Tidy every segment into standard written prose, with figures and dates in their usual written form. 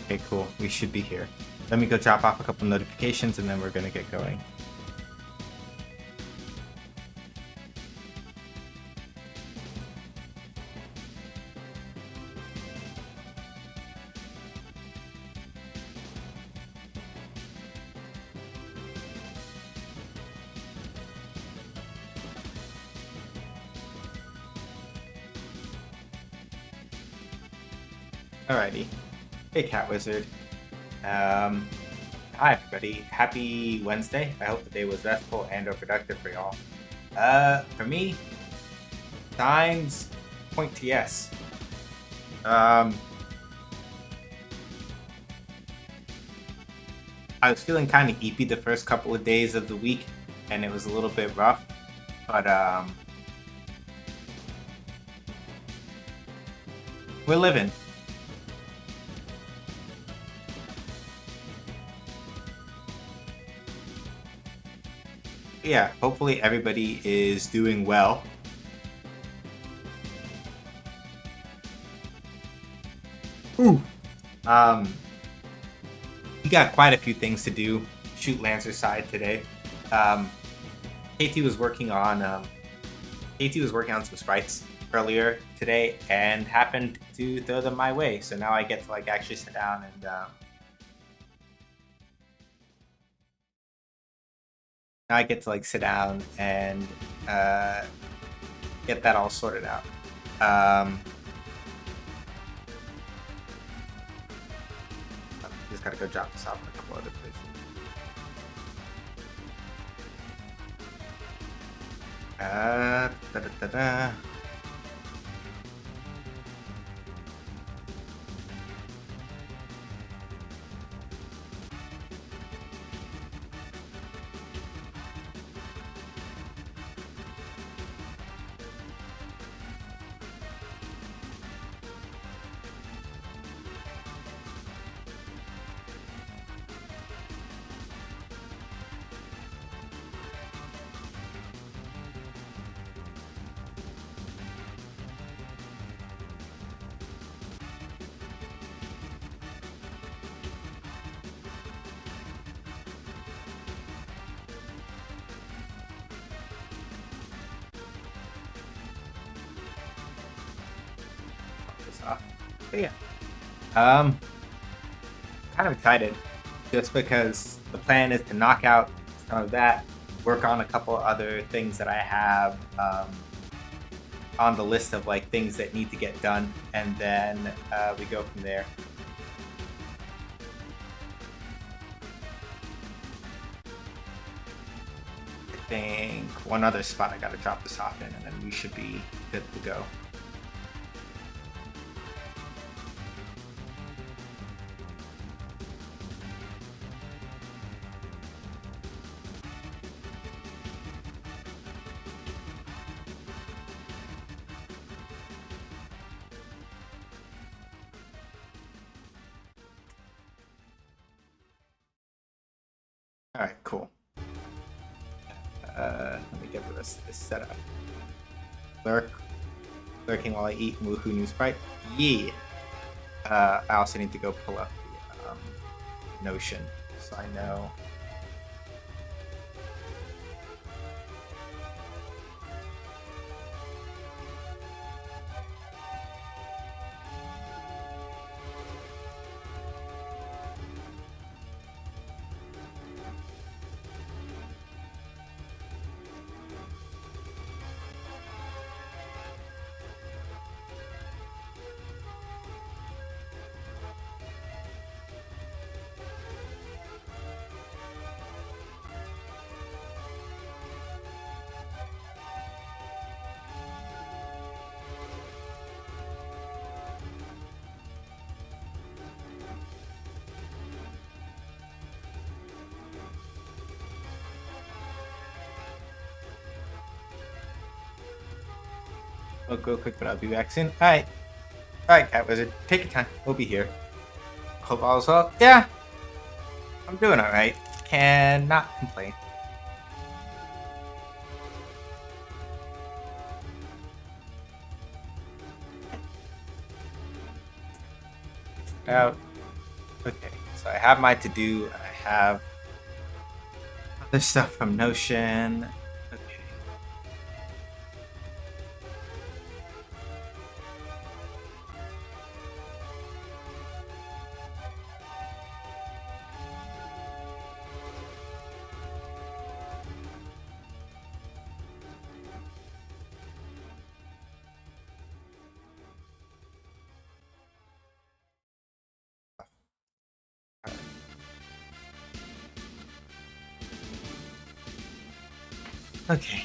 Okay, cool. We should be here. Let me go drop off a couple notifications and then we're gonna get going. Alrighty. Hey, Cat Wizard. Hi, everybody. Happy Wednesday. I hope the day was restful and or productive for y'all. For me, signs point to yes. I was feeling kind of eepy the first couple of days of the week, and it was a little bit rough, but we're living. Yeah, hopefully everybody is doing well. Ooh. We got quite a few things to do. Shoot Lancer side today. KT was working on some sprites earlier today and happened to throw them my way. So now I get to like actually sit down and get that all sorted out. Just gotta go drop this off in a couple other places. Da-da-da-da. But yeah, kind of excited just because the plan is to knock out some of that, work on a couple other things that I have on the list of like things that need to get done, and then we go from there. I think one other spot I gotta drop this off in, and then we should be good to go. All right, cool. Let me get the rest of this set up. Lurking while I eat Woohoo New Sprite. Yeah. I also need to go pull up the Notion so I know. I'll go quick, but I'll be back soon. All right, Cat Wizard, take your time. We'll be here. Hope all is well. Yeah, I'm doing all right. Cannot complain. Out. Okay, so I have my to do, and I have other stuff from Notion. Okay. Okay.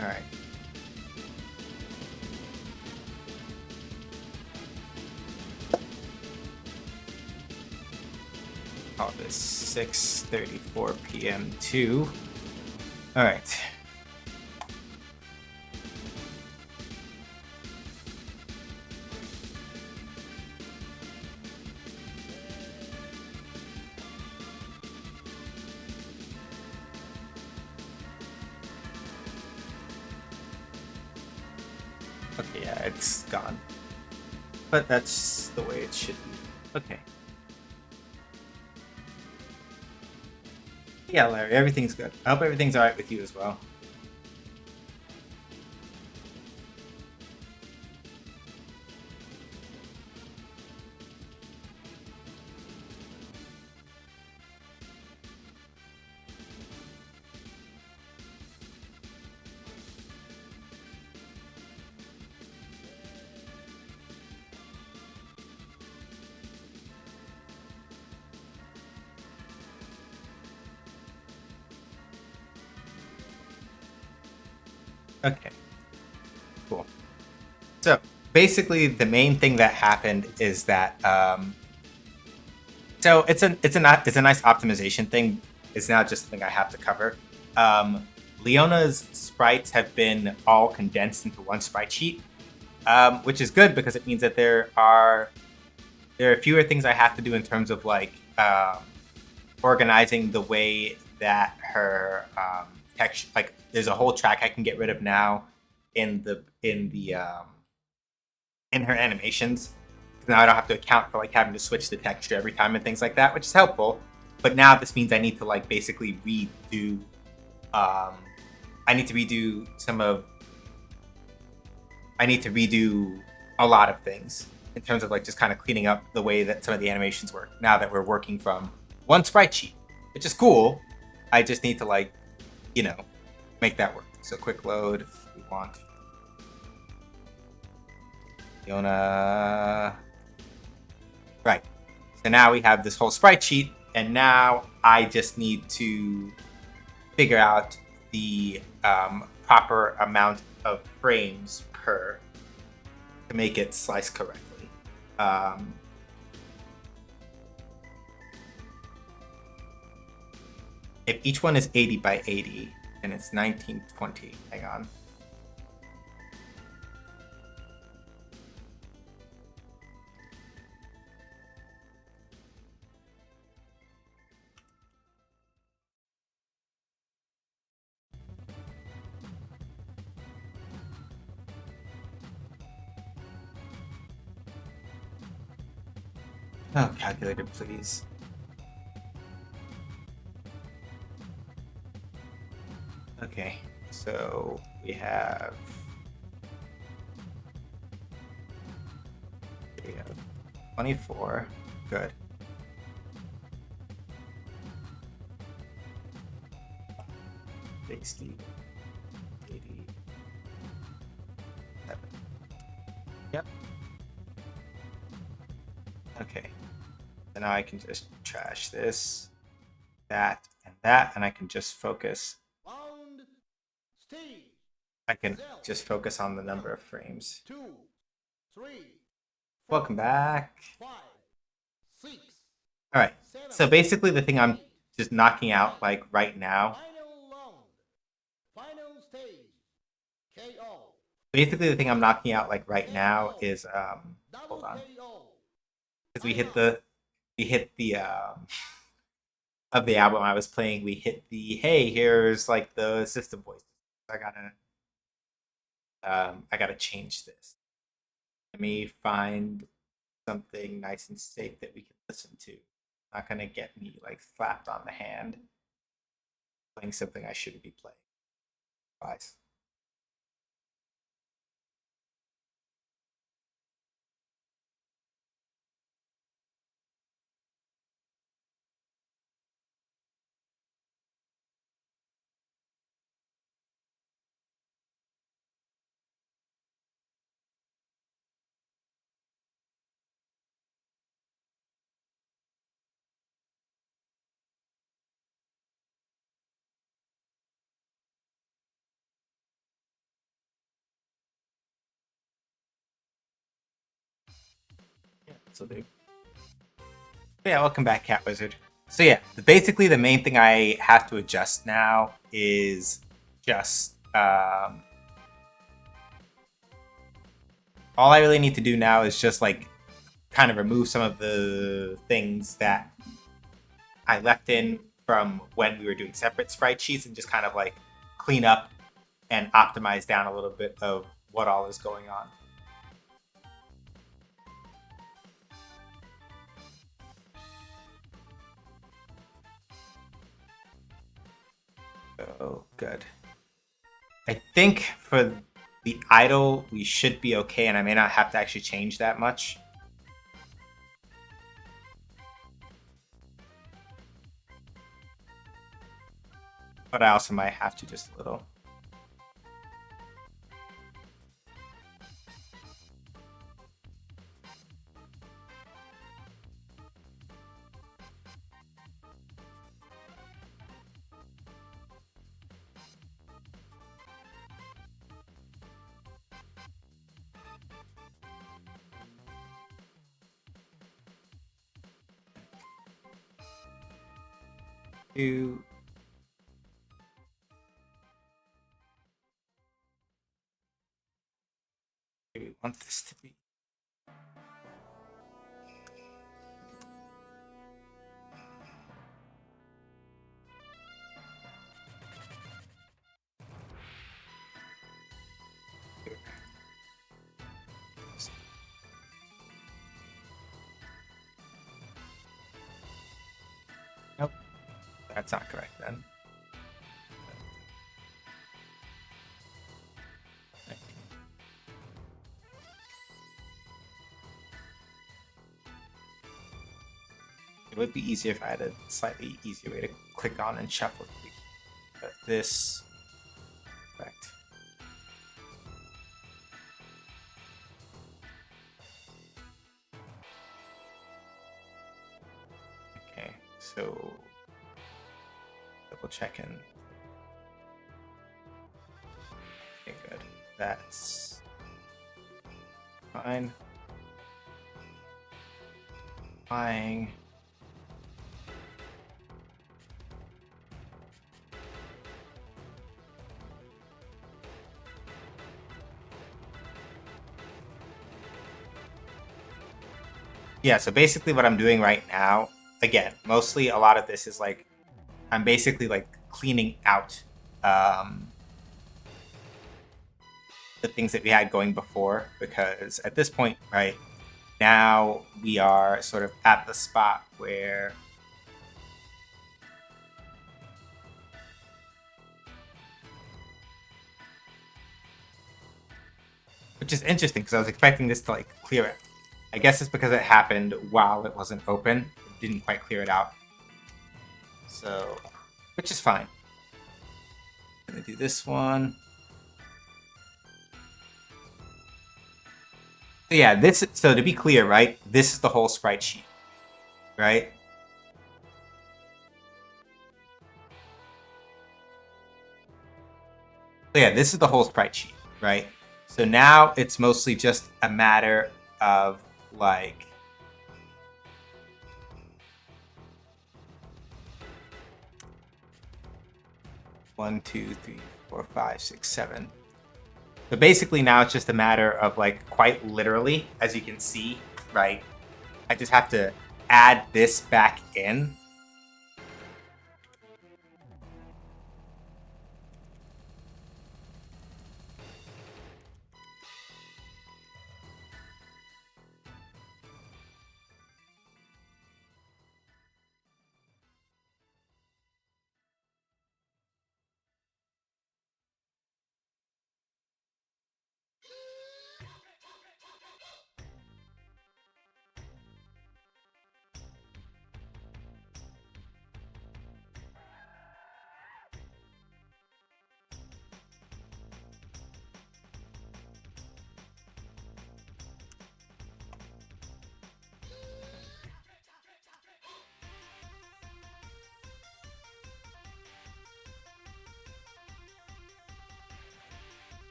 All right. Call this 6:34 p.m. 2. All right. Okay, yeah, it's gone. But that's the way it should be. Okay. Yeah, Larry, everything's good. I hope everything's alright with you as well. Okay. Cool. So basically, the main thing that happened is that so it's a nice optimization thing. It's not just something I have to cover. Leona's sprites have been all condensed into one sprite sheet, which is good because it means that there are fewer things I have to do in terms of like organizing the way that her text. Like, there's a whole track I can get rid of now in her animations. Now I don't have to account for like having to switch the texture every time and things like that, which is helpful. But now this means I need to like basically redo. I need to redo a lot of things in terms of like just kind of cleaning up the way that some of the animations work. Now that we're working from one sprite sheet, which is cool. I just need to like, make that work. So quick load. We want Fiona. Right. So now we have this whole sprite sheet, and now I just need to figure out the proper amount of frames per to make it slice correctly. If each one is 80 by 80, then it's 1920. Hang on. Oh, calculator, please. Okay, so we have 24. Good. 60, 80, 7. Yep. Okay. So now I can just trash this, that, and I can just focus. I can just focus on the number of frames. 2, 3. Welcome back. 5, 6. All right. So basically, the thing I'm just knocking out like right now. Final round. Final stage. KO. Basically, the thing I'm knocking out like right now is hold on, because we hit the of the album I was playing, we hit the hey, here's like the system voice. I gotta change this. Let me find something nice and safe that we can listen to. Not gonna get me like slapped on the hand playing something I shouldn't be playing. Guys. So they yeah, welcome back, Cat Wizard. So yeah, basically the main thing I have to adjust now is just all I really need to do now is just like kind of remove some of the things that I left in from when we were doing separate sprite sheets and just kind of like clean up and optimize down a little bit of what all is going on. Oh, good. I think for the idle, we should be okay, and I may not have to actually change that much. But I also might have to just a little. Do we want this to be? Nope, that's not correct then. It would be easier if I had a slightly easier way to click on and shuffle. But this, correct. Okay, so double checking. Okay, good. That's fine. Flying. Yeah, so basically what I'm doing right now, again, mostly a lot of this is like, I'm basically like cleaning out the things that we had going before, because at this point, right, now we are sort of at the spot where which is interesting because I was expecting this to like clear it. I guess it's because it happened while it wasn't open. It didn't quite clear it out. So, which is fine. I'm gonna do this one. So yeah, this. So to be clear, right? This is the whole sprite sheet, right? So yeah, this is the whole sprite sheet, right? So now it's mostly just a matter of like one, two, three, four, five, six, seven. So basically now it's just a matter of like quite literally, as you can see, right? I just have to add this back in.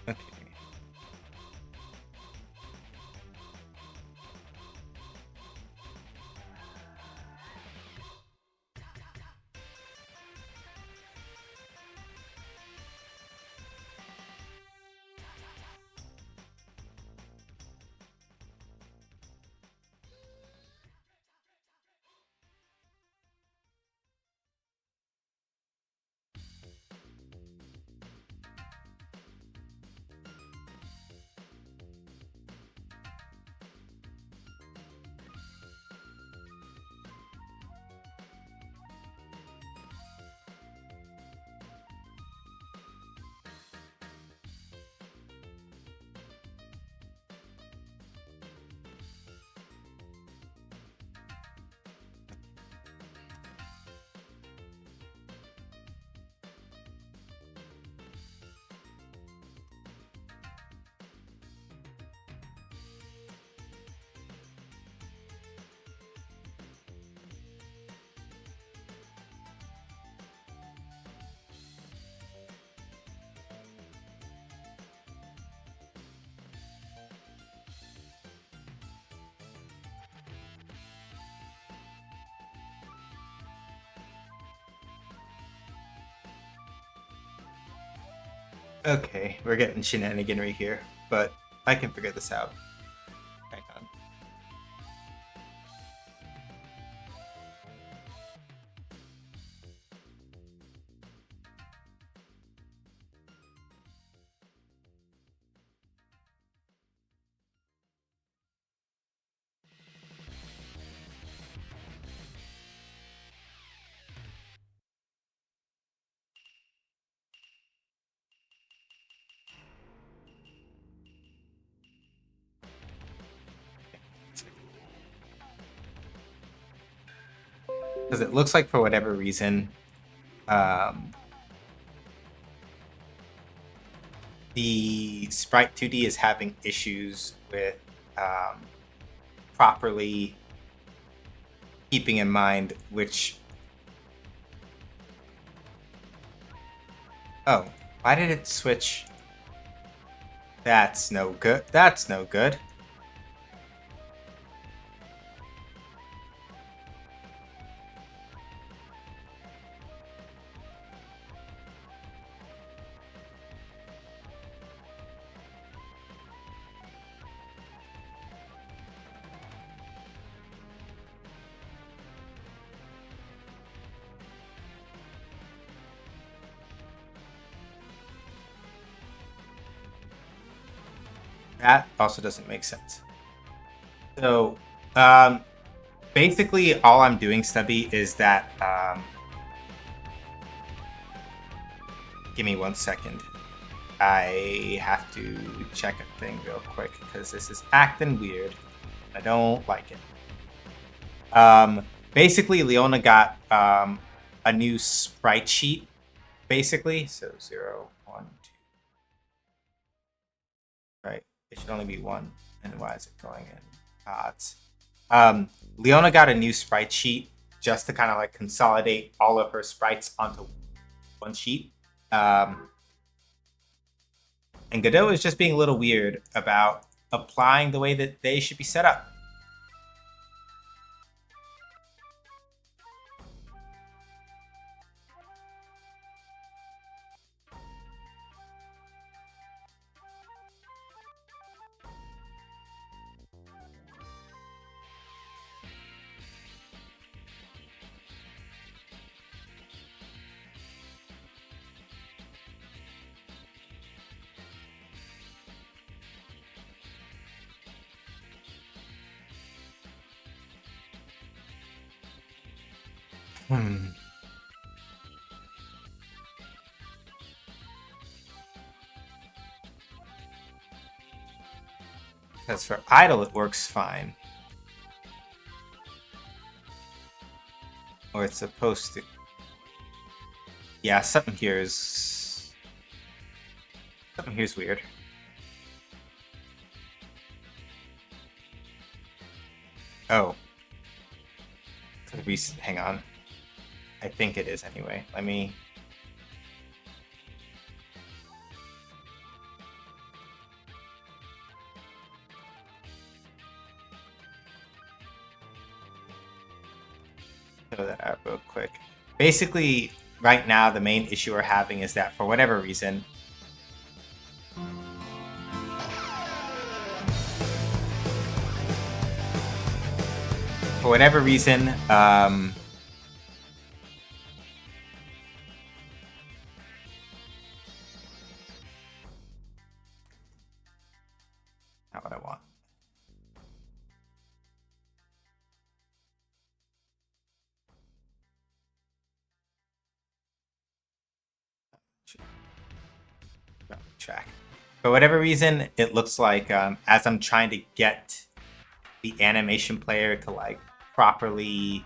Okay. Okay, we're getting shenaniganry here, but I can figure this out. Hang on. Because it looks like for whatever reason, um, the Sprite 2D is having issues with properly keeping in mind which. Oh, why did it switch? That's no good. That's no good. That also doesn't make sense. So, basically, all I'm doing, Stubby, is that. Give me 1 second. I have to check a thing real quick because this is acting weird. I don't like it. Basically, Leona got a new sprite sheet. Basically, so 0, 1, 2. Right? It should only be 1. And why is it going in odds? Leona got a new sprite sheet just to kind of like consolidate all of her sprites onto one sheet. And Godot is just being a little weird about applying the way that they should be set up. Because for idle, it works fine. Or it's supposed to. Yeah, something here's weird. Oh. Hang on. I think it is anyway. Let me. Throw that out real quick. Basically, right now, the main issue we're having is that for whatever reason, not what I want. Track. For whatever reason, it looks like as I'm trying to get the animation player to like properly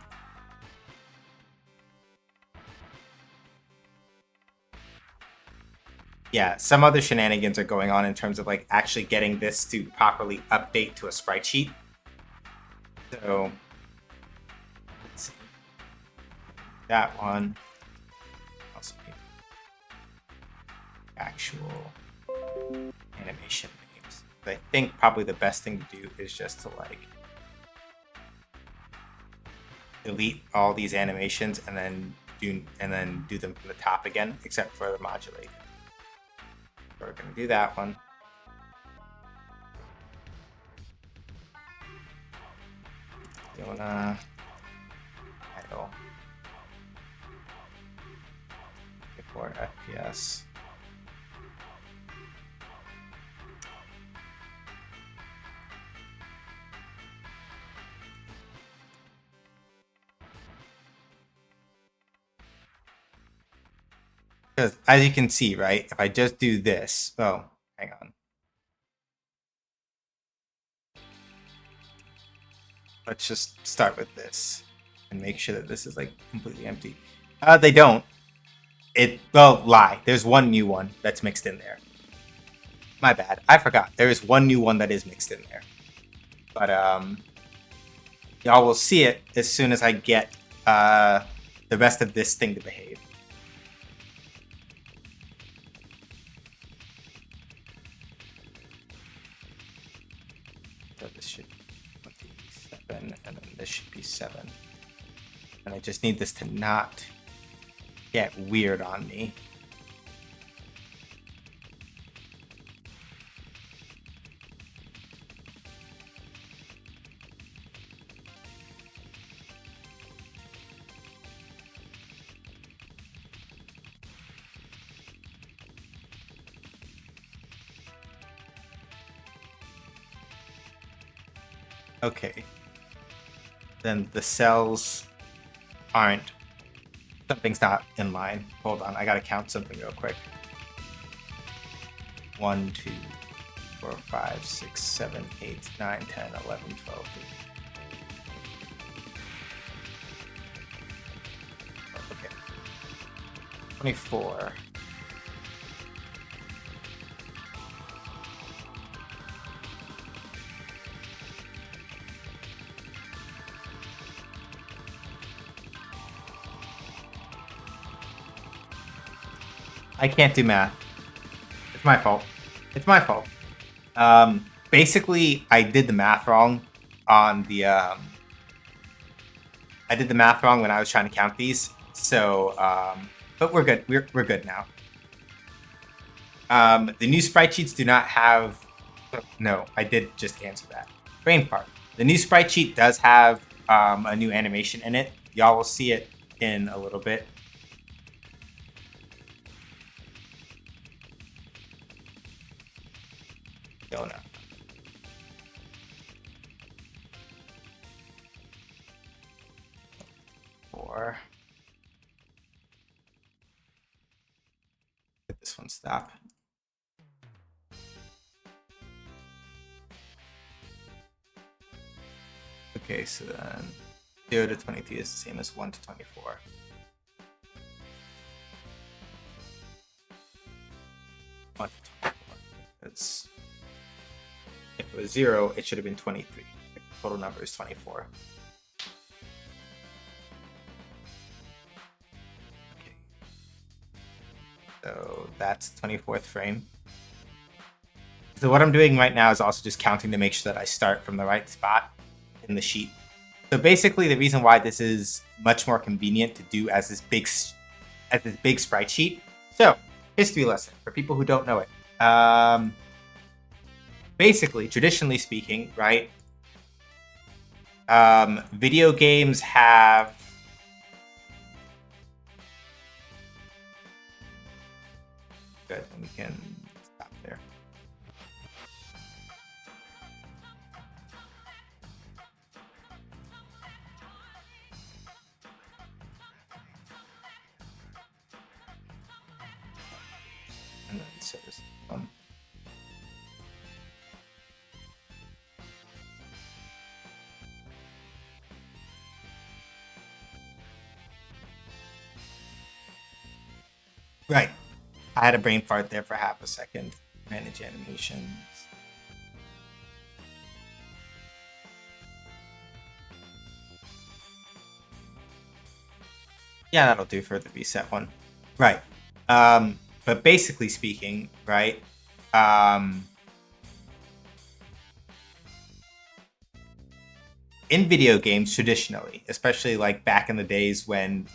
some other shenanigans are going on in terms of like actually getting this to properly update to a sprite sheet. So let's see. That one. Also actual animation names. But I think probably the best thing to do is just to like delete all these animations and then do them from the top again, except for the modulate. So we're gonna do that one. Doing idle 4 FPS. Because as you can see, right, if I just do this, oh, hang on. Let's just start with this and make sure that this is like completely empty. They don't. Lie. There's one new one that's mixed in there. My bad. I forgot. There is one new one that is mixed in there. But y'all will see it as soon as I get the rest of this thing to behave. So this should be 7, and then this should be 7. And I just need this to not get weird on me. Okay. Then the cells aren't. Something's not in line. Hold on, I gotta count something real quick. 1, 2, 4, 5, 6, 7, 8, 9, 10, 11, 12. 13. Okay. 24. I can't do math. It's my fault. It's my fault. Basically, I did the math wrong on the. I did the math wrong when I was trying to count these. So, but we're good. We're good now. The new sprite sheets do not have. No, I did just answer that. Brain fart. The new sprite sheet does have a new animation in it. Y'all will see it in a little bit. Don't know. Or let this one stop. Okay, so then 0 to 23 is the same as 1 to 24. It's, if it was 0, it should have been 23. The total number is 24. Okay. So that's 24th frame. So what I'm doing right now is also just counting to make sure that I start from the right spot in the sheet. So basically, the reason why this is much more convenient to do as this big sprite sheet. So, history lesson for people who don't know it. Basically, traditionally speaking, right? Video games have good, and we can stop there. And then set this one. Right. I had a brain fart there for half a second. Manage animations. Yeah, that'll do for the reset one. Right. But basically speaking, right? In video games, traditionally, especially like back in the days when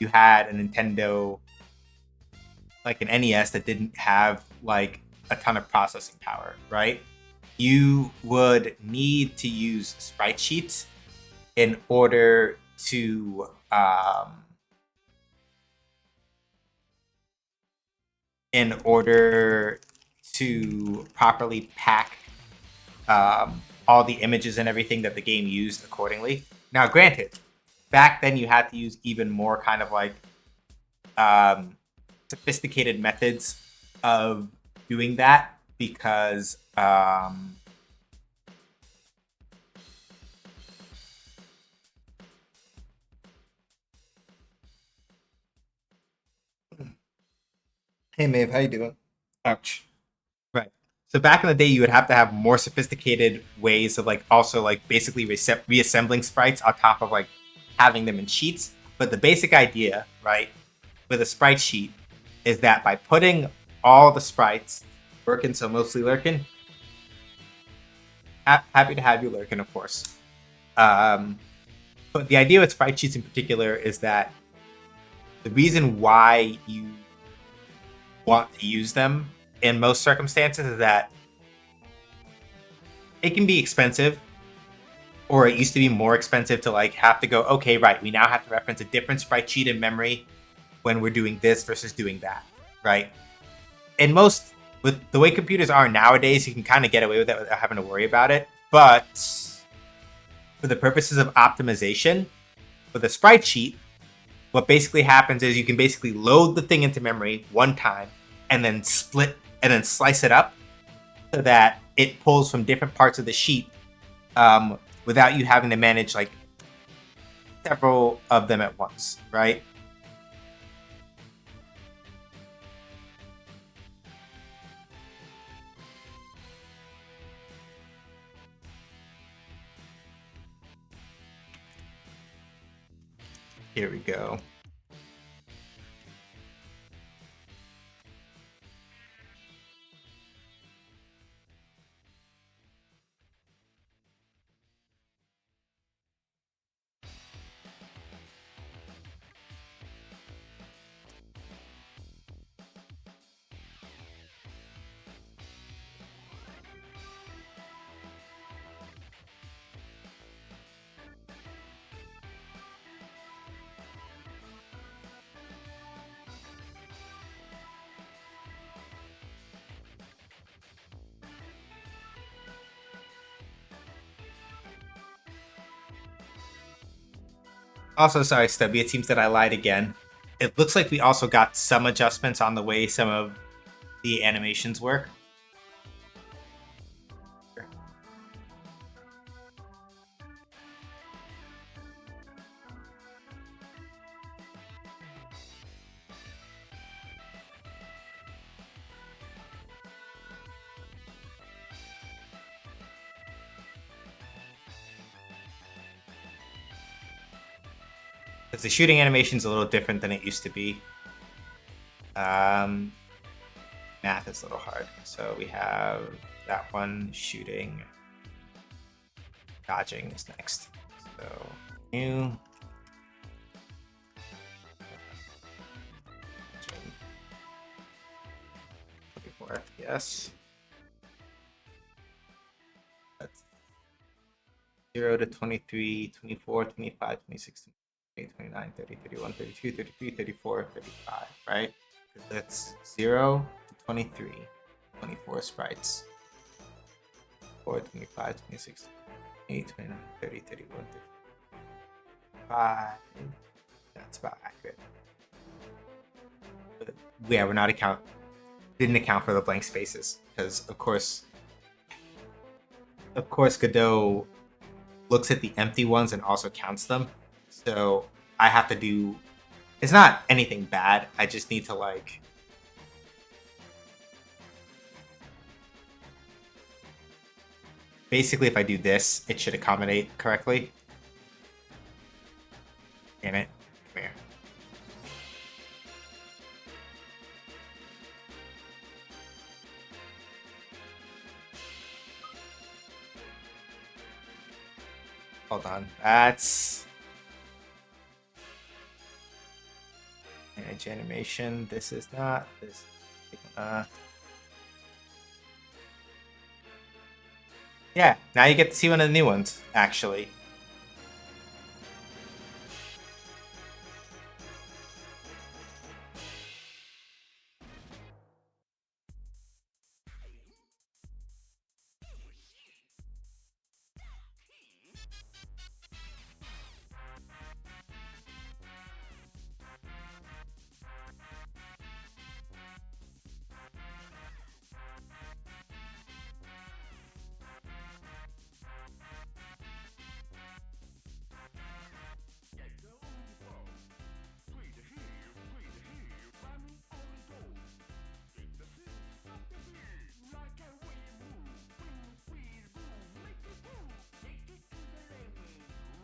you had a Nintendo, like an NES that didn't have like a ton of processing power, right? You would need to use sprite sheets in order to properly pack all the images and everything that the game used accordingly. Now, granted, back then you had to use even more kind of like sophisticated methods of doing that because hey Maeve, how you doing? Ouch. Right. So back in the day, you would have to have more sophisticated ways of like also like basically reassembling sprites on top of like having them in sheets. But the basic idea, right, with a sprite sheet is that by putting all the sprites, Lurkin, so mostly Lurkin, happy to have you Lurkin, of course. But the idea with sprite sheets in particular is that the reason why you want to use them in most circumstances is that it can be expensive, or it used to be more expensive to like have to go, okay, right, we now have to reference a different sprite sheet in memory when we're doing this versus doing that, right? And most, with the way computers are nowadays, you can kind of get away with it without having to worry about it. But for the purposes of optimization, with a sprite sheet, what basically happens is you can basically load the thing into memory one time and then split and then slice it up so that it pulls from different parts of the sheet without you having to manage like several of them at once, right? Here we go. Also, sorry, Stubby, it seems that I lied again. It looks like we also got some adjustments on the way some of the animations work. Because the shooting animation is a little different than it used to be. Math is a little hard. So we have that one shooting. Dodging is next. So new. Looking for FPS. That's 0 to 23, 24, 25, 26, 28, 29, 30, 31, 32, 33, 34, 35, right? That's 0 to 23, 24 sprites. 4, 25, 26, 28, 29, 30, 31, 35. That's about accurate. But yeah, didn't account for the blank spaces because of course Godot looks at the empty ones and also counts them. So I have to do. It's not anything bad. I just need to like. Basically, if I do this, it should accommodate correctly. Damn it. Come here. Hold on. That's manage animation. This is not this. Yeah, now you get to see one of the new ones, actually.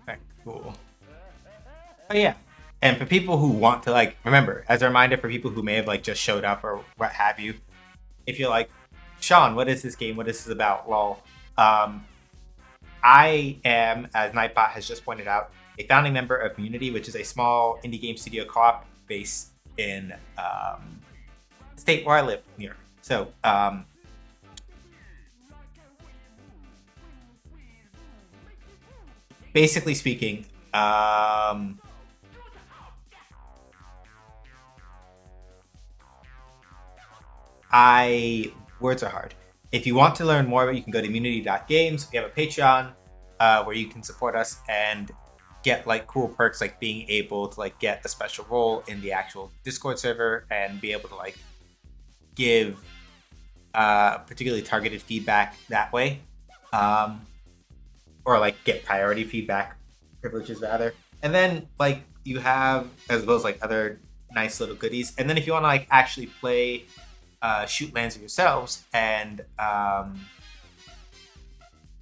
Okay, cool. Oh yeah. And for people who want to like remember, as a reminder for people who may have like just showed up or what have you, if you're like, Sean, what is this game? What is this about? Well, I am, as Nightbot has just pointed out, a founding member of Munity, which is a small indie game studio co-op based in the state where I live, New York. So basically speaking, words are hard. If you want to learn more, you can go to munity.games. We have a Patreon where you can support us and get like cool perks like being able to like get a special role in the actual Discord server and be able to like give particularly targeted feedback that way, or like get priority feedback privileges rather. And then like you have as well as like other nice little goodies. And then if you want to like actually play shoot lands yourselves and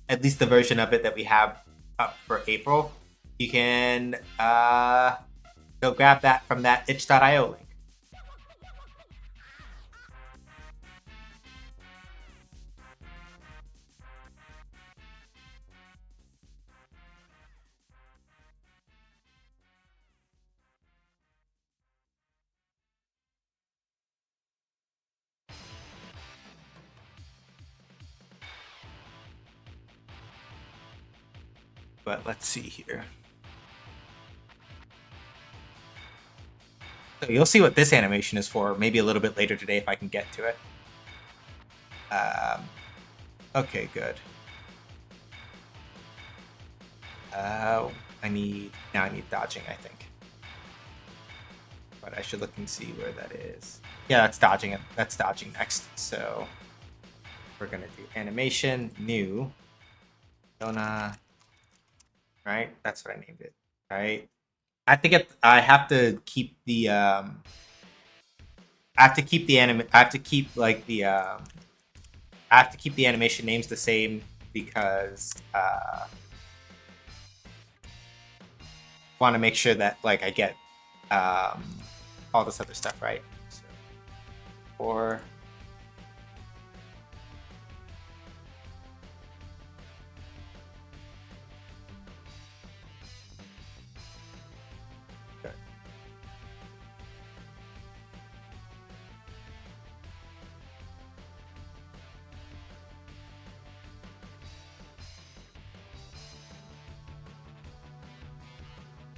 at least the version of it that we have up for April, you can go grab that from that itch.io link. But let's see here. So you'll see what this animation is for maybe a little bit later today if I can get to it. Okay, good. I I need dodging, I think. But I should look and see where that is. Yeah, that's dodging it. That's dodging next. So we're gonna do animation, new, Dona. Right? That's what I named it. Right? I have to keep the I have to keep the I have to keep like the I have to keep the animation names the same because want to make sure that like I get all this other stuff right. So, or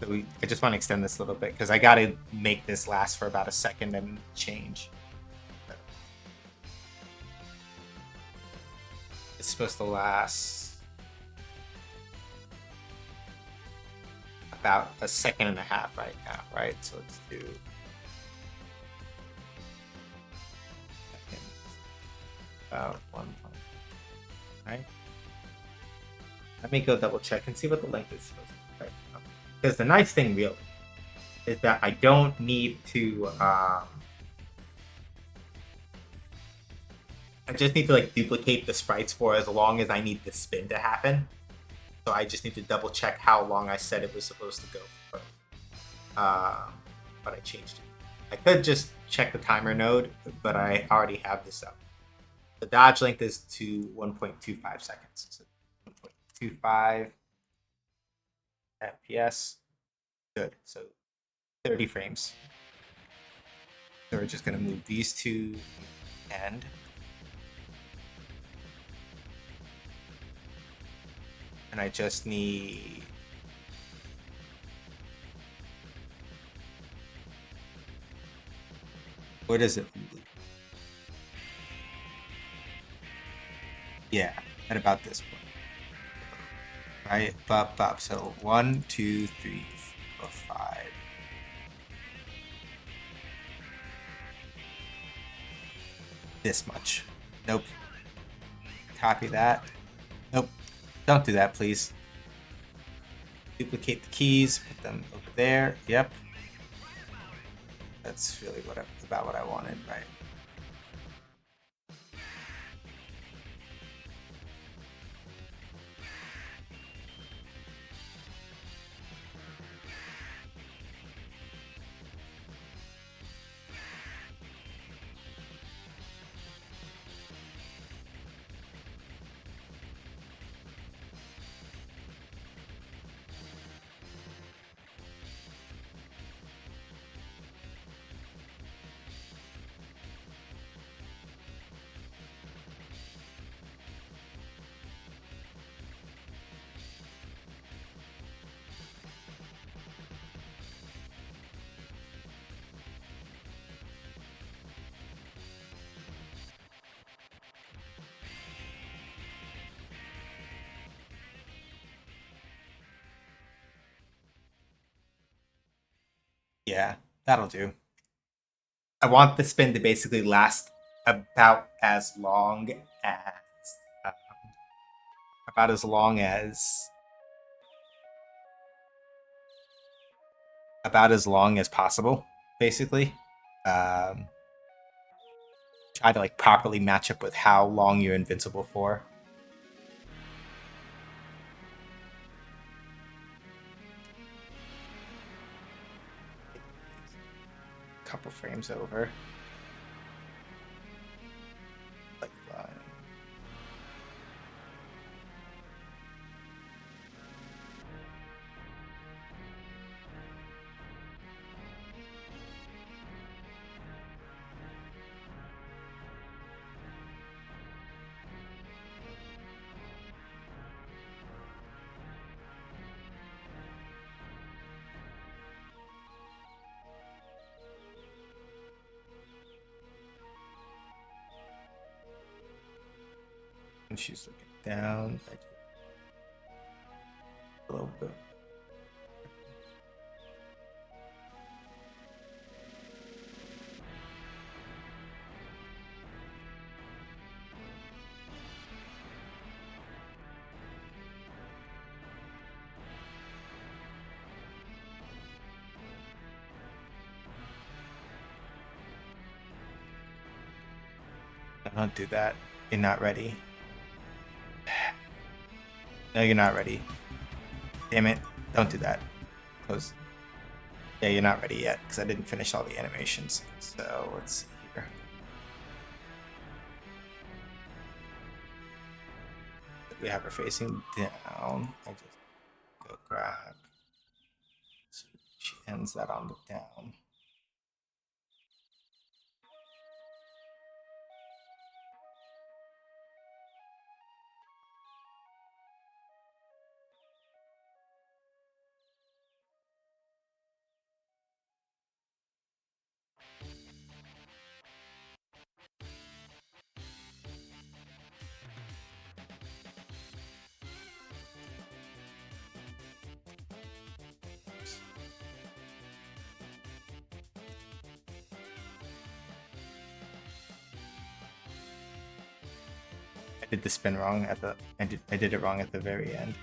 so I just want to extend this a little bit because I got to make this last for about a second and change. It's supposed to last about a second and a half right now, right? So let's do about 1 point, right? Let me go double check and see what the length is supposed to be right now. Because the nice thing really is that I don't need to I just need to like duplicate the sprites for as long as I need the spin to happen. So I just need to double check how long I said it was supposed to go for. But I changed it. I could just check the timer node, but I already have this up. The dodge length is to 1.25 seconds. So 1.25 FPS. Good. So 30 frames. So we're just going to move these two and I just need what is it? Yeah, at about this point. Right, up. So 1, 2, 3, 4, 5. This much. Nope. Copy that. Nope. Don't do that, please. Duplicate the keys, put them over there. Yep. That's really about what I wanted, right? Yeah, that'll do. I want the spin to basically last about as long as um, about as long as about as long as possible, basically. Um, Try to like properly match up with how long you're invincible for. Couple frames over. Like and she's looking down. A little bit Don't do that. You're not ready. No, you're not ready. Damn it. Don't do that. Close. Yeah, you're not ready yet because I didn't finish all the animations. So let's see here. We have her facing down. I just go grab. So she ends that on the down. I did the spin wrong at the. I did it wrong at the very end.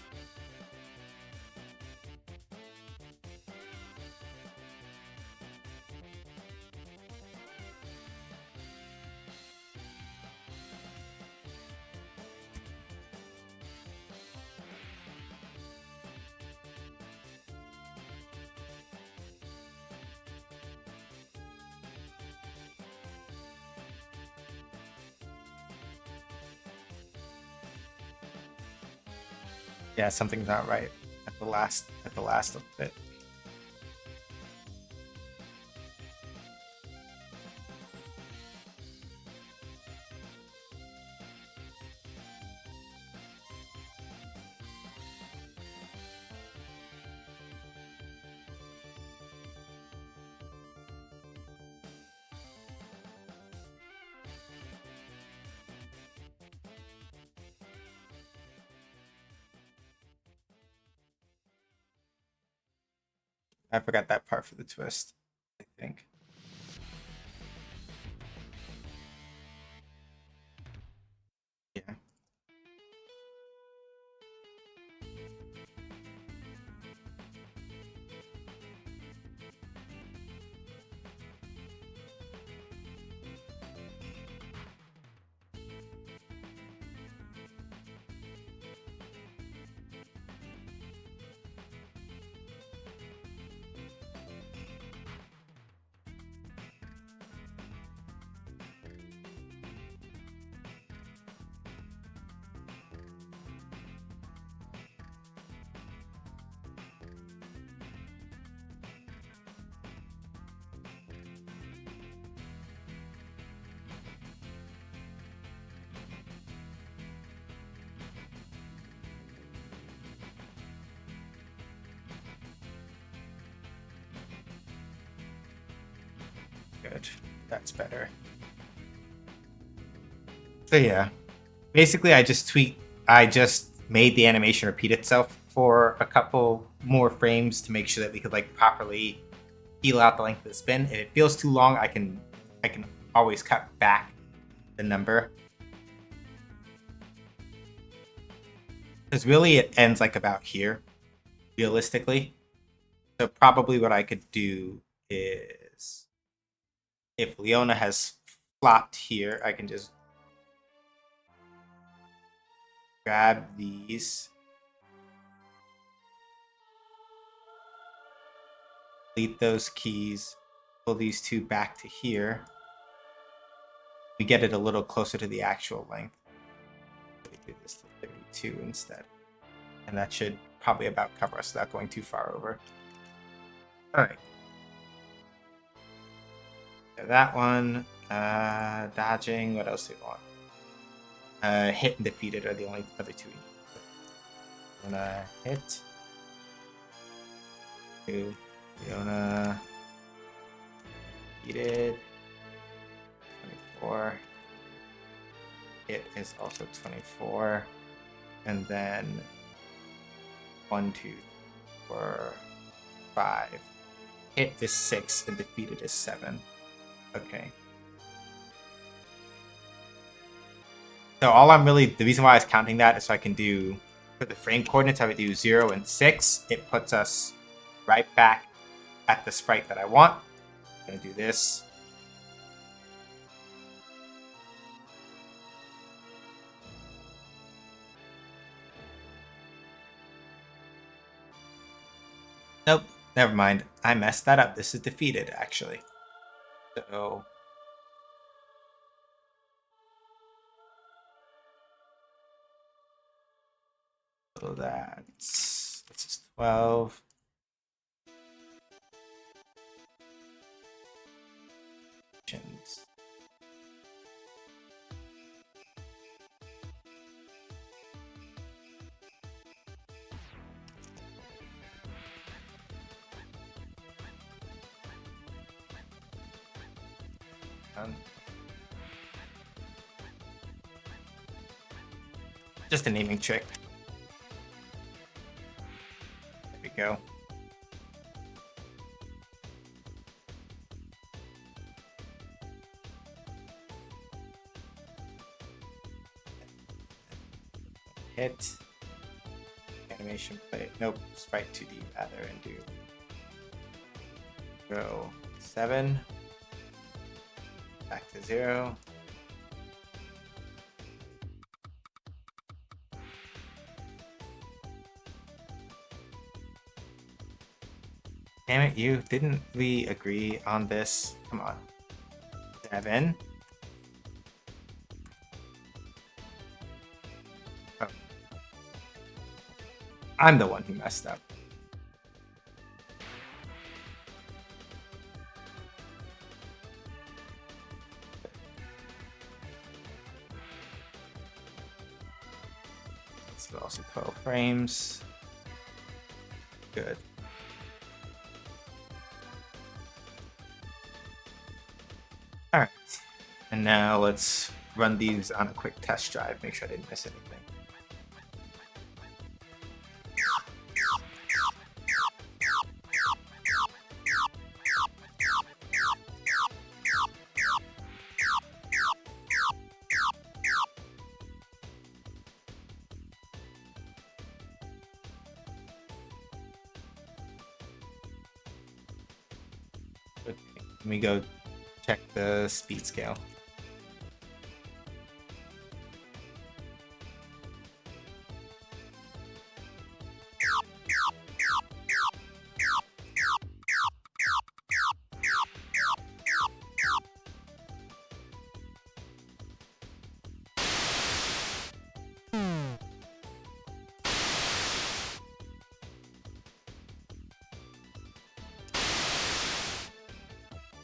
Yeah, something's not right at the last of it. I forgot that part for the twist, I think. Yeah. Good. That's better. So yeah, basically I just made the animation repeat itself for a couple more frames to make sure that we could like properly feel out the length of the spin. If it feels too long, I can always cut back the number. Because really it ends like about here, realistically. So probably what I could do is if Leona has flopped here, I can just grab these, delete those keys, pull these two back to here. We get it a little closer to the actual length. We do this to 32 instead. And that should probably about cover us without going too far over. Alright. So that one, dodging, what else do we want? Hit and defeated are the only other two we need. Gonna hit. Leona defeated. 24. It is also 24. And then 1, 2, 4, 5. Hit is 6 and defeated is 7. Okay. So all I'm really, the reason why I was counting that is so I can do, for the frame coordinates, I would do 0 and 6. It puts us right back at the sprite that I want. I'm going to do this. Never mind. I messed that up. This is defeated, actually. So that's just 12. Just a naming trick. There we go. Hit. Animation play. Nope. Sprite 2D rather, and do. Go 7. Back to 0. Damn it, you. Didn't we agree on this? Come on. 7. Oh. I'm the one who messed up. This is also 12 frames. Good. Alright, and now let's run these on a quick test drive, make sure I didn't miss anything. Okay, let me go check the speed scale.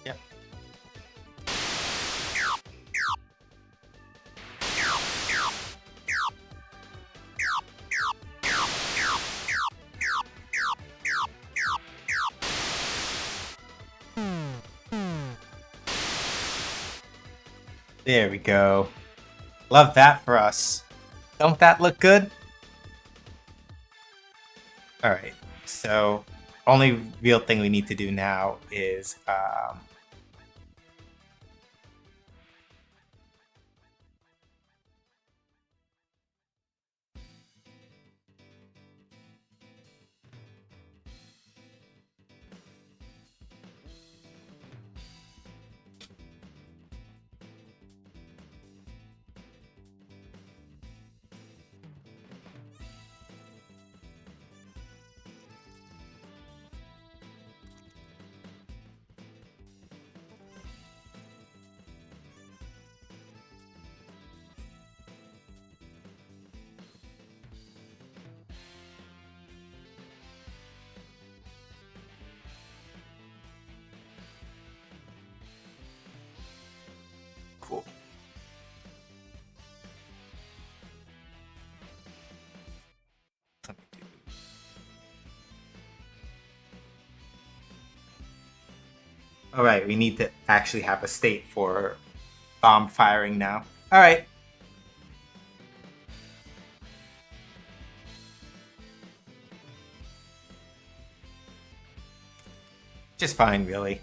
Yep. There we go. Love that for us. Don't that look good? Alright, so only real thing we need to do now is cool. Alright, we need to actually have a state for bomb firing now. Alright. Just fine, really.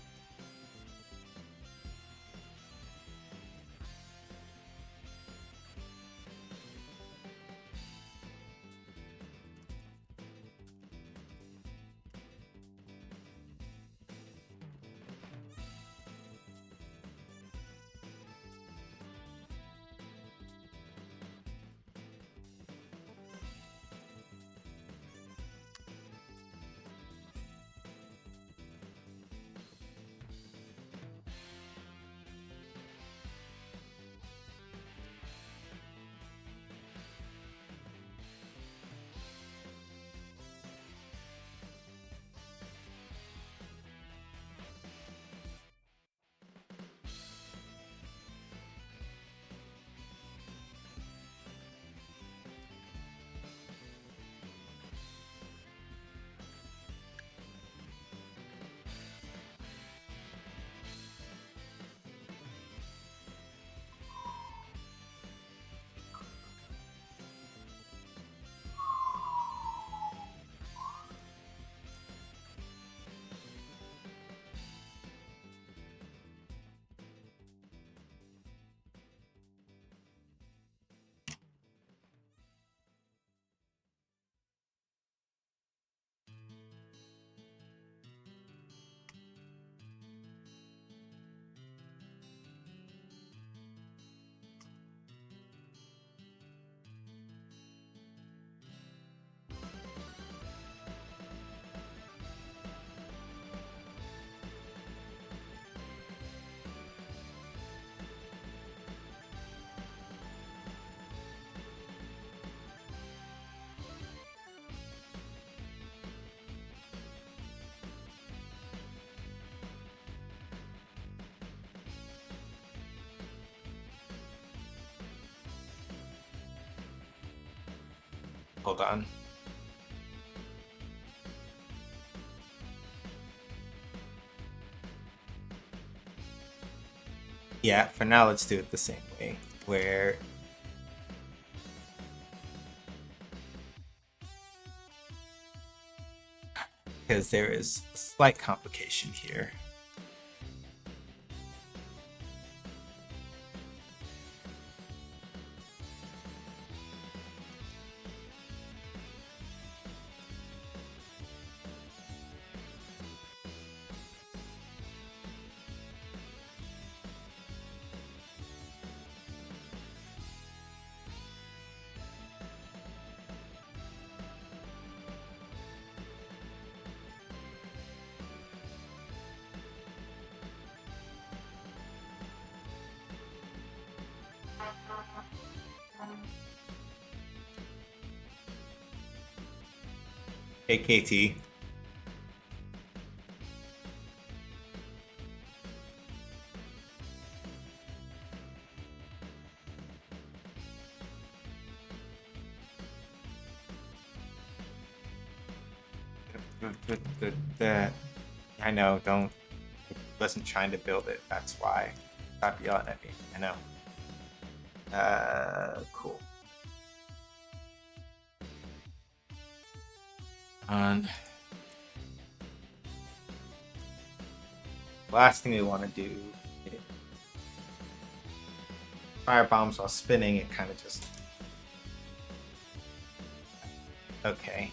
hold on. Yeah, for now, let's do it the same way, where because there is a slight complication here. Hey, KT. I know, don't. Wasn't trying to build it, that's why. Stop yelling at me, I know. Cool. And last thing we want to do is fire bombs while spinning. It kind of just okay.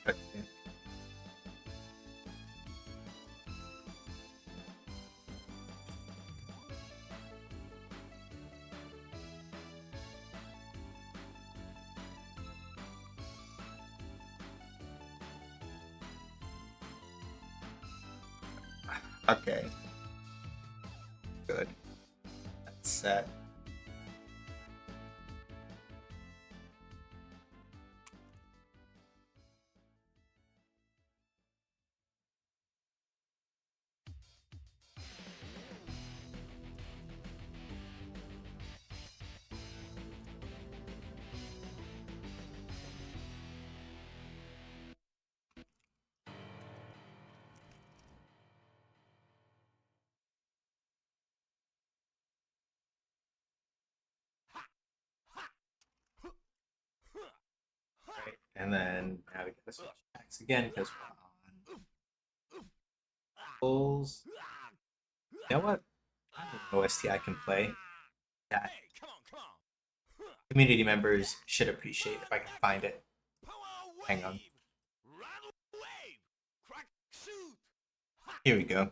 Okay. Okay. Good. That's set. Right. And then now we get the switch backs again because we're on pulls. You know what? I have an OST I can play that community members should appreciate if I can find it. Hang on. Here we go.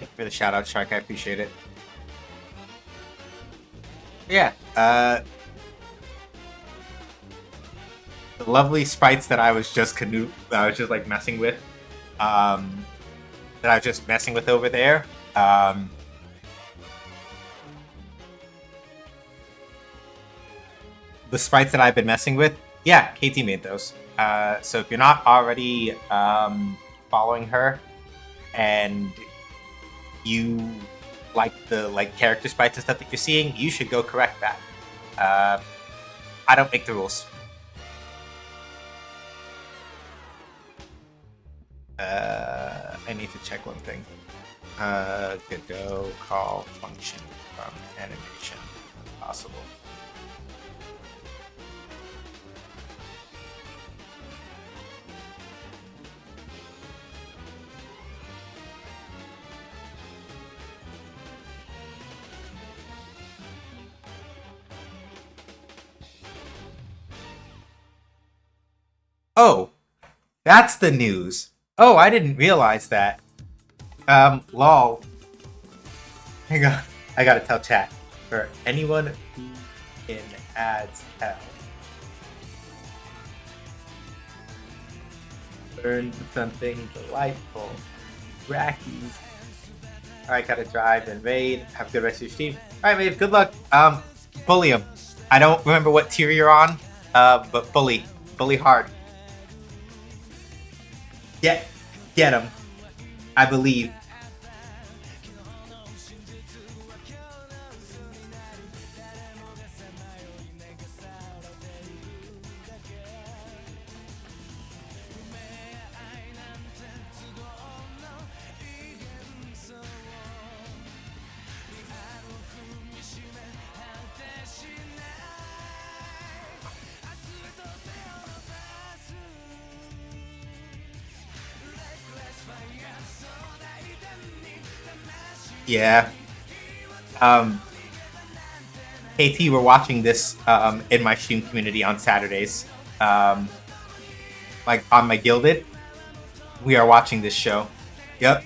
Thank you for the shout out, Shark. I appreciate it. Yeah. The lovely sprites that I was just like messing with. That I was just messing with over there. The sprites that I've been messing with, yeah, KT made those. So if you're not already following her and you like the character sprites and stuff that you're seeing, you should go correct that. I don't make the rules. I need to check one thing. Godot call function from animation possible. Oh, that's the news. Oh, I didn't realize that. Lol. Hang on. I gotta tell chat. For anyone who in ads hell, learn something delightful. Rackies. Alright, gotta drive and raid. Have a good rest of your stream. Alright, Maeve, good luck. Bully him. I don't remember what tier you're on, but bully. Bully hard. Get him. I believe. Yeah. KT, we're watching this in my stream community on Saturdays. Like on my Gilded, we are watching this show. Yep.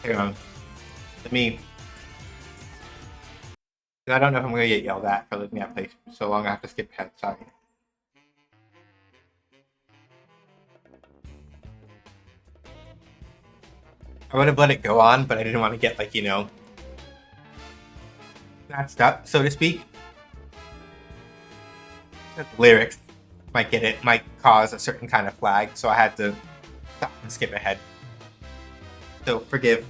Hang on. Let me. I don't know if I'm gonna get yelled at for letting me play so long. I have to skip ahead. Sorry. I would have let it go on, but I didn't want to get snatched up, so to speak. The lyrics might cause a certain kind of flag, so I had to stop and skip ahead. So forgive.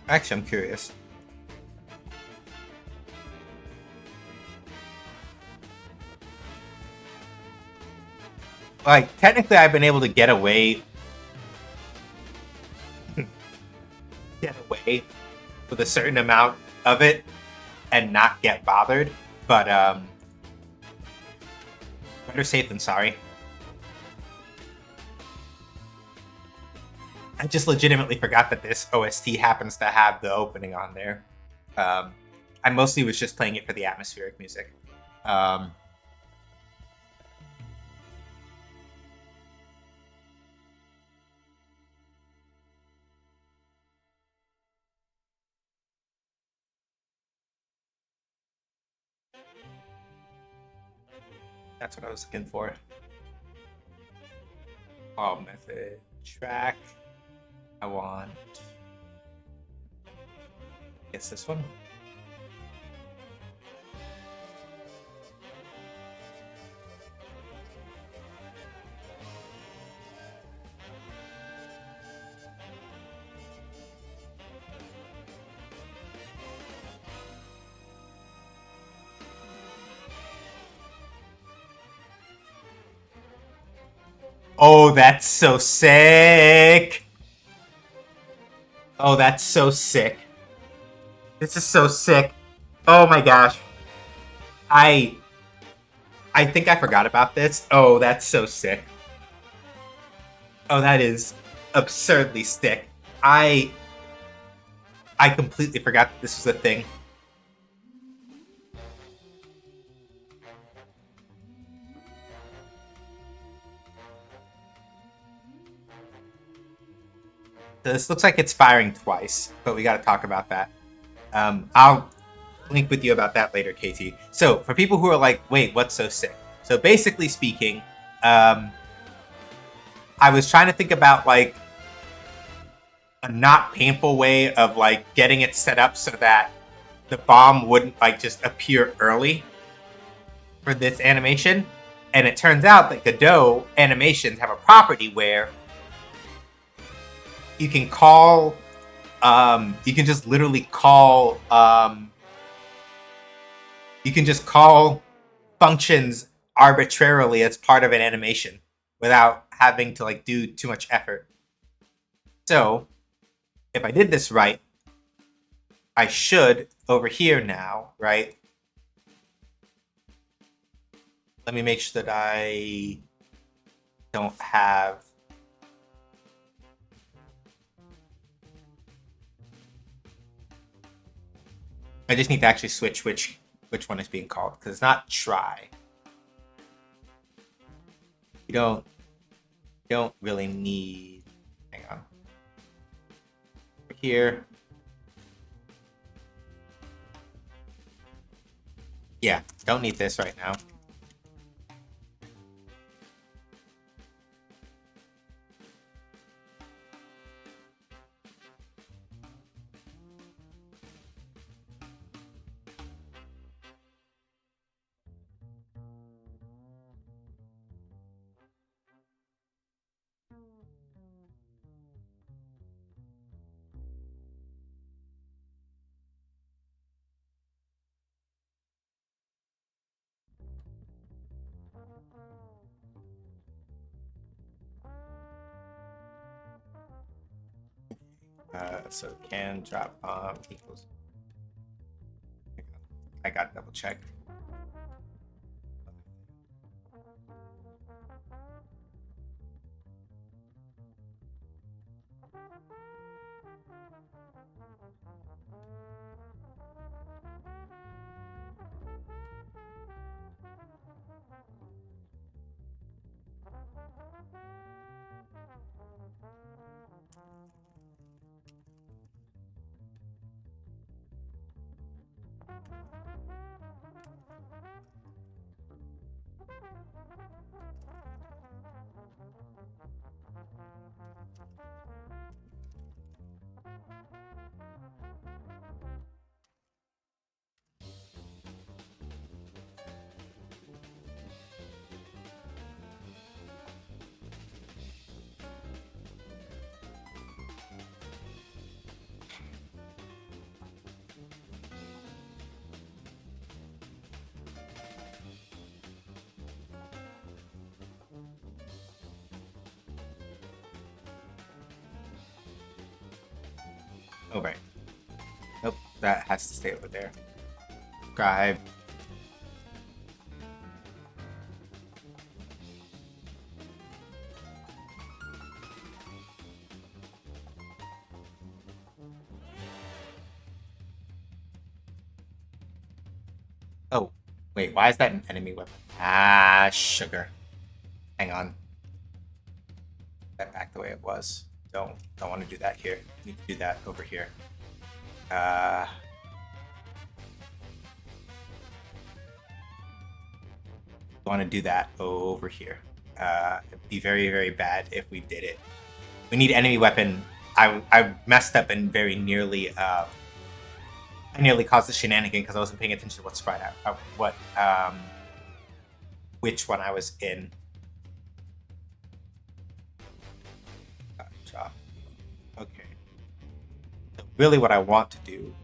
Actually, I'm curious. Like, technically, I've been able to get away with a certain amount of it and not get bothered. But better safe than sorry. I just legitimately forgot that this OST happens to have the opening on there. I mostly was just playing it for the atmospheric music. That's what I was looking for. Oh, method track. I want. Guess this one. Oh, that's so sick. Oh, that's so sick. This is so sick. Oh my gosh. I I think I forgot about this. Oh, that's so sick. Oh, that is absurdly sick. I completely forgot that this was a thing. So this looks like it's firing twice, but we got to talk about that. I'll link with you about that later, KT. So for people who are like, wait, what's so sick? So basically speaking, I was trying to think about like a not painful way of like getting it set up so that the bomb wouldn't like just appear early for this animation. And it turns out that Godot animations have a property where you can call, you can just literally call, you can just call functions arbitrarily as part of an animation without having to like do too much effort. So if I did this right, I should over here now, right? Let me make sure that I don't have. I just need to actually switch which one is being called because it's not try. You don't really need. Hang on. Over here. Yeah, don't need this right now. So can drop bomb equals. I got double check. Oh, right. Nope, that has to stay over there. Scribe. Oh, wait, why is that an enemy weapon? Ah, sugar. Hang on. That back the way it was. Don't want to do that here. Need to do that over here. Want to do that over here. It'd be very, very bad if we did it. We need enemy weapon. I messed up and very nearly I nearly caused the shenanigan because I wasn't paying attention to what sprite which one I was in. Okay. So really, what I want to do,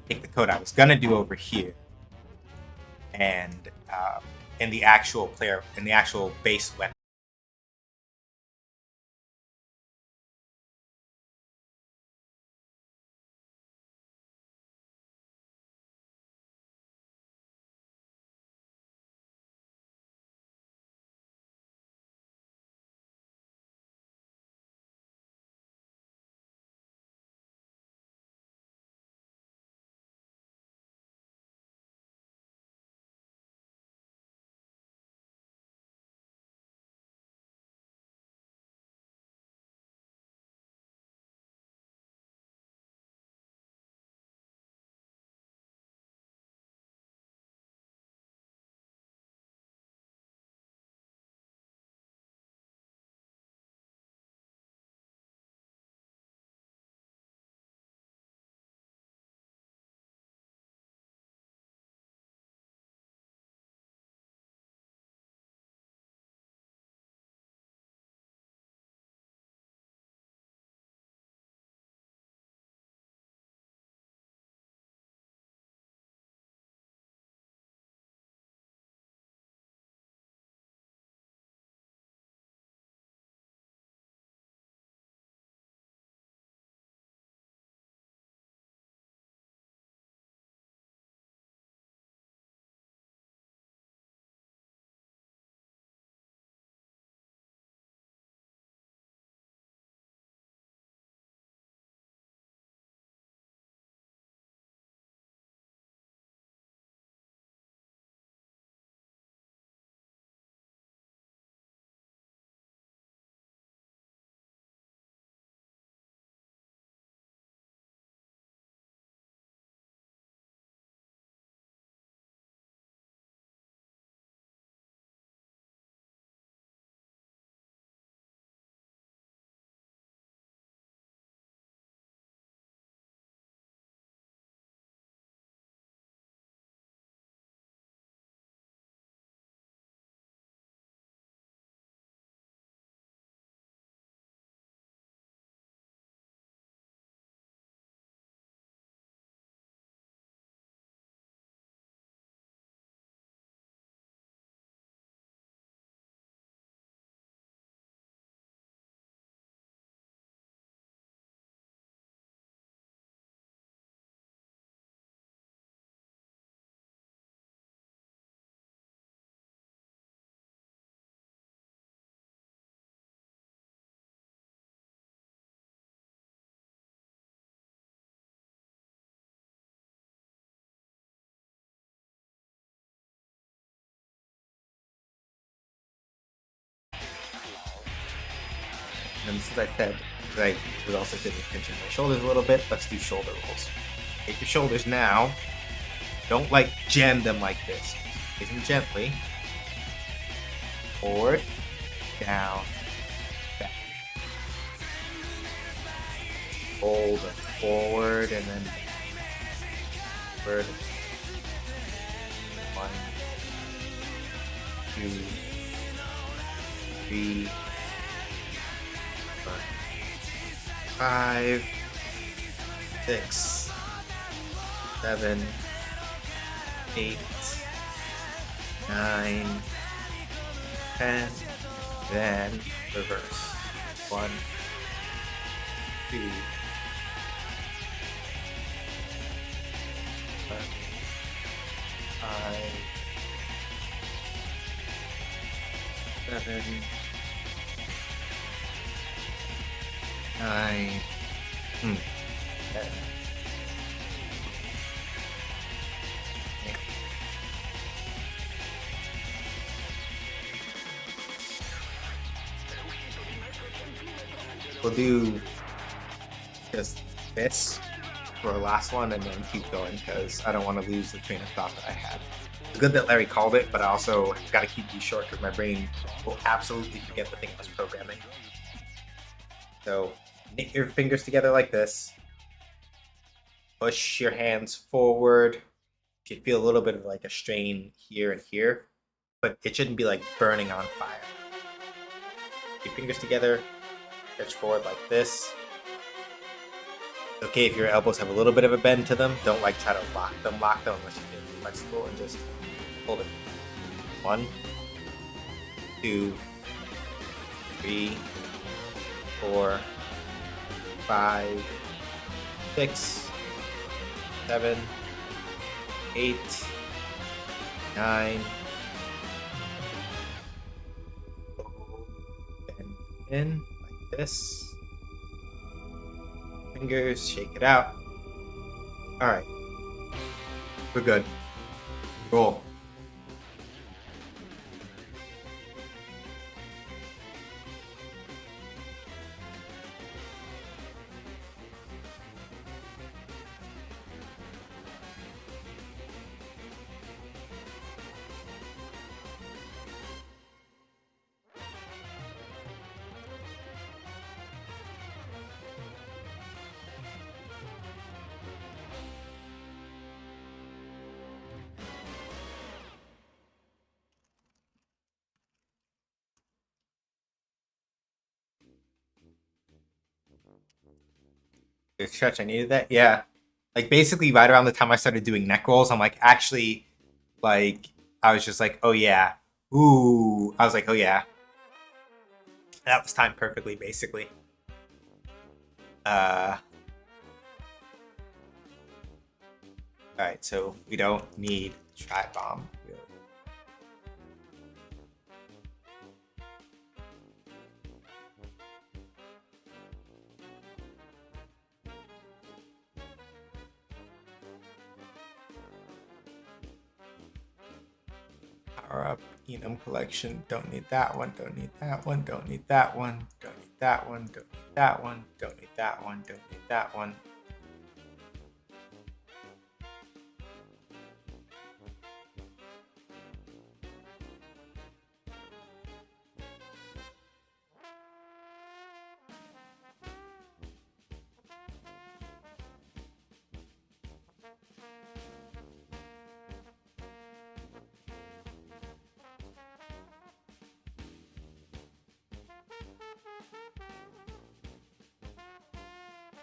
take the code I was gonna do over here, and in the actual base weapon. And since I said that I was also feeling pinching my shoulders a little bit, let's do shoulder rolls. Take your shoulders now. Don't like jam them like this. Raise them gently. Forward, down, back. Hold forward and then forward. 1, 2, 3, 4, 5, 6, 7, 8, 9, 10, then reverse. 1, 2, 4, 5, 7, 9, 10. We'll do just this for our last one and then keep going because I don't want to lose the train of thought that I had. It's good that Larry called it, but I also got to keep these short because my brain will absolutely forget the thing I was programming. So knit your fingers together like this. Push your hands forward. You should feel a little bit of like a strain here and here, but it shouldn't be like burning on fire. Your fingers together. Stretch forward like this. Okay, if your elbows have a little bit of a bend to them, don't like try to lock them unless you feel flexible and just hold it. 1, 2, 3, 4, 5, 6, 7, 8, 9. Bend in like this. Fingers, shake it out. All right, we're good. Roll. Good stretch. I needed that. Yeah. Like basically right around the time I started doing neck rolls, I'm like actually like I was just like, oh yeah. Ooh. I was like, oh yeah. That was timed perfectly, basically. Alright, so we don't need tri-bomb, really. Power up Enum collection. Don't need that one. Don't need that one. Don't need that one. Don't need that one. Don't need that one. Don't need that one. Don't need that one.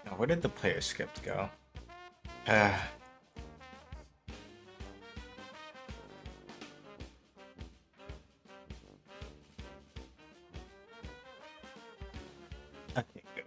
Now, where did the player script go? Okay, good.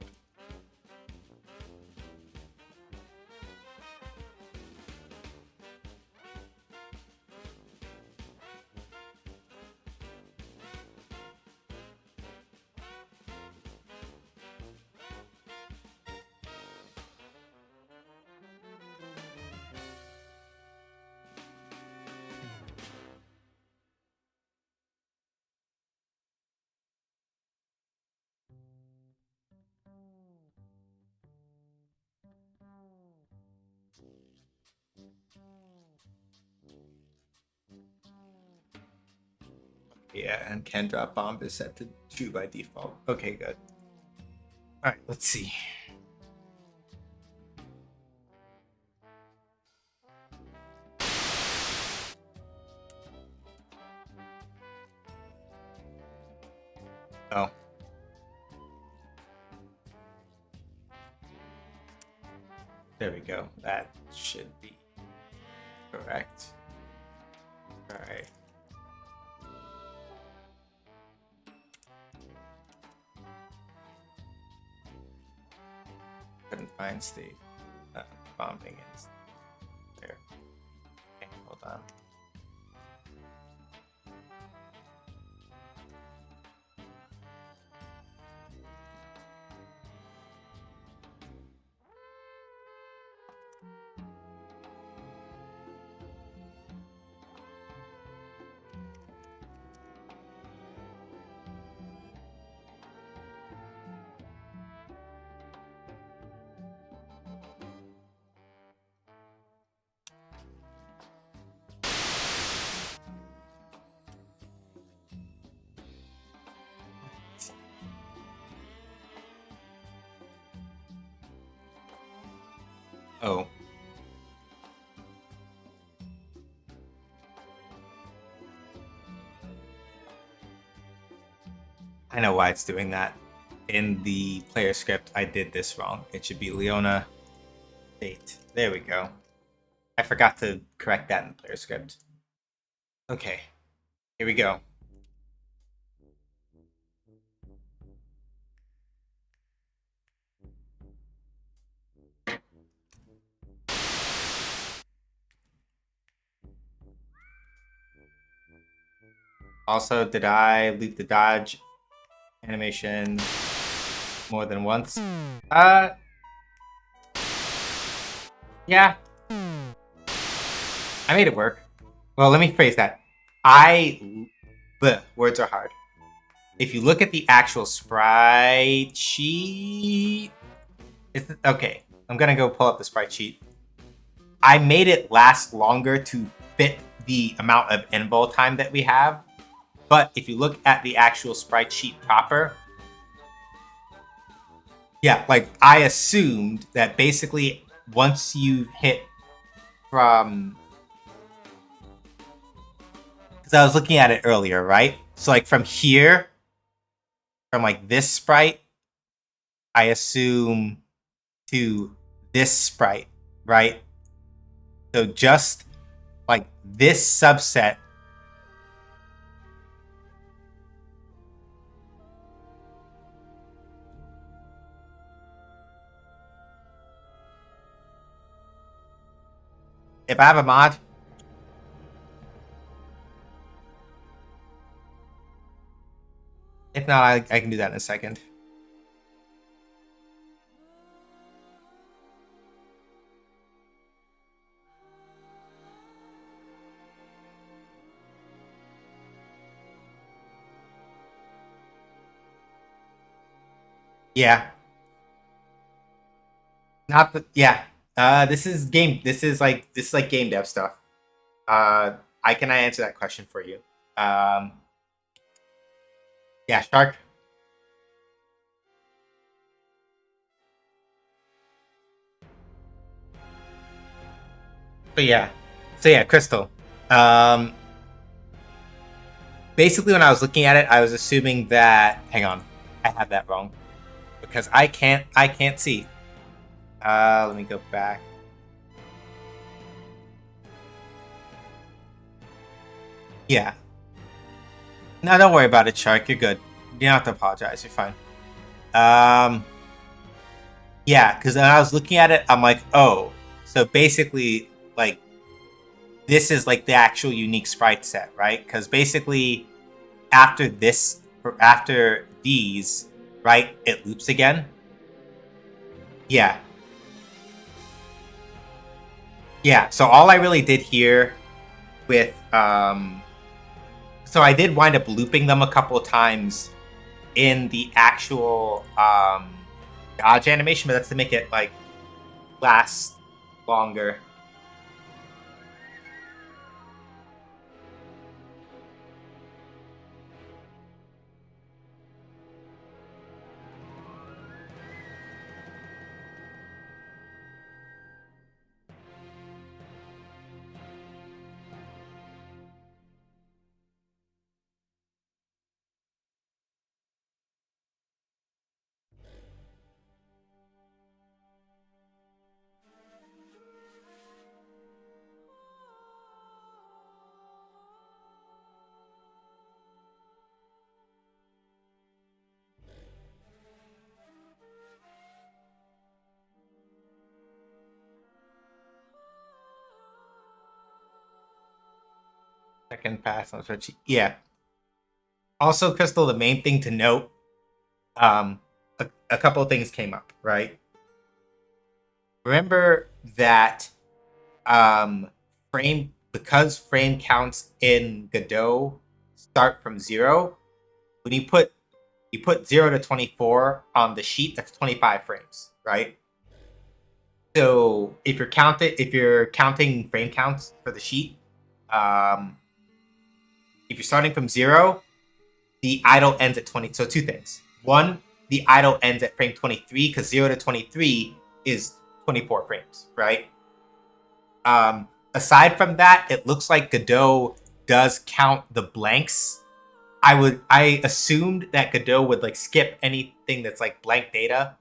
Yeah, and can drop bomb is set to true by default. Okay, good. All right, let's see. Oh. There we go. That should be correct. All right. Couldn't find state. Bombing is there. Okay, hold on. Oh. I know why it's doing that. In the player script, I did this wrong. It should be Leona State. There we go. I forgot to correct that in the player script. Okay, here we go. Also, did I loop the dodge animation more than once? Yeah. I made it work. Well, let me phrase that. Words are hard. If you look at the actual sprite sheet, okay. I'm gonna go pull up the sprite sheet. I made it last longer to fit the amount of invul time that we have. But if you look at the actual sprite sheet proper, yeah, like I assumed that basically once you've hit from, because I was looking at it earlier, right? So like from here, from like this sprite, I assume to this sprite, right? So just like this subset. If I have a mod, if not, I can do that in a second. Yeah. Not the yeah. This is game. This is like game dev stuff. I can answer that question for you. Yeah, Shark. So yeah, Crystal. Basically, when I was looking at it, I was assuming that. Hang on, I have that wrong because I can't see. Let me go back. Yeah. No, don't worry about it, Shark. You're good. You don't have to apologize. You're fine. Yeah, because when I was looking at it, I'm like, oh, so basically, like, this is like the actual unique sprite set, right? Because basically, after these, right, it loops again. Yeah. Yeah, so all I really did here with, so I did wind up looping them a couple of times in the actual dodge animation, but that's to make it like last longer. Second pass on spreadsheet. Yeah. Also, Crystal, the main thing to note, a couple of things came up, right? Remember that because frame counts in Godot start from 0, when you put 0 to 24 on the sheet, that's 25 frames, right? So if you're counting frame counts for the sheet, if you're starting from 0, the idle ends at 20. So two things. One, the idle ends at frame 23 because 0 to 23 is 24 frames, right? Aside from that, it looks like Godot does count the blanks. I assumed that Godot would like skip anything that's like blank data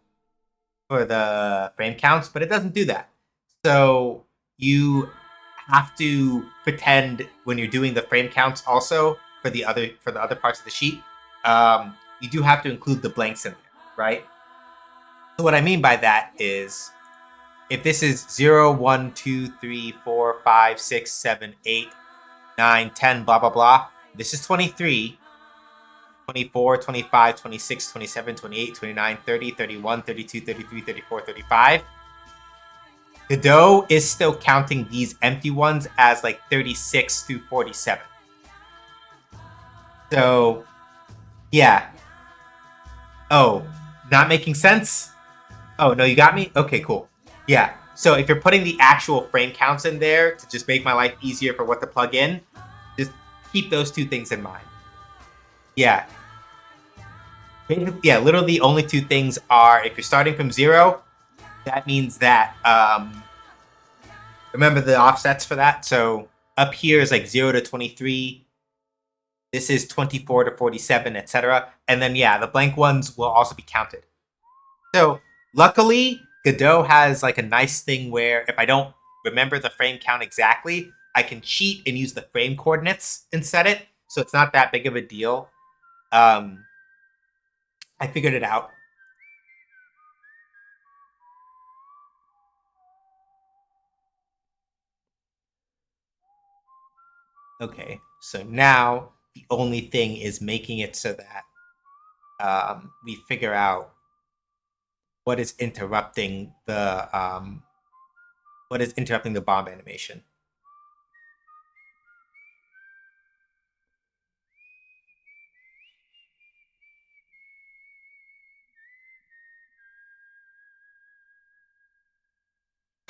for the frame counts, but it doesn't do that. So you have to pretend when you're doing the frame counts also for the other parts of the sheet. You do have to include the blanks in there, right? So what I mean by that is if this is 0, 1, 2, 3, 4, 5, 6, 7, 8, 9, 10, blah, blah, blah. This is 23, 24, 25, 26, 27, 28, 29, 30, 31, 32, 33, 34, 35. Godot is still counting these empty ones as like 36 through 47. So, yeah. Oh, not making sense? Oh, no, you got me? Okay, cool. Yeah. So if you're putting the actual frame counts in there to just make my life easier for what to plug in, just keep those two things in mind. Yeah. Yeah, literally the only two things are if you're starting from 0, that means that remember the offsets for that. So up here is like 0 to 23. This is 24 to 47, etc. And then yeah, the blank ones will also be counted. So luckily, Godot has like a nice thing where if I don't remember the frame count exactly, I can cheat and use the frame coordinates and set it. So it's not that big of a deal. I figured it out. Okay, so now the only thing is making it so that we figure out what is interrupting the bomb animation.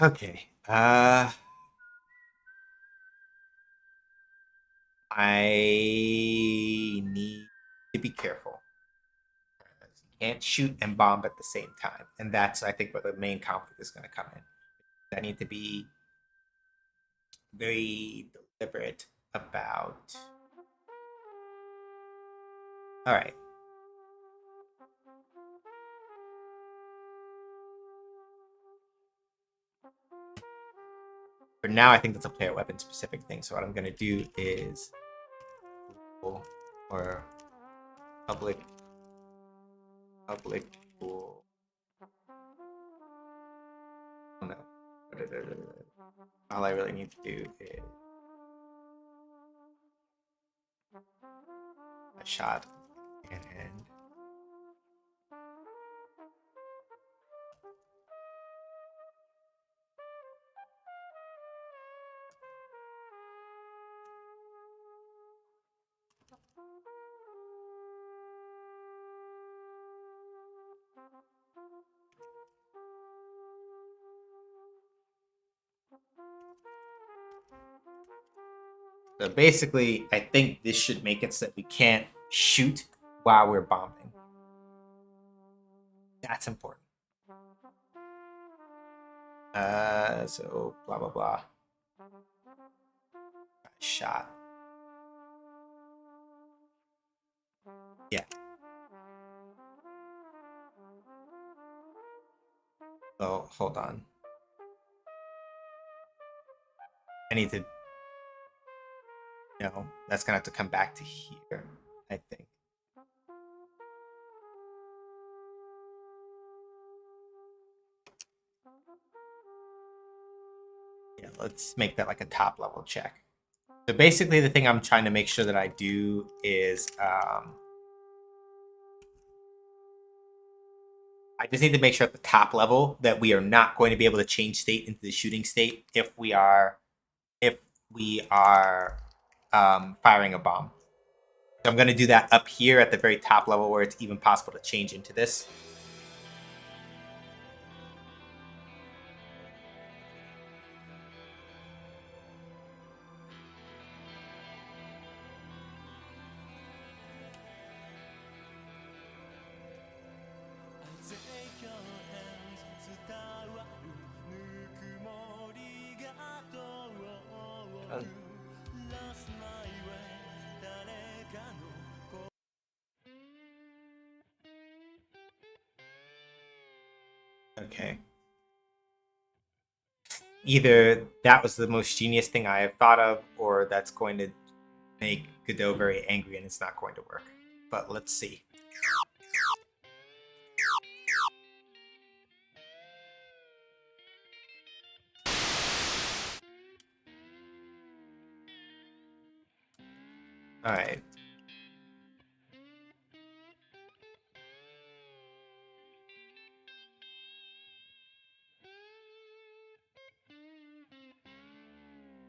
Okay. I need to be careful. You can't shoot and bomb at the same time, and that's I think where the main conflict is going to come in. I need to be very deliberate about. All right. For now, I think that's a player weapon specific thing. So what I'm going to do is or public pool. Oh, no. All I really need to do is a shot and So basically, I think this should make it so that we can't shoot while we're bombing. That's important. So blah blah blah. Shot. Yeah. Oh, hold on. I need to. No, that's gonna have to come back to here, I think. Yeah, let's make that like a top level check. So basically, the thing I'm trying to make sure that I do is I just need to make sure at the top level that we are not going to be able to change state into the shooting state if we are firing a bomb. So I'm going to do that up here at the very top level where it's even possible to change into this. Okay. Either that was the most genius thing I have thought of, or that's going to make Godot very angry and it's not going to work. But let's see. All right.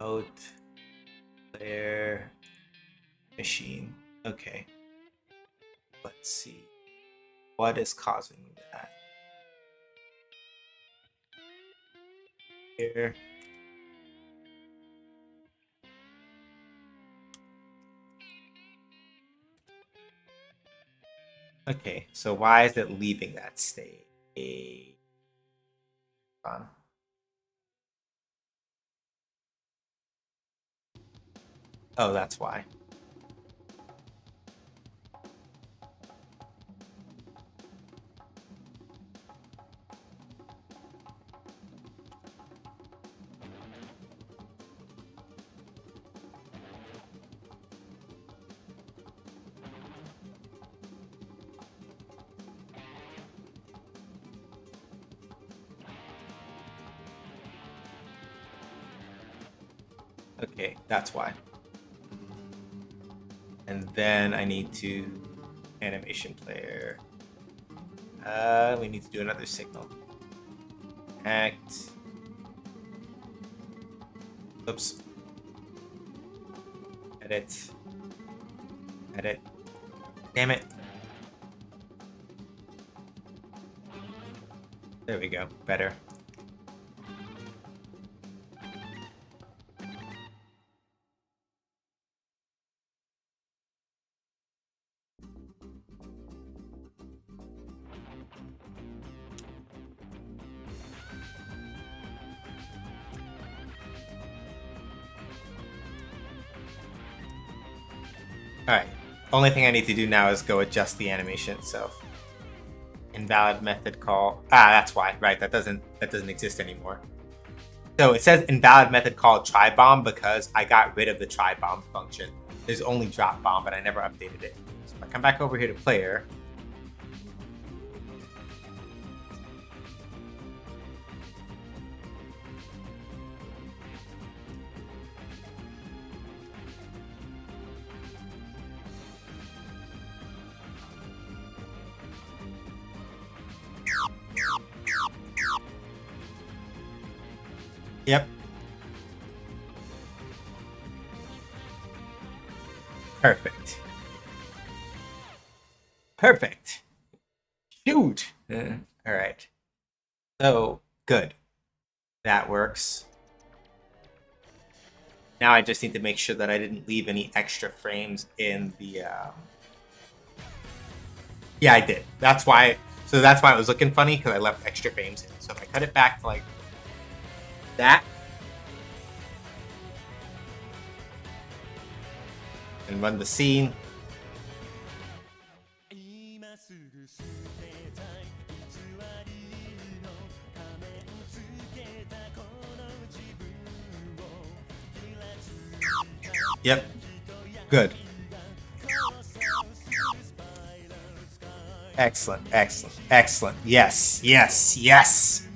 Out player machine. Okay. Let's see. What is causing that? Here. Okay, so why is it leaving that state? On. Oh, that's why. Okay, that's why. And then I need to animation player. We need to do another signal. Act. Oops. Edit. Edit. Damn it. There we go. Better. Alright. Only thing I need to do now is go adjust the animation itself. Invalid method call. That's why. Right, that doesn't exist anymore. So it says invalid method call try bomb because I got rid of the try bomb function. There's only drop bomb, but I never updated it. So if I come back over here to player. Yep. Perfect. Perfect. Shoot. All right. So, good. That works. Now I just need to make sure that I didn't leave any extra frames in the. Yeah, I did. That's why. So that's why it was looking funny, because I left extra frames in. So if I cut it back to like that and run the scene. Yep. Good. Excellent, excellent, excellent. Yes, yes, yes.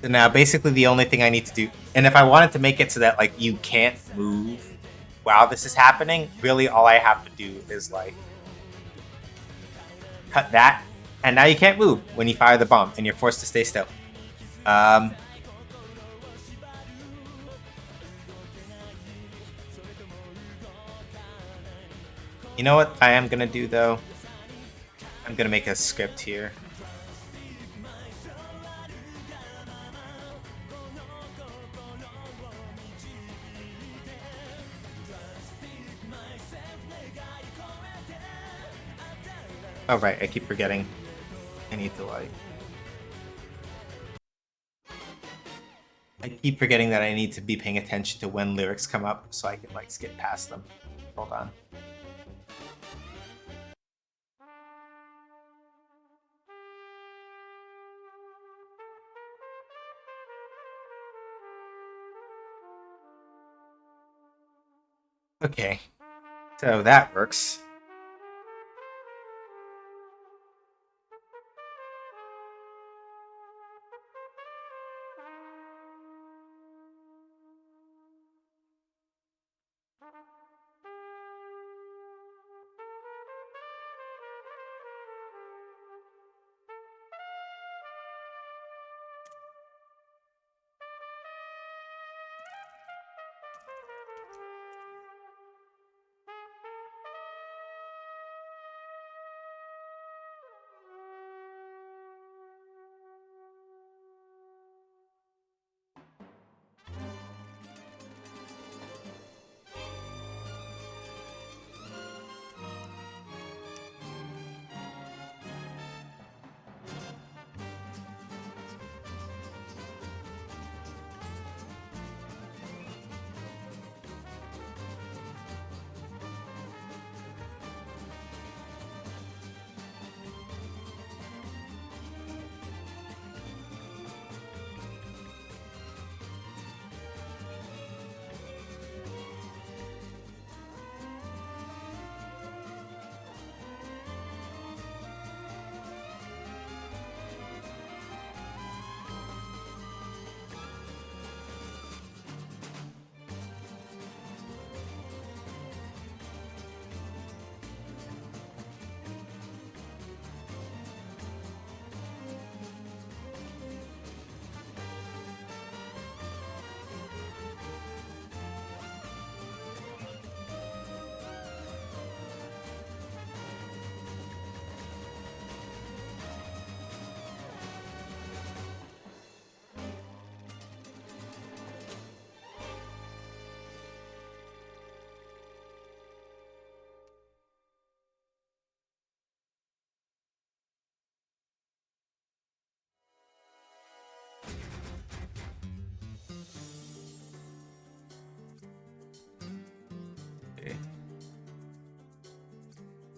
So now basically the only thing I need to do, and if I wanted to make it so that like you can't move while this is happening, really all I have to do is like cut that, and now you can't move when you fire the bomb, and you're forced to stay still. You know what I am gonna do though? I'm gonna make a script here. Oh right, I keep forgetting. I need to like. I keep forgetting that I need to be paying attention to when lyrics come up so I can like skip past them. Hold on. Okay, so that works.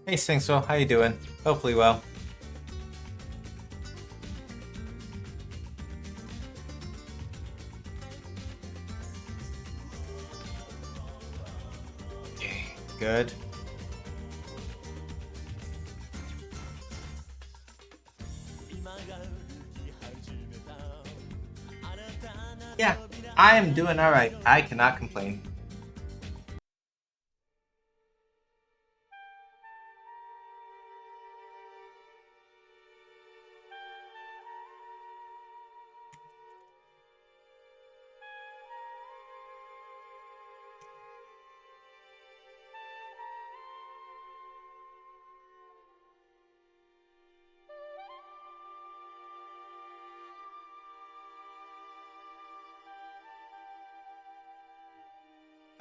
Hey Sphinxwell, how you doing? Hopefully well. Okay, good. Yeah, I am doing alright. I cannot complain.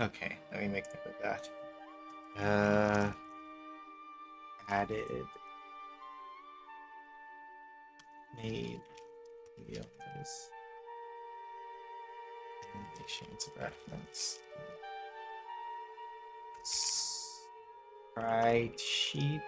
Okay, let me make note of that. Added, made, Leona's animations reference. Sprite sheet.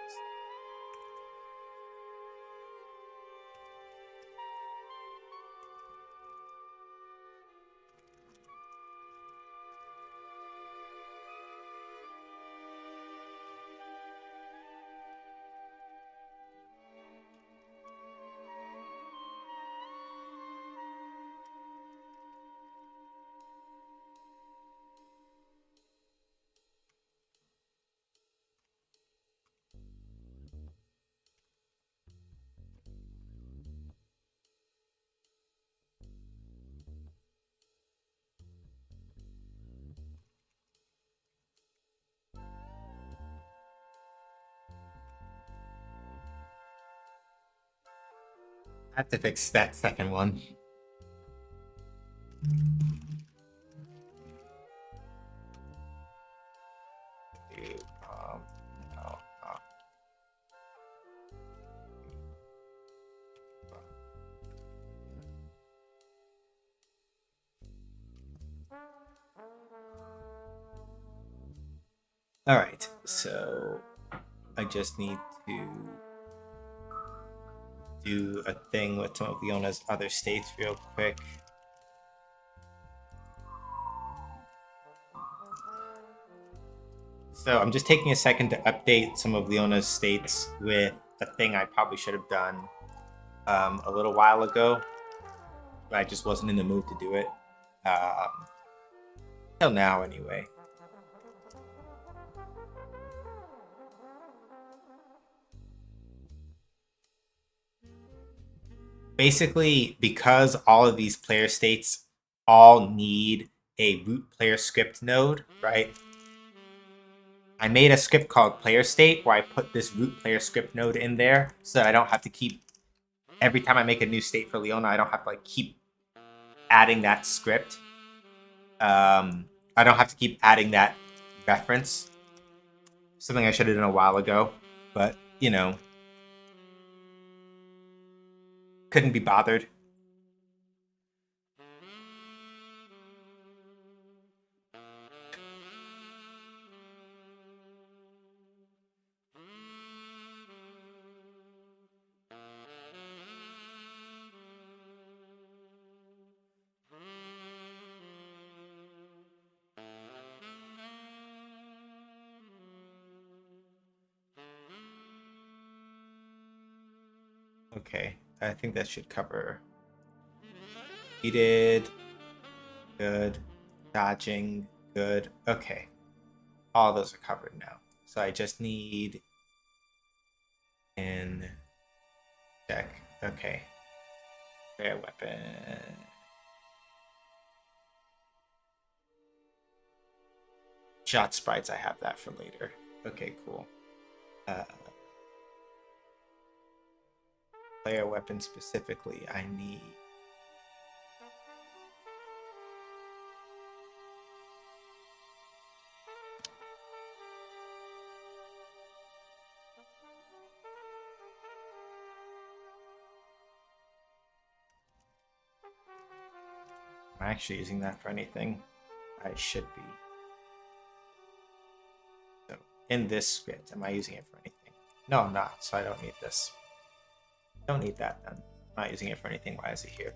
I have to fix that second one. No, All right, so I just need to do a thing with some of Leona's other states real quick. So I'm just taking a second to update some of Leona's states with a thing I probably should have done a little while ago, but I just wasn't in the mood to do it. Till now, anyway. Basically, because all of these player states all need a root player script node, right? I made a script called player state where I put this root player script node in there so that I don't have to keep, every time I make a new state for Leona, I don't have to like keep adding that script. I don't have to keep adding that reference. Something I should have done a while ago, but you know, couldn't be bothered. Okay, I think that should cover. Needed. Good. Dodging. Good. Okay. All those are covered now. So I just need in check. Okay. Rare weapon. Shot sprites, I have that for later. Okay, cool. Player weapon specifically, I need. Am I actually using that for anything? I should be. So in this script, am I using it for anything? No, I'm not, so I don't need this. Don't need that then. I'm not using it for anything. Why is it here?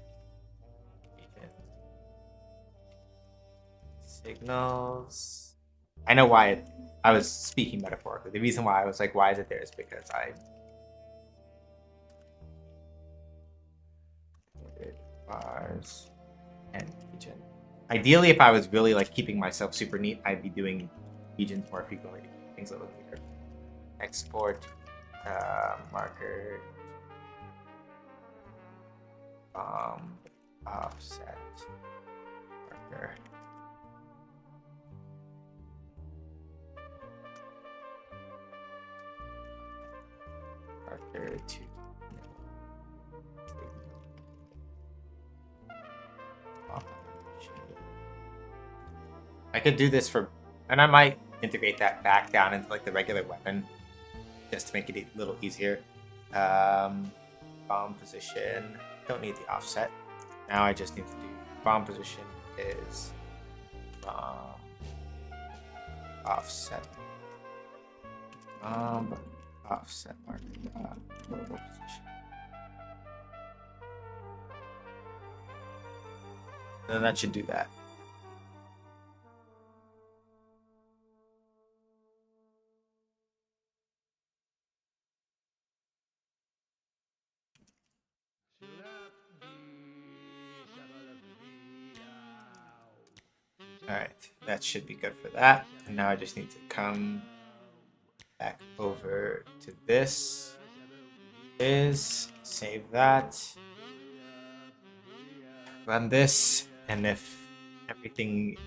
Signals. I know why I was speaking metaphorically. The reason why I was like, why is it there is because I did bars and region. Ideally, if I was really like keeping myself super neat, I'd be doing regions more frequently to keep things a little neater. Export marker offset marker. Marker to I could do this for, and I might integrate that back down into like the regular weapon, just to make it a little easier. Bomb position. Don't need the offset. Now I just need to do bomb position is bomb offset. Bomb offset marker. Global position. Then that should do that. Alright, that should be good for that. And now I just need to come back over to this. Save that. Run this, and if everything,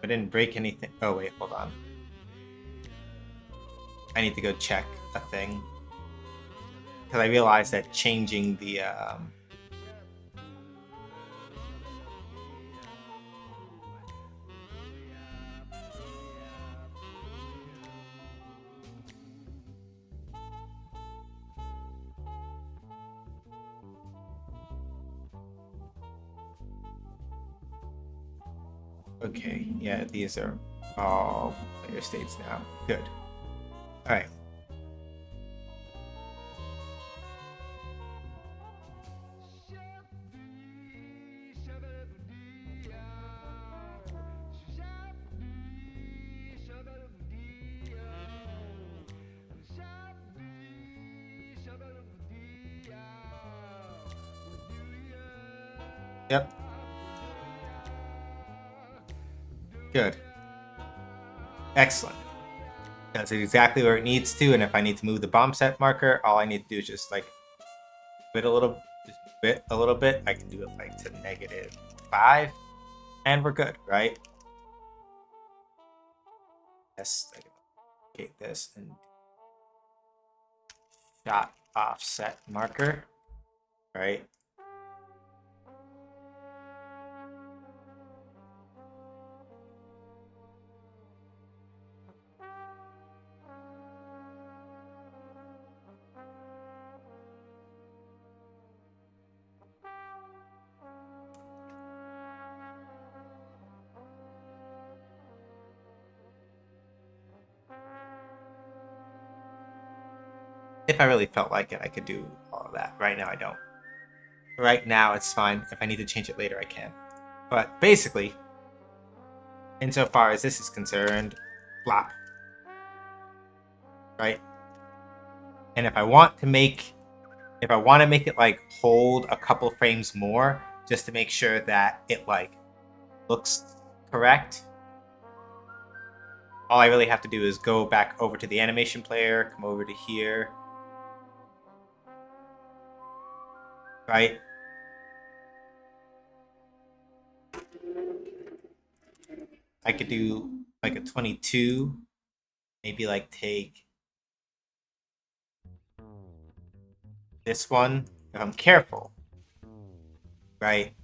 I didn't break anything. Oh wait, hold on. I need to go check a thing. Because I realized that changing the okay, yeah, these are all player states now. Good. Alright. Yep. Good. Excellent. Does it exactly where it needs to, and if I need to move the bomb set marker, all I need to do is just like bit a little bit. I can do it like to -5, and we're good, right? Yes, I can get this and shot offset marker, right? If I really felt like it, I could do all of that. Right now, I don't. Right now, it's fine. If I need to change it later, I can. But basically, insofar as this is concerned, flop. Right? And if I want to make it like hold a couple frames more, just to make sure that it like looks correct, all I really have to do is go back over to the animation player, come over to here, right? I could do like a 22, maybe like take this one if I'm careful, right?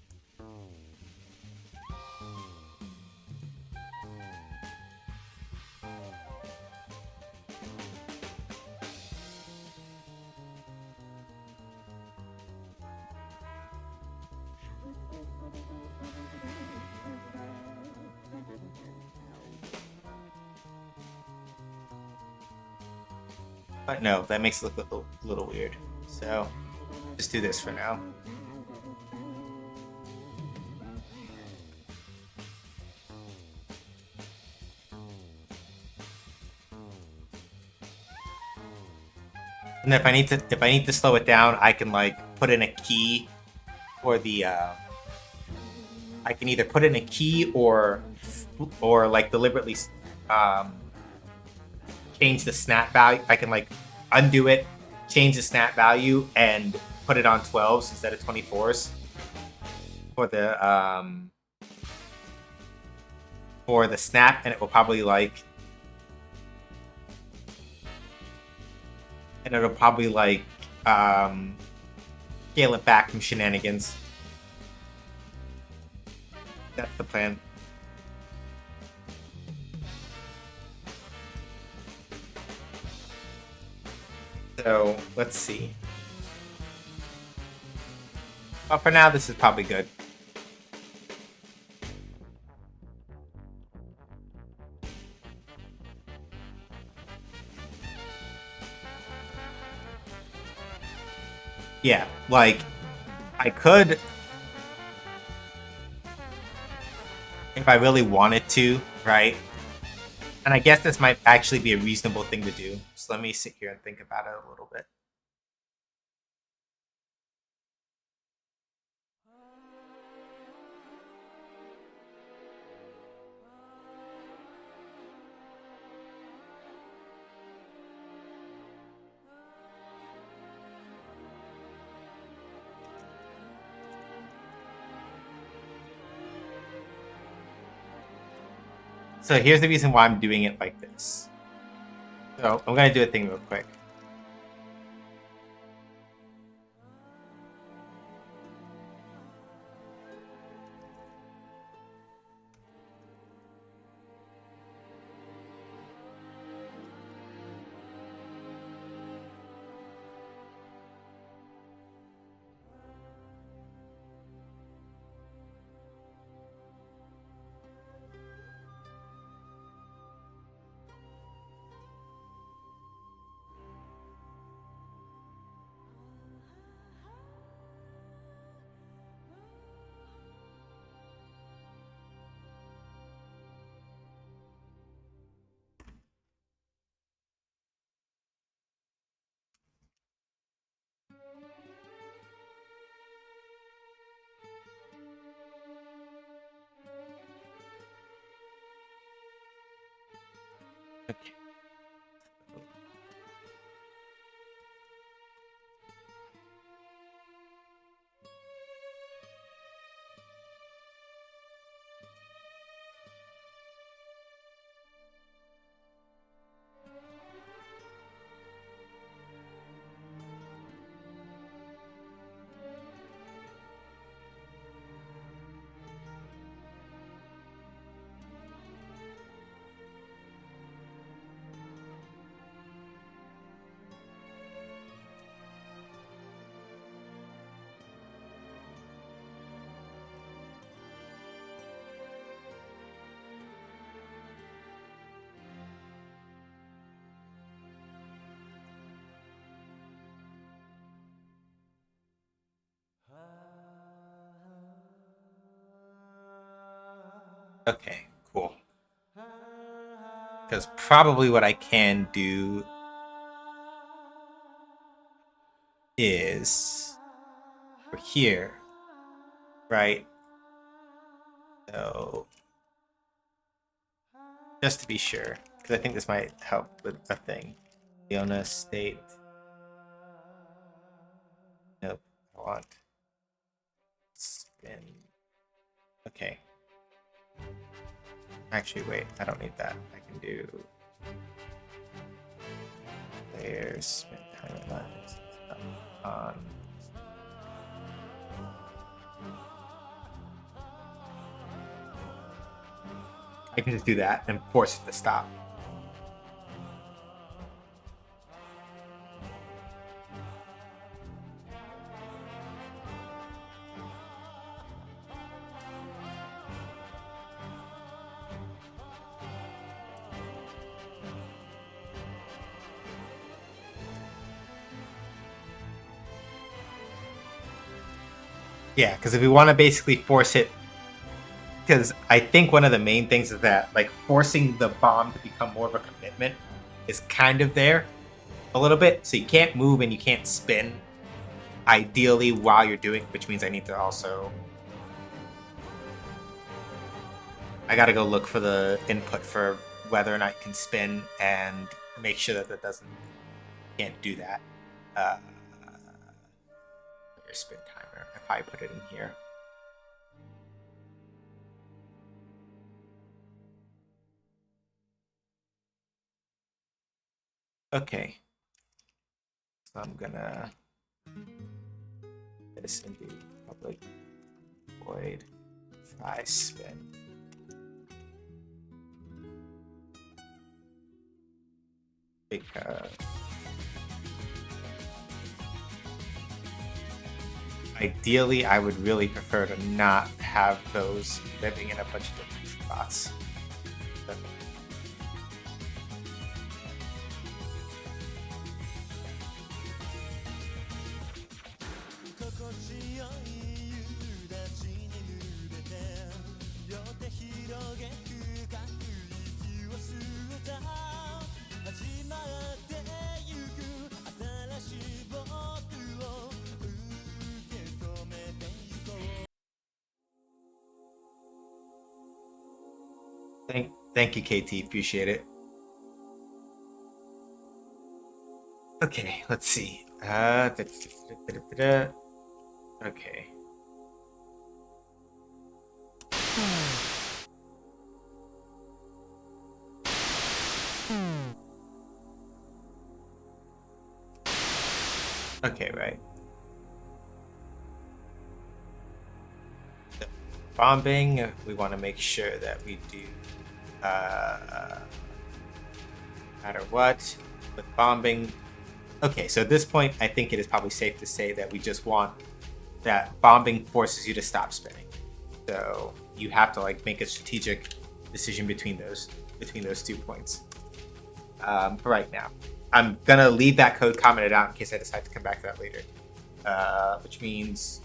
But no, that makes it look a little weird. So just do this for now. And if I need to slow it down, I can like put in a key for the I can either put in a key or like deliberately change the snap value. I can like undo it, change the snap value, and put it on 12s instead of 24s for the snap, and it will probably like scale it back from shenanigans. That's the plan. So let's see. Well, for now, this is probably good. Yeah, like, I could, if I really wanted to, right? And I guess this might actually be a reasonable thing to do. So let me sit here and think about it a little bit. So here's the reason why I'm doing it like this. So I'm going to do a thing real quick. Okay. Okay, cool. Because probably what I can do is for here, right? So just to be sure, because I think this might help with a thing. Leona state. Nope. I want spin. Okay. Actually, wait. I don't need that. I can do layers, spin timelines on. I can just do that and force it to stop. Yeah, because if we want to basically force it, because I think one of the main things is that like forcing the bomb to become more of a commitment is kind of there a little bit. So you can't move and you can't spin ideally while you're doing, which means I need to also, I gotta go look for the input for whether or not you can spin and make sure that that doesn't, can't do that. Your spin timer. I probably put it in here. Okay. So I'm gonna this into public void try spin. Because Ideally, I would really prefer to not have those living in a bunch of different spots. But thank you, KT. Appreciate it. Okay, let's see. Okay. Okay, right. So, bombing, we want to make sure that we do no matter what with bombing. Okay, so at this point, I think it is probably safe to say that we just want that bombing forces you to stop spinning. So you have to like make a strategic decision between those 2 points. For right now, I'm gonna leave that code commented out in case I decide to come back to that later. Which means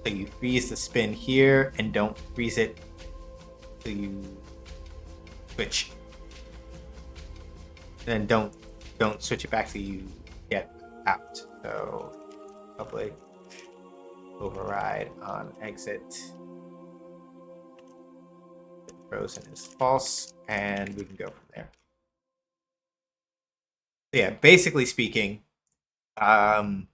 so you freeze the spin here and don't freeze it till you switch. And then don't switch it back till you get out. So public override on exit. Frozen is false, and we can go from there. Yeah, basically speaking, I'm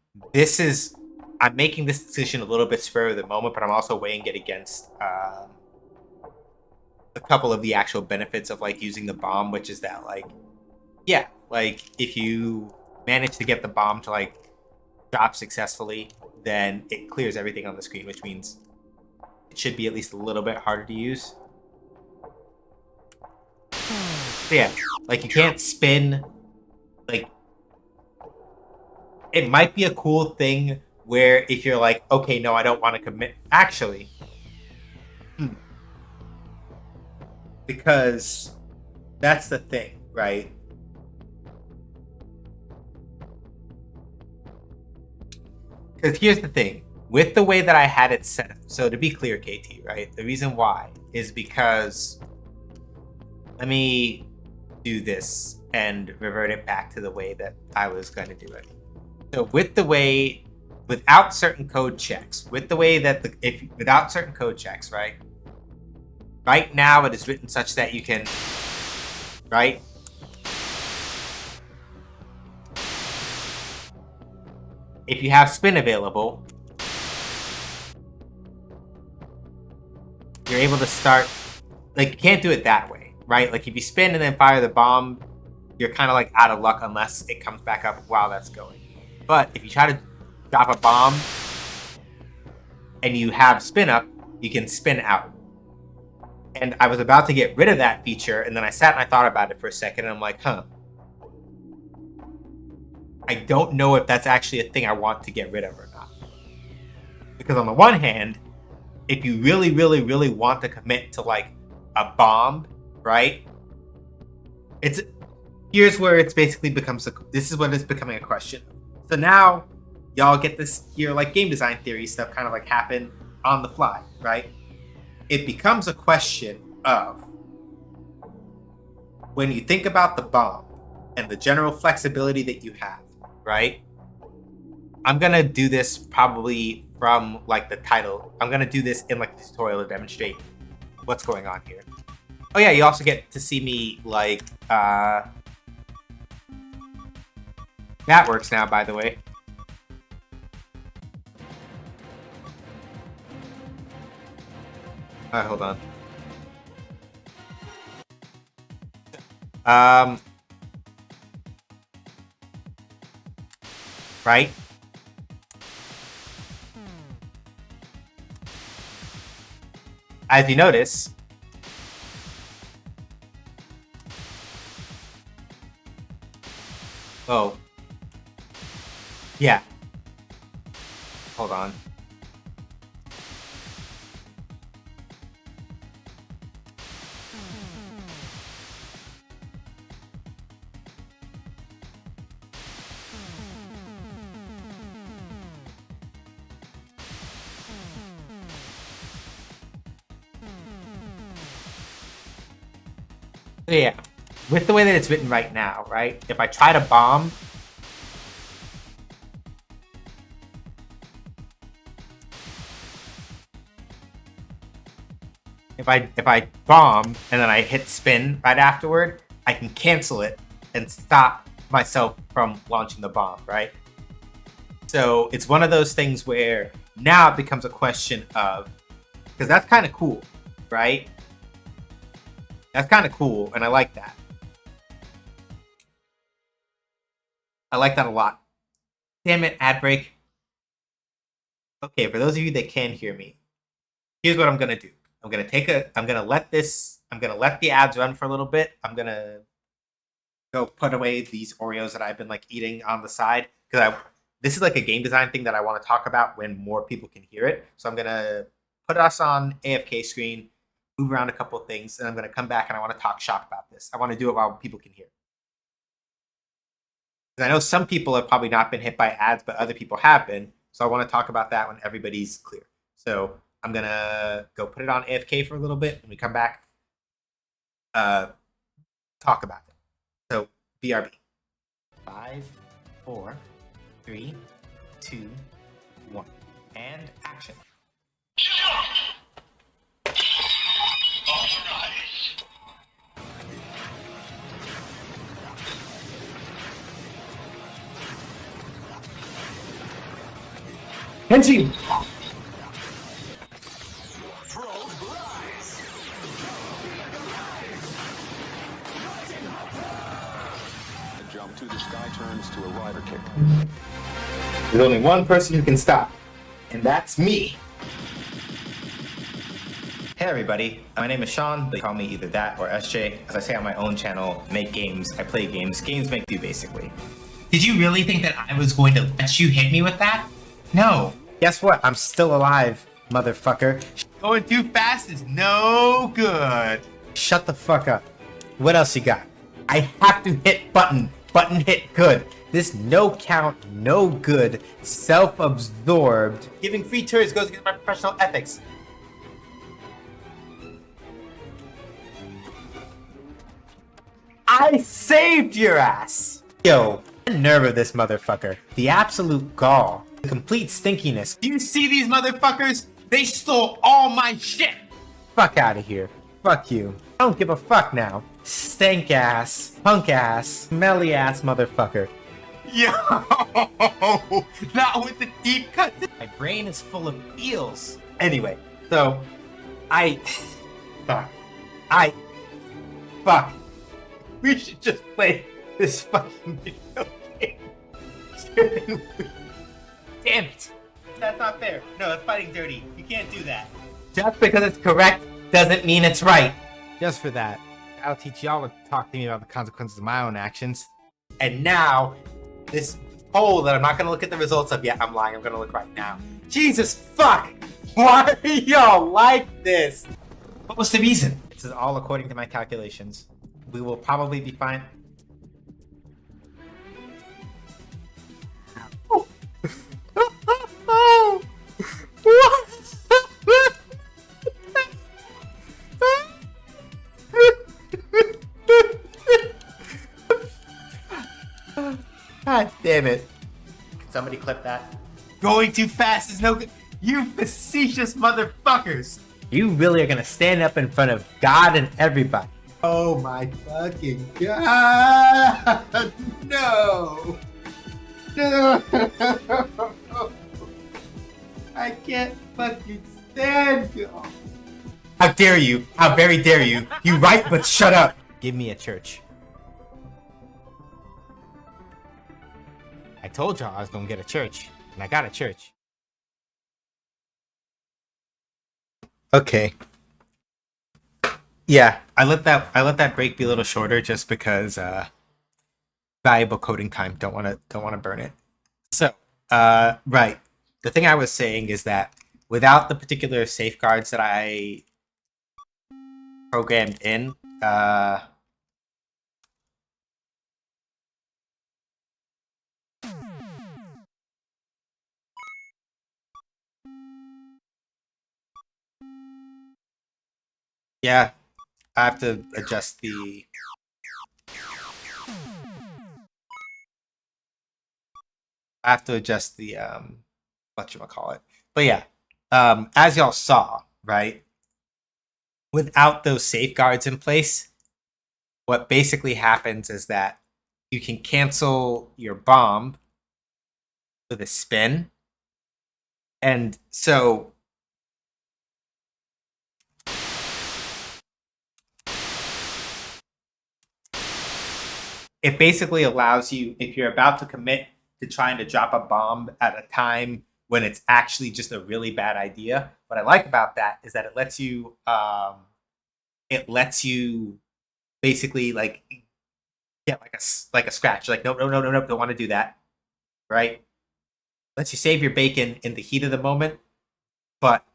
making this decision a little bit spur of the moment, but I'm also weighing it against a couple of the actual benefits of like using the bomb, which is that like, yeah, like if you manage to get the bomb to like drop successfully, then it clears everything on the screen, which means it should be at least a little bit harder to use. So yeah, like you can't spin, like it might be a cool thing where if you're like, okay, no, I don't want to commit. Actually, because that's the thing, right? Because here's the thing. With the way that I had it set up, so to be clear, KT, right? The reason why is because, let me do this and revert it back to the way that I was going to do it. So without certain code checks, without certain code checks, right? Right now it is written such that you can, right? If you have spin available, you're able to start, like you can't do it that way, right? Like if you spin and then fire the bomb, you're kind of like out of luck unless it comes back up while that's going. But if you try to drop a bomb and you have spin up, you can spin out. And I was about to get rid of that feature, and then I sat and I thought about it for a second, and I'm like, I don't know if that's actually a thing I want to get rid of or not. Because on the one hand, if you really, really, really want to commit to like a bomb, right? Here's where it's basically this is what is becoming a question. So now y'all get this here, like game design theory stuff kind of like happen on the fly, right? It becomes a question of when you think about the bomb and the general flexibility that you have, right? I'm gonna do this probably from like the title. I'm gonna do this in like the tutorial to demonstrate what's going on here. Oh yeah, you also get to see me like that works now, by the way. Hold on. Right? As you notice, Yeah. Hold on. Yeah, with the way that it's written right now, right? If I try to bomb, if I bomb and then I hit spin right afterward, I can cancel it and stop myself from launching the bomb, right? So it's one of those things where now it becomes a question of, because that's kind of cool, right? That's kind of cool, and I like that. I like that a lot. Damn it, ad break. Okay, for those of you that can hear me, here's what I'm gonna do. I'm gonna let the ads run for a little bit. I'm gonna go put away these Oreos that I've been like eating on the side, because this is like a game design thing that I want to talk about when more people can hear it. So I'm gonna put us on AFK screen, move around a couple of things, and I'm gonna come back and I want to talk shop about this. I want to do it while people can hear. Because I know some people have probably not been hit by ads, but other people have been. So I want to talk about that when everybody's clear. So I'm gonna go put it on AFK for a little bit. When we come back, talk about it. So BRB. 5, 4, 3, 2, 1, and action. Henshin! The jump to the sky turns to a rider kick. There's only one person who can stop, and that's me. Hey everybody, my name is Sean. They call me either that or SJ. As I say on my own channel, make games, I play games. Games make you, basically. Did you really think that I was going to let you hit me with that? No. Guess what? I'm still alive, motherfucker. Going too fast is no good. Shut the fuck up. What else you got? I have to hit button. Button hit good. This no count, no good, self-absorbed. Giving free turns goes against my professional ethics. I saved your ass! Yo, the nerve of this motherfucker. The absolute gall. The complete stinkiness. Do you see these motherfuckers? They stole all my shit! Fuck out of here. Fuck you. I don't give a fuck now. Stank ass, punk ass, smelly ass motherfucker. Yo! Not with the deep cut. My brain is full of eels. Anyway, so Fuck. We should just play this fucking video game. Damn it! That's not fair. No, that's fighting dirty. You can't do that. Just because it's correct doesn't mean it's right. Just for that, I'll teach y'all to talk to me about the consequences of my own actions. And now, this poll that I'm not going to look at the results of yet, I'm lying, I'm going to look right now. Jesus fuck! Why are y'all like this? What was the reason? This is all according to my calculations. We will probably be fine. God damn it. Can somebody clip that? Going too fast is no good. You facetious motherfuckers. You really are gonna stand up in front of God and everybody. Oh my fucking God. No. No. I can't fucking stand you. How dare you? How very dare you? You right, but shut up. Give me a church. I told y'all I was gonna get a church, and I got a church. Okay. Yeah, I let that break be a little shorter just because valuable coding time. Don't wanna burn it. So Right. The thing I was saying is that without the particular safeguards that I programmed in, uh, yeah, I have to adjust the. I have to adjust the whatchamacallit. But yeah, as y'all saw, right? Without those safeguards in place, what basically happens is that you can cancel your bomb with a spin. And so it basically allows you, if you're about to commit to trying to drop a bomb at a time when it's actually just a really bad idea. What I like about that is that it lets you basically like get like a scratch. Like no, don't want to do that, right? Lets you save your bacon in the heat of the moment, but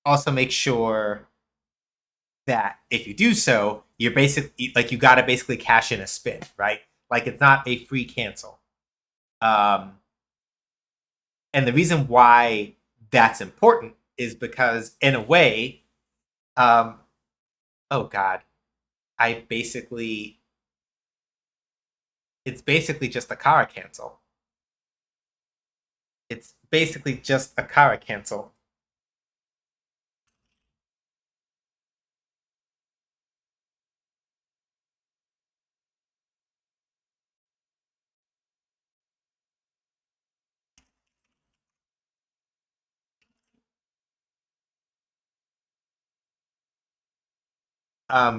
also make sure that if you do so, you're basically like you got to basically cash in a spin, right? Like it's not a free cancel. Um, and the reason why that's important is because, in a way, um, oh god, I basically it's basically just a Kara cancel. It's basically just a Kara cancel.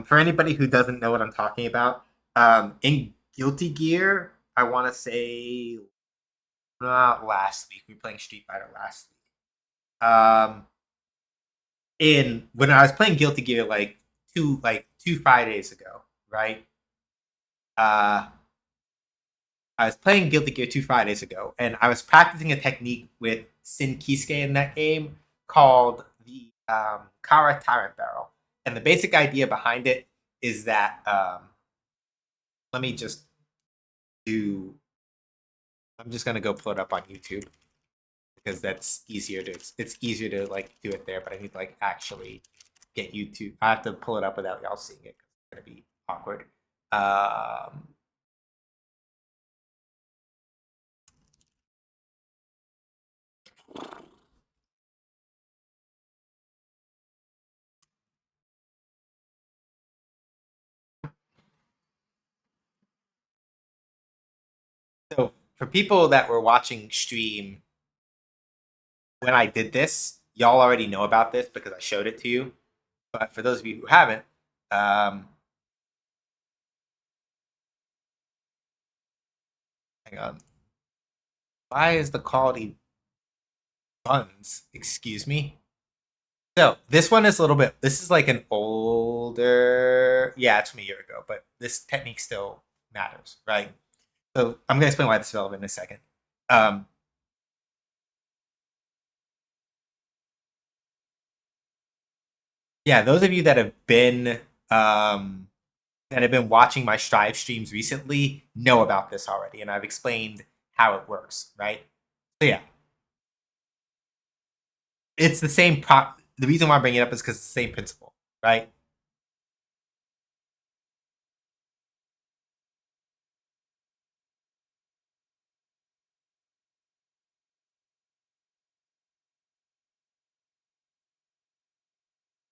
For anybody who doesn't know what I'm talking about, in Guilty Gear, I want to say not last week. We were playing Street Fighter last week. In when I was playing Guilty Gear two Fridays ago, right? Uh, I was playing Guilty Gear 2 Fridays ago, and I was practicing a technique with Sin Kisuke in that game called the Kara Tyrant Barrel. And the basic idea behind it is that let me just do. I'm just gonna go pull it up on YouTube because that's easier to. It's easier to like do it there, but I need to like actually get YouTube. I have to pull it up without y'all seeing it. It's gonna be awkward. Um, so for people that were watching stream when I did this, y'all already know about this because I showed it to you. But for those of you who haven't, um, hang on. Why is the quality buns? Excuse me. So this one is a little bit. This is like an older. Yeah, it's from a year ago, but this technique still matters, right? So I'm gonna explain why this is relevant in a second. Um, yeah, those of you that have been watching my Strive streams recently know about this already, and I've explained how it works, right? So yeah, it's the same prop. The reason why I'm bringing it up is because it's the same principle, right?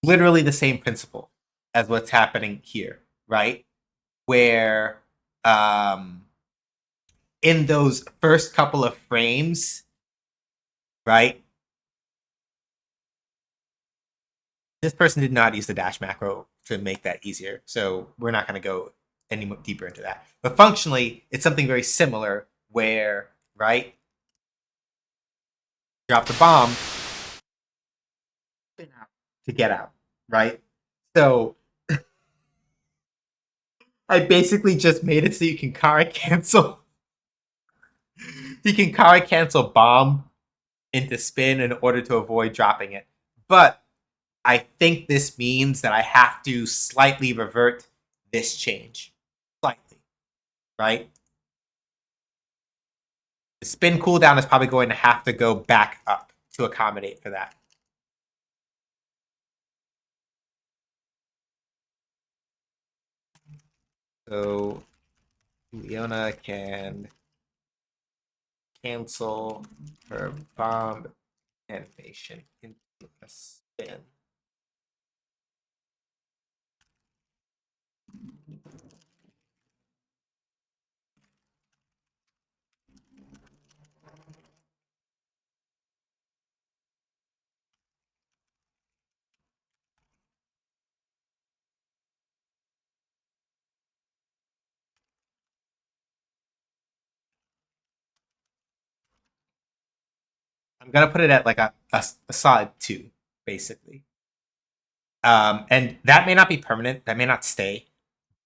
Literally the same principle as what's happening here, right? Where in those first couple of frames, right? This person did not use the dash macro to make that easier, so we're not going to go any deeper into that. But functionally, it's something very similar where, right? Drop the bomb, to get out, right? So I basically just made it so you can car cancel. You can car cancel bomb into spin in order to avoid dropping it. But I think this means that I have to slightly revert this change. Slightly, right? The spin cooldown is probably going to have to go back up to accommodate for that. So Leona can cancel her bomb animation into a spin. I'm gonna put it at like a solid 2, basically. And that may not be permanent. That may not stay,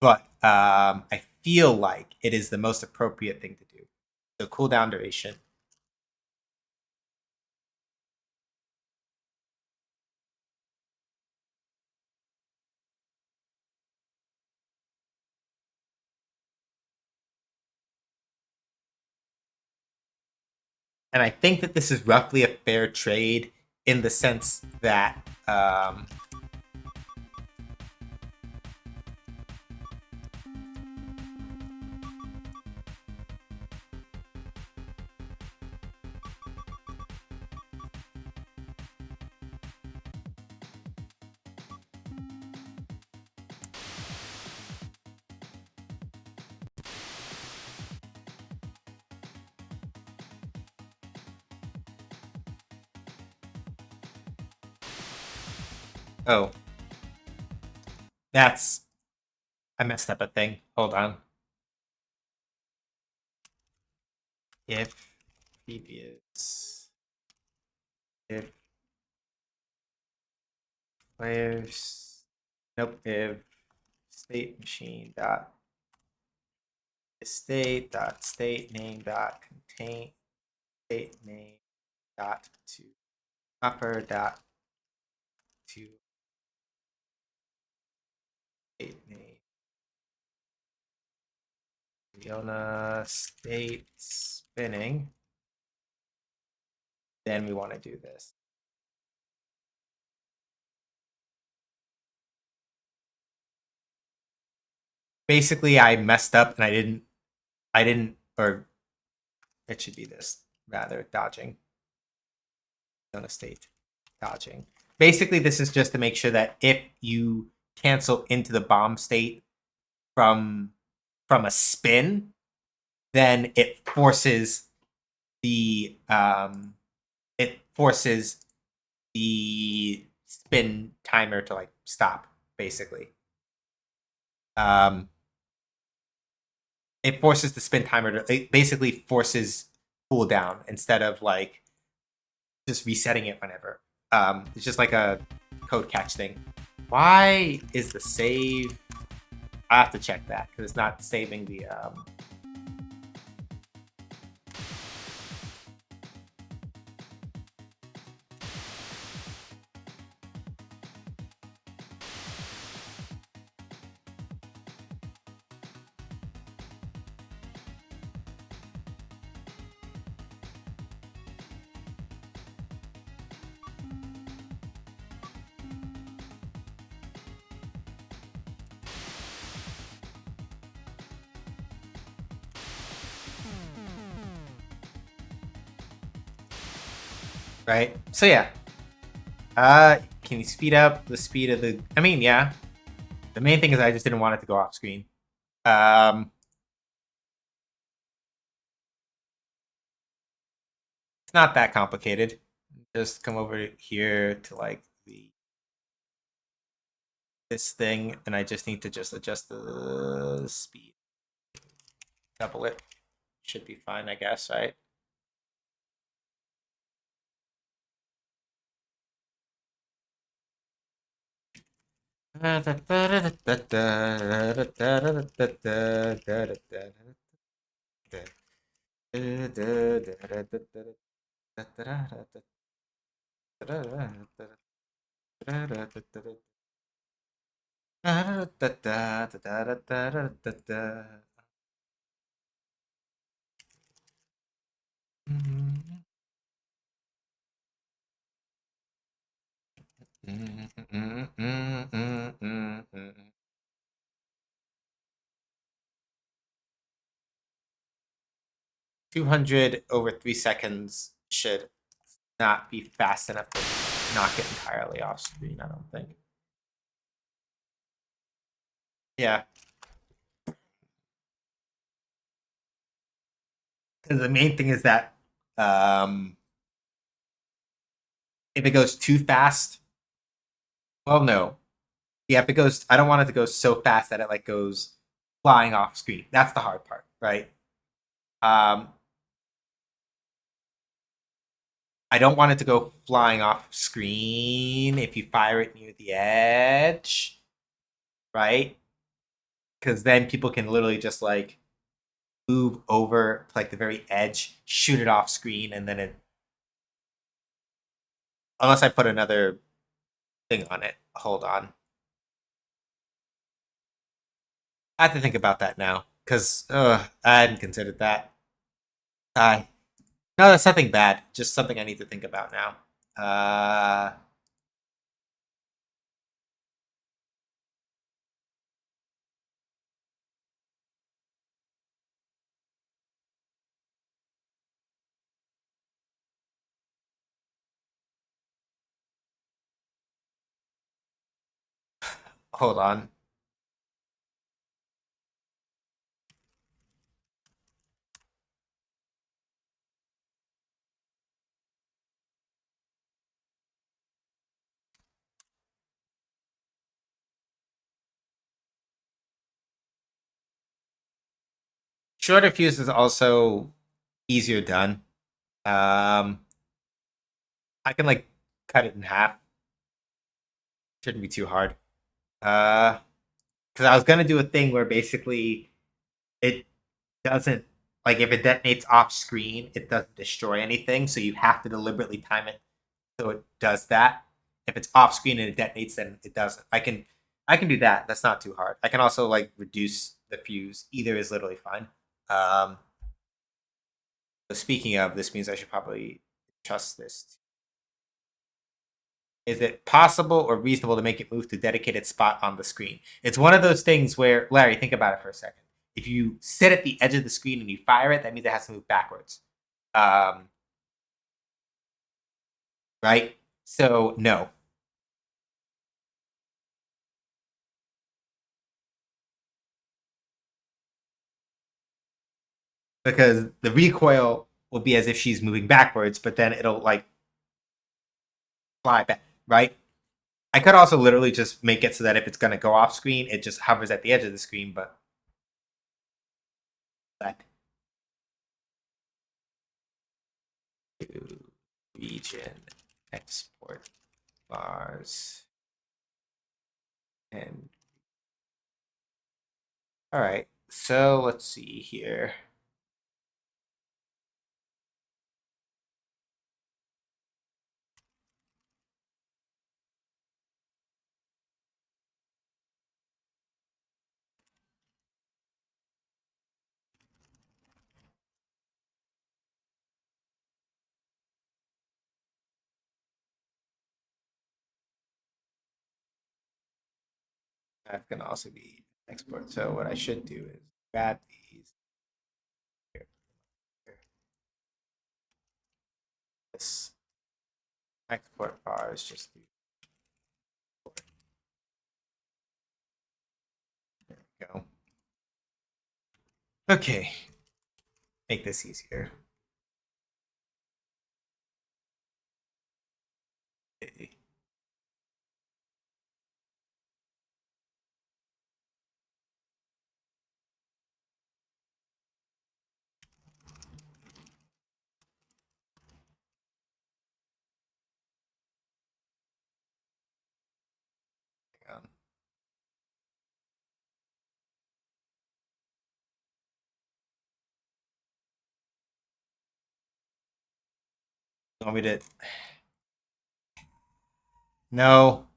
but I feel like it is the most appropriate thing to do. So cooldown duration. And I think that this is roughly a fair trade in the sense that oh, that's I messed up a thing. Hold on. If previous if players if state machine dot state name dot contain state name dot to upper dot to state name Leona state spinning, then we want to do this. Basically, I messed up and I didn't, or it should be this rather, dodging. Leona state, dodging. Basically, this is just to make sure that if you cancel into the bomb state from a spin, then it forces the spin timer to like stop, basically. It forces the spin timer to, it basically forces cooldown instead of like just resetting it whenever. It's just like a code catch thing. Why is the save? I have to check that because it's not saving the right? So yeah. Can you speed up the speed of the? I mean, yeah. The main thing is I just didn't want it to go off screen. It's not that complicated. Just come over here to like this thing, and I just need to just adjust the speed. Double it. Should be fine, I guess, right? $200 over 3 seconds should not be fast enough to knock it entirely off screen, I don't think. Yeah. Because the main thing is that if it goes too fast, well, no. Yeah, if it goes, I don't want it to go so fast that it like goes flying off screen. That's the hard part, right? Um, I don't want it to go flying off screen if you fire it near the edge, right? Because then people can literally just like move over to like the very edge, shoot it off screen, and then it. Unless I put another thing on it. Hold on. I have to think about that now because I hadn't considered that. No, that's nothing bad. Just something I need to think about now. Hold on. Shorter fuse is also easier done. Um, I can like cut it in half. Shouldn't be too hard. Because I was gonna do a thing where basically it doesn't like if it detonates off screen, it doesn't destroy anything. So you have to deliberately time it so it does that. If it's off screen and it detonates, then it doesn't. I can do that. That's not too hard. I can also like reduce the fuse. Either is literally fine. Um, but speaking of, this means I should probably trust this. Is it possible or reasonable to make it move to a dedicated spot on the screen? It's one of those things where, Larry, think about it for a second. If you sit at the edge of the screen and you fire it, that means it has to move backwards. Right? So, no. Because the recoil will be as if she's moving backwards, but then it'll like fly back, right? I could also literally just make it so that if it's going to go off screen, it just hovers at the edge of the screen, but that to region export bars and all right. So let's see here. That can also be export. So what I should do is grab these. Here, here. This export bars just do. There we go. Okay, make this easier. Okay. You want me to? No.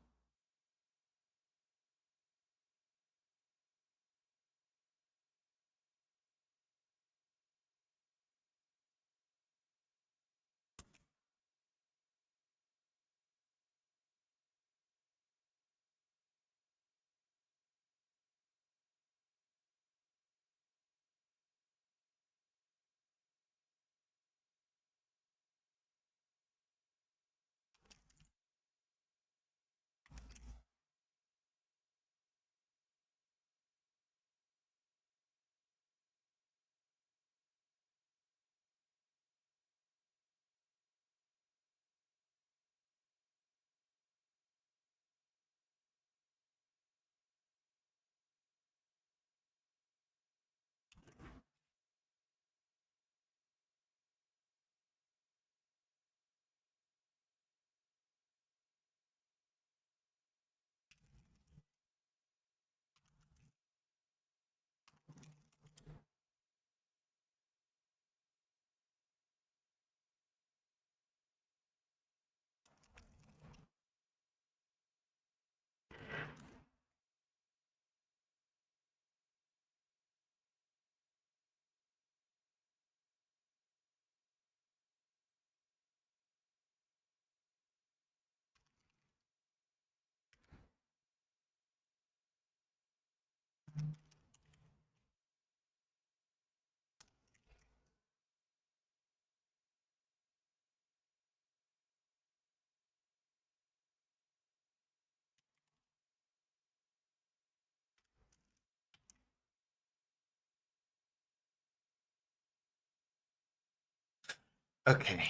Okay.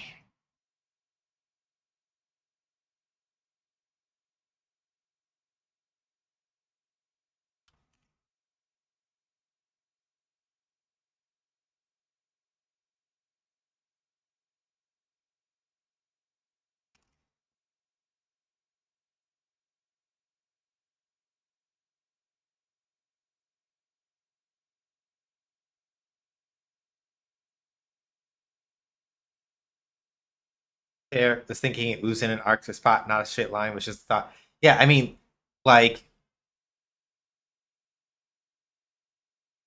There, just thinking it was in an arc to spot, not a straight line, which is thought. Yeah, I mean, like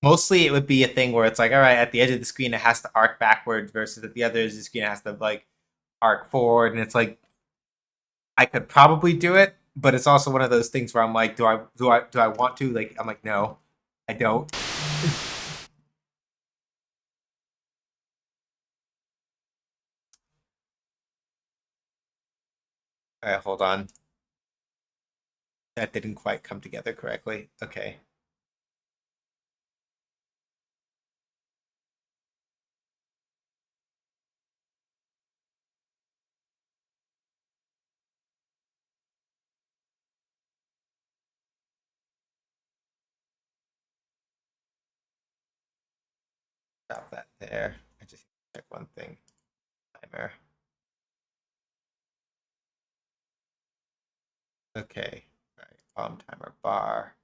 mostly it would be a thing where it's like, all right, at the edge of the screen it has to arc backwards versus at the other edge of the screen it has to like arc forward, and it's like I could probably do it, but it's also one of those things where I'm like, do I want to? Like, I'm like, no, I don't. All right, hold on. That didn't quite come together correctly. Okay. Stop that there. I just check one thing. Timer. Okay. All right. Timer bar.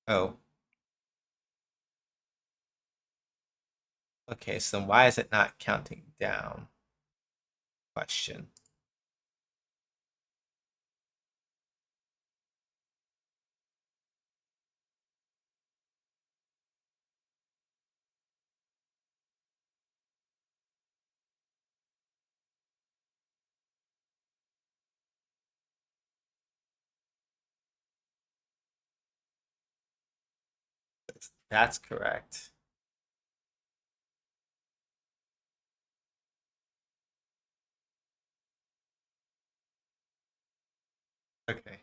Oh. Okay. So then why is it not counting down? Question. That's correct. Okay.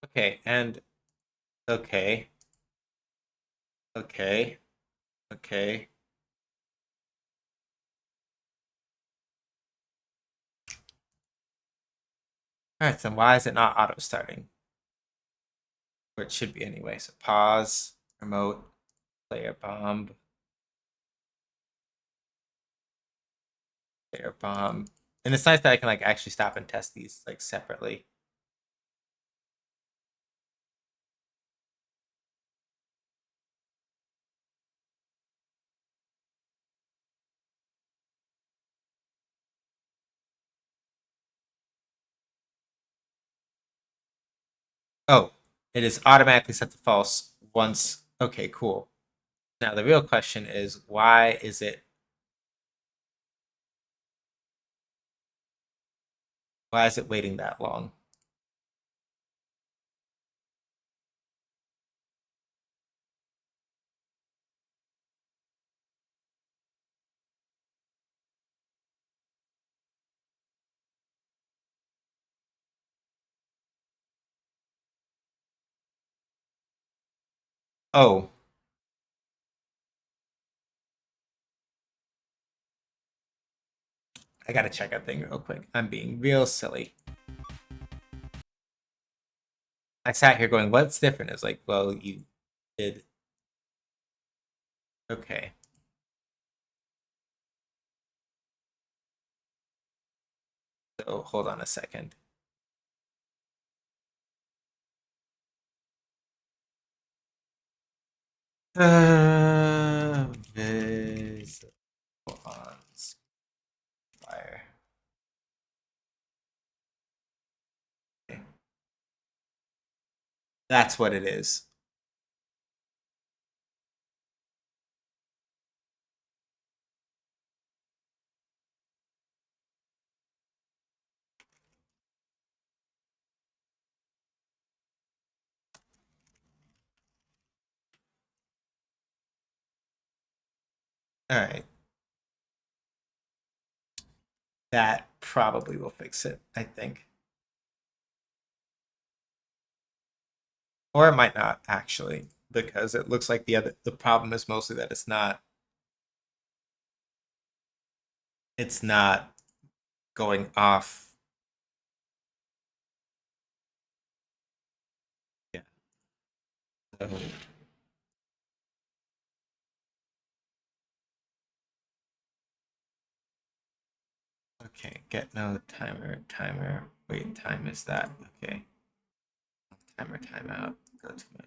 Okay. And okay. Okay. Okay. Alright, then why is it not auto starting? Where it should be anyway. So pause, remote, player bomb. Player bomb. And it's nice that I can like actually stop and test these like separately. Oh, it is automatically set to false once. Okay, cool. Now the real question is why is it waiting that long? Oh, I gotta check a thing real quick. I'm being real silly. I sat here going, what's different? It's like, well, you did. Okay. So hold on a second. Visible on fire. Okay. That's what it is. All right. That probably will fix it, I think. Or it might not actually, because it looks like the problem is mostly that it's not going off. Yeah. So, okay, get no timer. Wait, time is that? Okay. Timer timeout. Go to my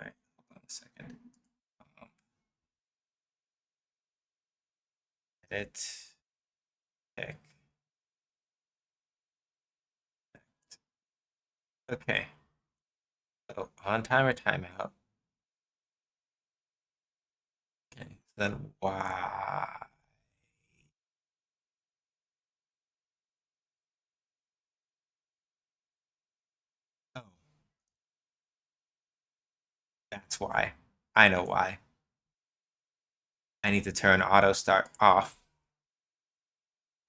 right. Hold on a second. Um, edit. Pick. Okay. So on timer timeout. Okay. So then why? Oh, that's why. I know why. I need to turn auto start off.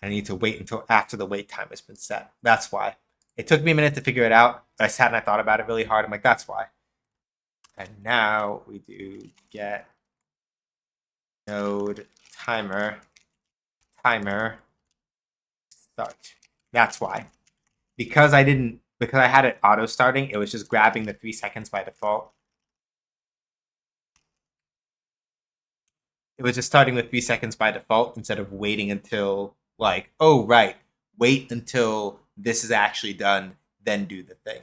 I need to wait until after the wait time has been set. That's why. It took me a minute to figure it out, but I sat and I thought about it really hard. I'm like, that's why. And now we do get node timer start. That's why. Because I had it auto starting, it was just grabbing the 3 seconds by default. It was just starting with 3 seconds by default instead of waiting until like, oh right, wait until this is actually done, then do the thing.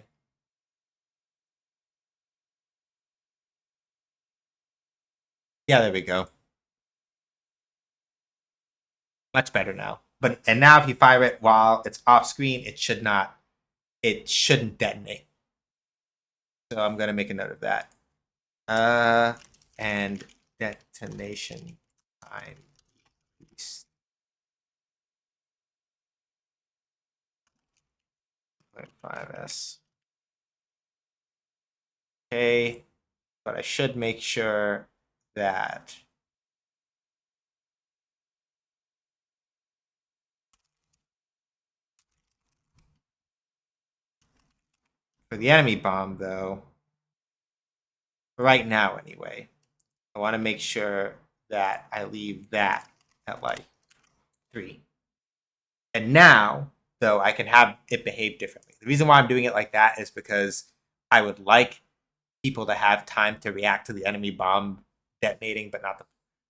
Yeah, there we go. Much better now. But and now if you fire it while it's off screen, it shouldn't detonate. So I'm gonna make a note of that. And detonation time increase 0.5s. Okay, but I should make sure that for the enemy bomb though, right now anyway, I want to make sure that I leave that at like 3. And now though I can have it behave differently. The reason why I'm doing it like that is because I would like people to have time to react to the enemy bomb detonating, but not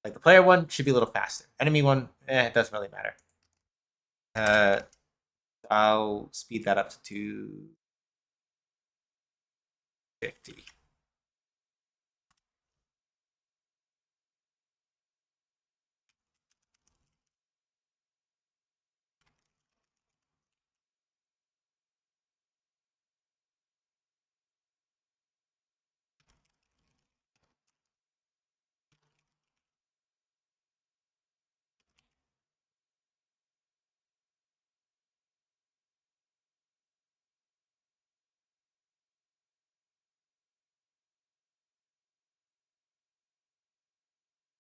the player one should be a little faster. Enemy one, it doesn't really matter. I'll speed that up to 250.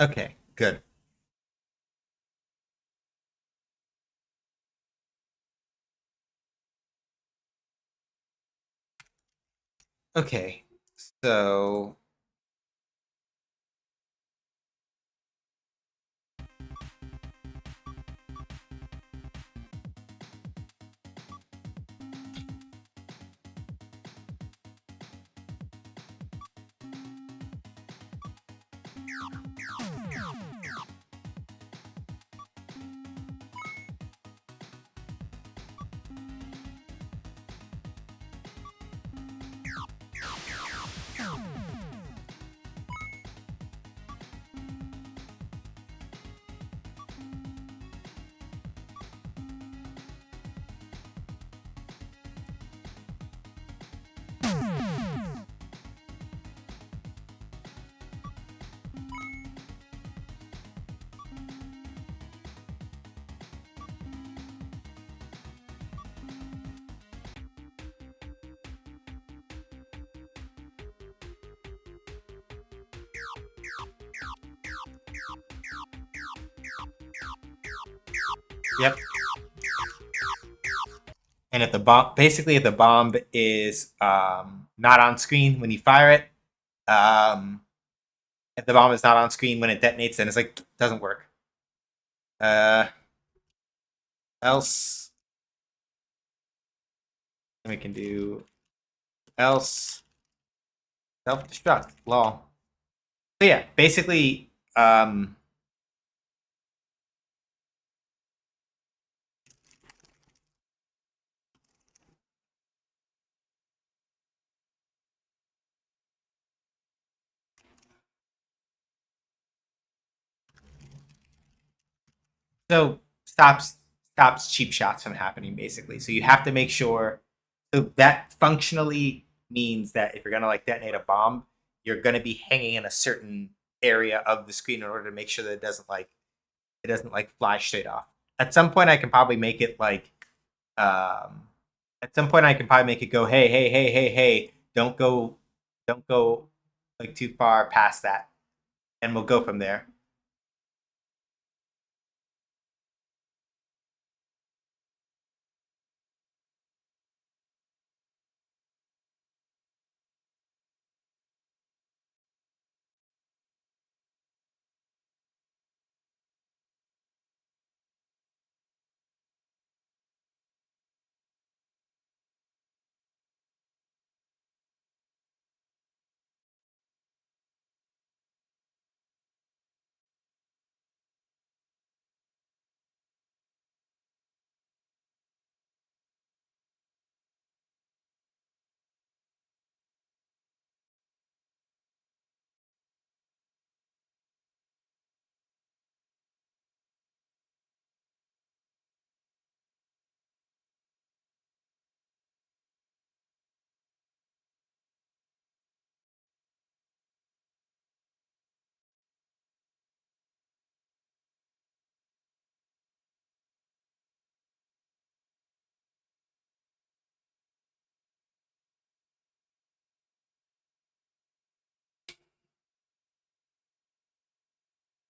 Okay, good. Okay, so yep. And if the bomb, basically, if the bomb is not on screen when you fire it, if the bomb is not on screen when it detonates, then it's like doesn't work. Else, we can do else self destruct. Lol. So yeah, basically, so stops cheap shots from happening basically. So you have to make sure, so that functionally means that if you're gonna like detonate a bomb, you're gonna be hanging in a certain area of the screen in order to make sure that it doesn't like fly straight off. At some point I can probably make it like um at some point I can probably make it go, hey, hey, hey, hey, hey, don't go like too far past that. And we'll go from there.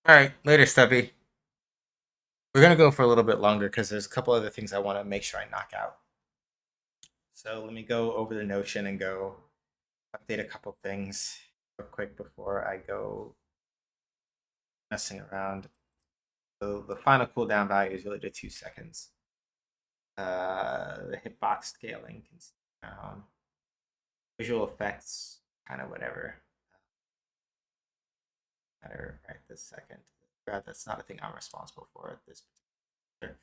All right, later, Stubby. We're gonna go for a little bit longer because there's a couple other things I want to make sure I knock out. So let me go over the notion and go update a couple things real quick before I go messing around. So the final cooldown value is really to 2 seconds. The hitbox scaling can stay down. Visual effects, kind of whatever. Matter right this second. That's not a thing I'm responsible for at this particular.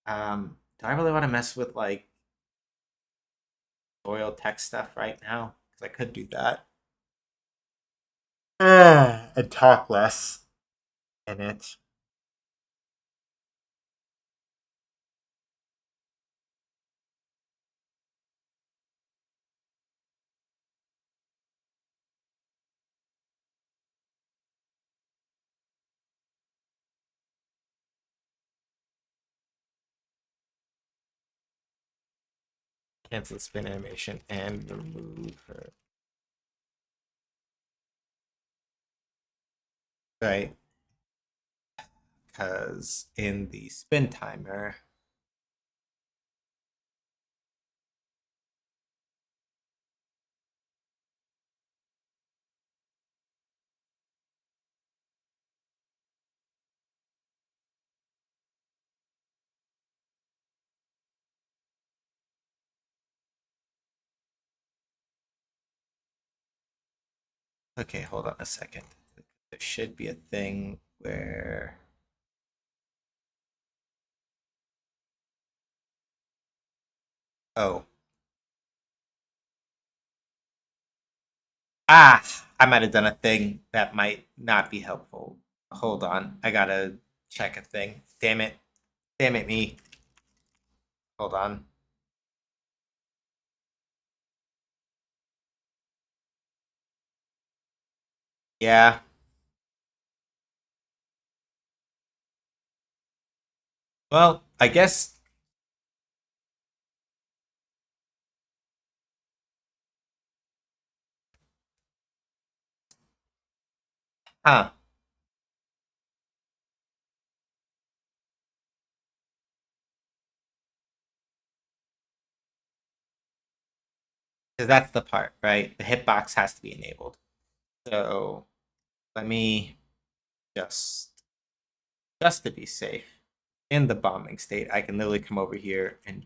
Do I really want to mess with like oil tech stuff right now? Because I could do that. And talk less in it. Cancel spin animation and remove her. Right. Because in the spin timer, okay, hold on a second. There should be a thing where. Oh. Ah! I might have done a thing that might not be helpful. Hold on. I gotta check a thing. Damn it. Damn it, me. Hold on. Yeah. Well, I guess. Huh. Because that's the part, right? The hitbox has to be enabled. So let me just to be safe. In the bombing state, I can literally come over here and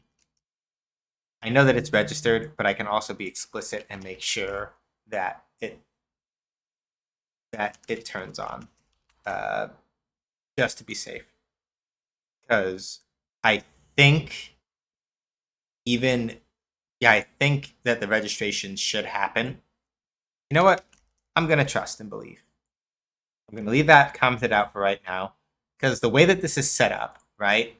I know that it's registered, but I can also be explicit and make sure that it turns on, uh, just to be safe. Because I think even yeah, I think that the registration should happen. You know what? I'm gonna trust and believe. I'm gonna leave that commented out for right now because the way that this is set up, right?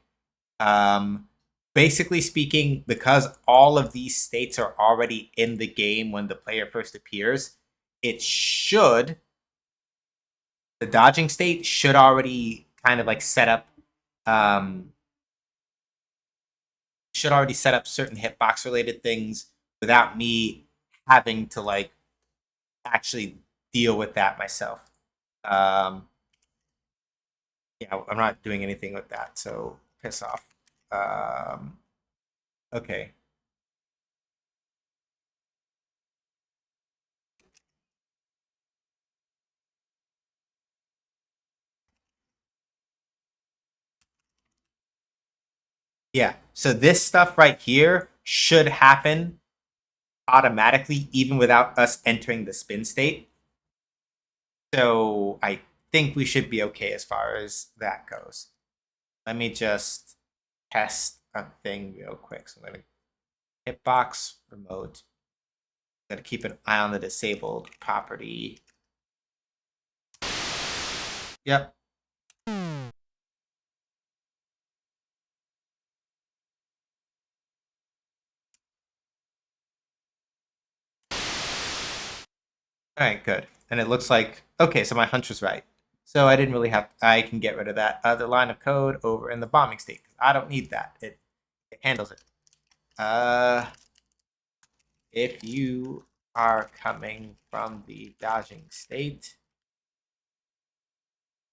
Um, Basically speaking, because all of these states are already in the game when the player first appears, it should the dodging state should already kind of like set up um certain hitbox related things without me having to like actually deal with that myself. Um yeah, I'm not doing anything with that, so piss off. Um okay. Yeah. So this stuff right here should happen automatically even without us entering the spin state. So I think we should be okay as far as that goes. Let me just test a thing real quick. So I'm going to hitbox remote. I'm going to keep an eye on the disabled property. Yep. All right, good. And it looks like, okay, so my hunch was right. So I didn't really have, I can get rid of that other line of code over in the bombing state. I don't need that. It handles it. If you are coming from the dodging state,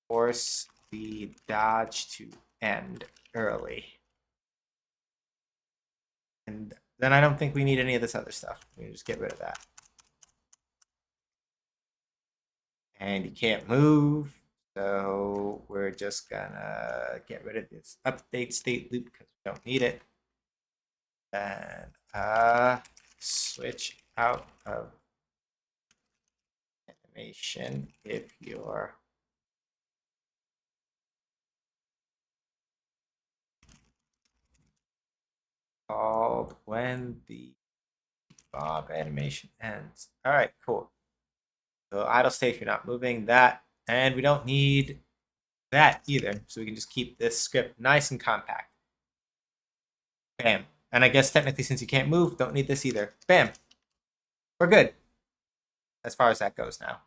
force the dodge to end early. And then I don't think we need any of this other stuff. We can just get rid of that. And you can't move. So we're just gonna get rid of this update state loop because we don't need it. And switch out of animation if you're called when the bob animation ends. All right, cool. So idle state if you're not moving that, and we don't need that either. So we can just keep this script nice and compact. Bam. And I guess technically since you can't move, don't need this either. Bam. We're good. As far as that goes now.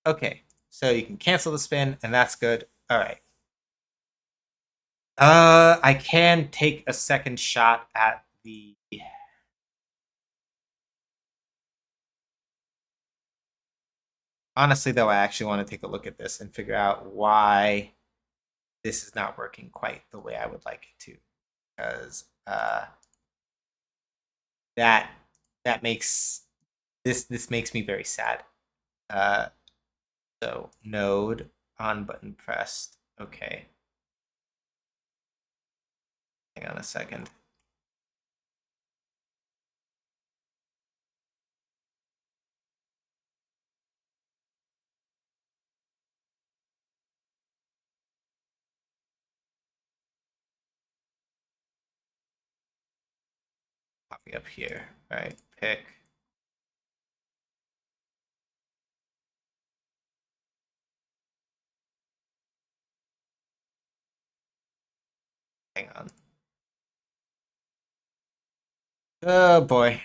Okay. So you can cancel the spin, and that's good. All right. I can take a second shot at the. Honestly, though, I actually want to take a look at this and figure out why this is not working quite the way I would like it to, because that makes this makes me very sad. Uh, so node on button pressed. Okay. Hang on a second. Copy up here. All right. Pick. Hang on. Oh boy.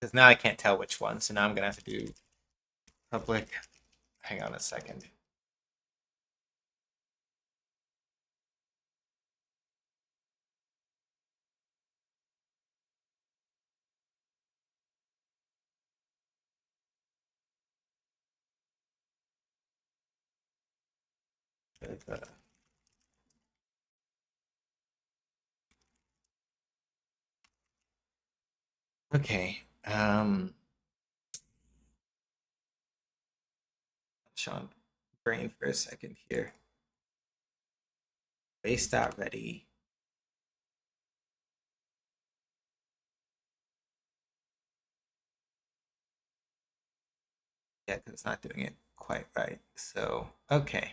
Because now I can't tell which one. So now I'm gonna have to do public. Hang on a second. Okay. Sean, brain for a second here. Base dot ready. Yeah, because it's not doing it quite right. So, okay.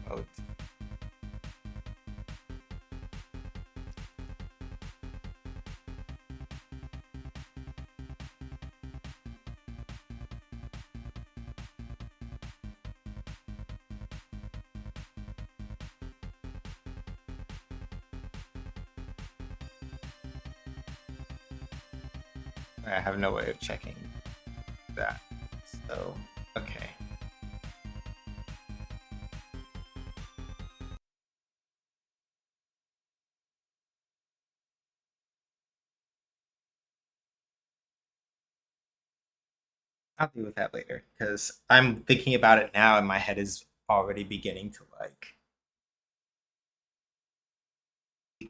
Oh, I have no way of checking that. So, okay. I'll deal with that later because I'm thinking about it now and my head is already beginning to like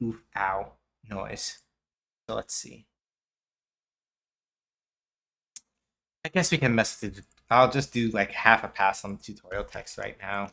oof ow noise. So let's see. I guess we can mess with it. I'll just do like half a pass on the tutorial text right now.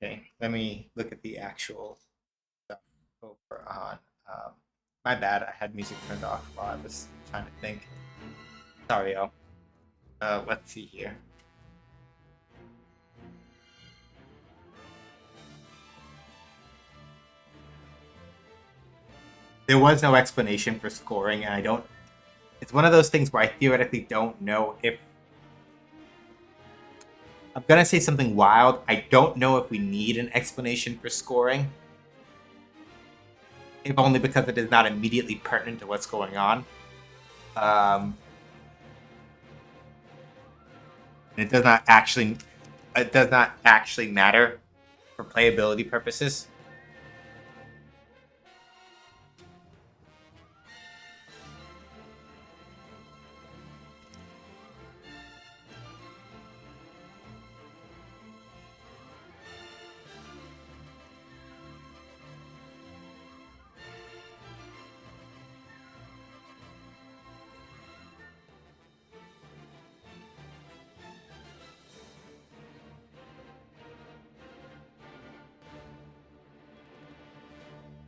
Okay, let me look at the actual stuff over on. My bad, I had music turned off while I was trying to think. Sorry, y'all. Let's see here. There was no explanation for scoring, and I don't. It's one of those things where I theoretically don't know if. I'm gonna say something wild. I don't know if we need an explanation for scoring, if only because it is not immediately pertinent to what's going on. Um, it does not actually. It does not actually matter for playability purposes.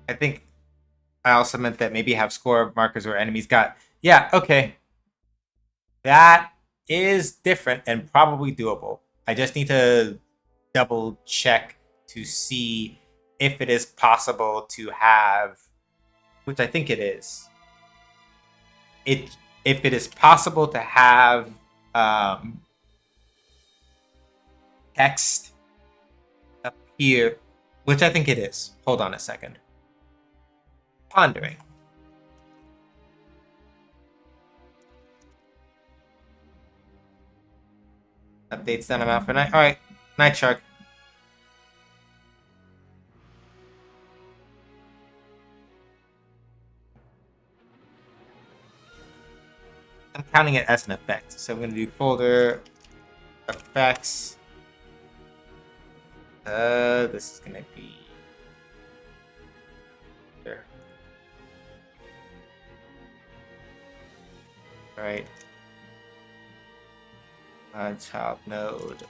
I think I also meant that maybe have score markers where enemies got. Yeah, okay. That is different and probably doable. I just need to double check to see if it is possible to have, which I think it is. It if it is possible to have um, text appear, which I think it is. Hold on a second. Pondering. Updates done. I'm out for night. All right, night shark. I'm counting it as an effect, so I'm going to do folder effects. This is going to be there. All right. Child node.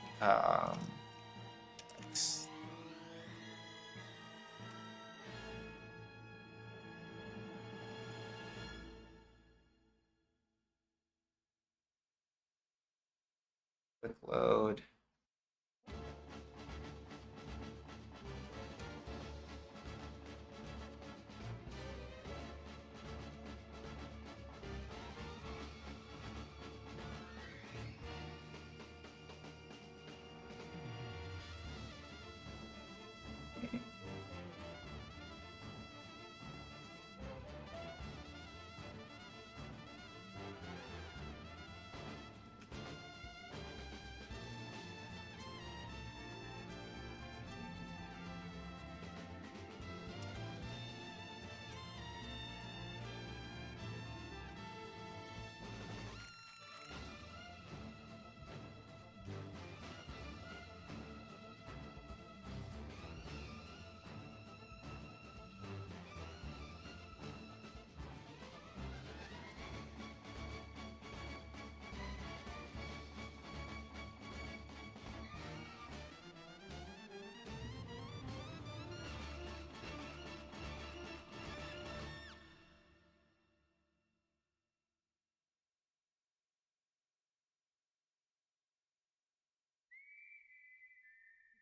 Quick load.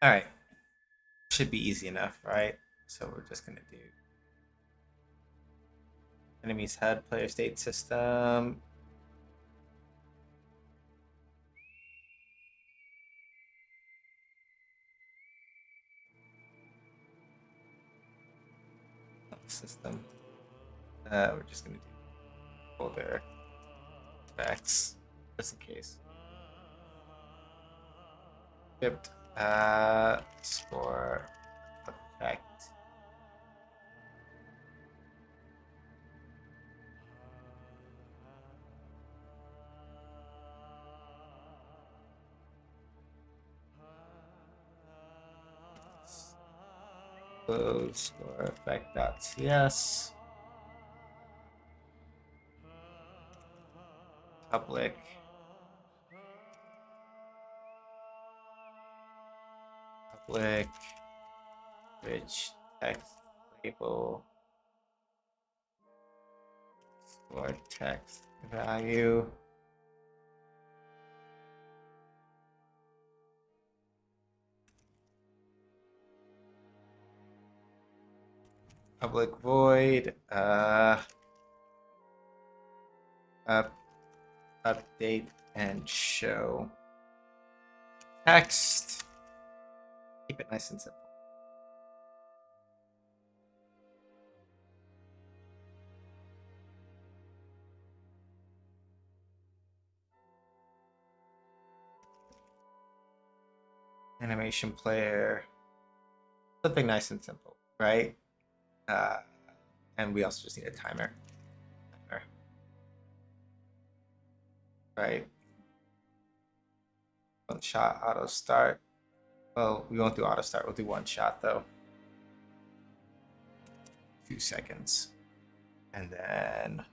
All right. Should be easy enough, right? So we're just going to do enemies HUD player state system. System. We're just going to do folder effects just in case. Script score effect. Load score effect.cs. Public. Public. Rich text label. Or text value. Public void. Update and show text. Keep it nice and simple. Animation player. Something nice and simple, right? And we also just need a timer. Right. One shot auto start. Well, we won't do auto start. We'll do one shot though. 2 seconds. And then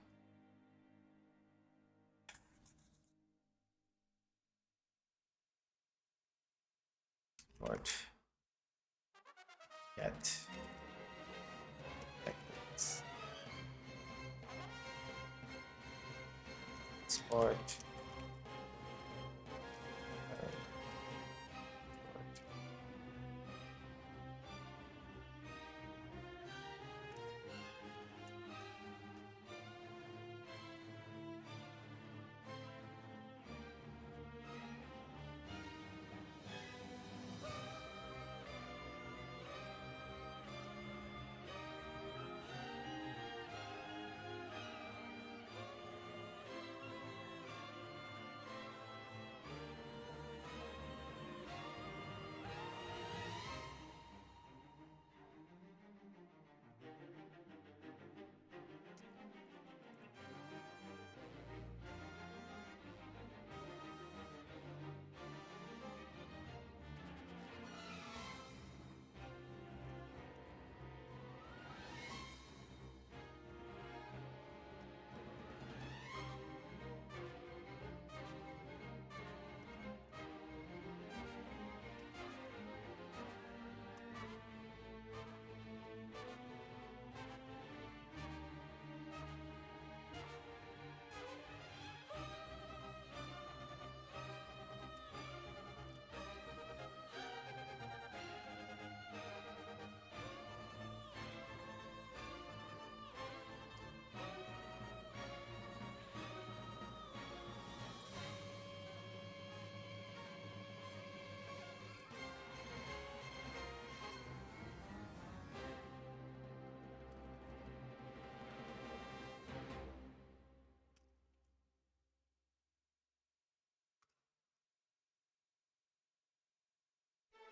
get export.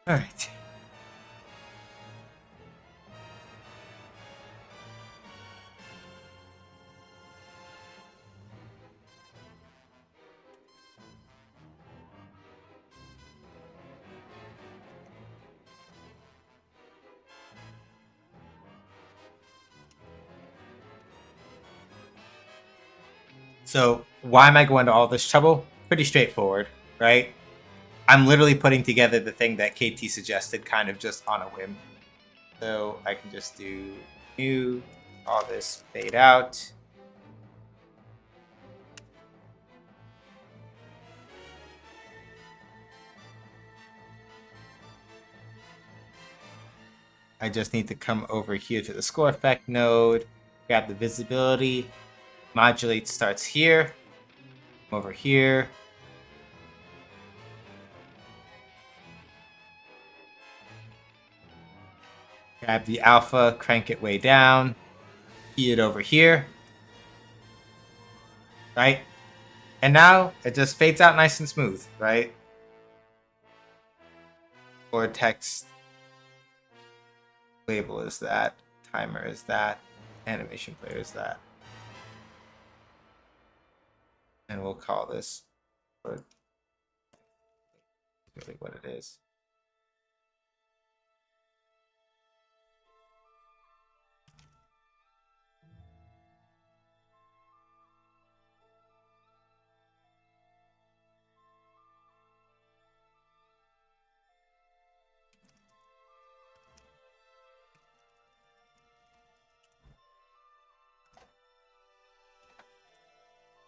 All right. So why am I going to all this trouble? Pretty straightforward, right? I'm literally putting together the thing that KT suggested kind of just on a whim. So I can just do new, all this fade out. I just need to come over here to the score effect node, grab the visibility, modulate starts here, over here. Grab the alpha, crank it way down, key it over here, right? And now it just fades out nice and smooth, right? Or text label is that, timer is that, animation player is that. And we'll call this really what it is.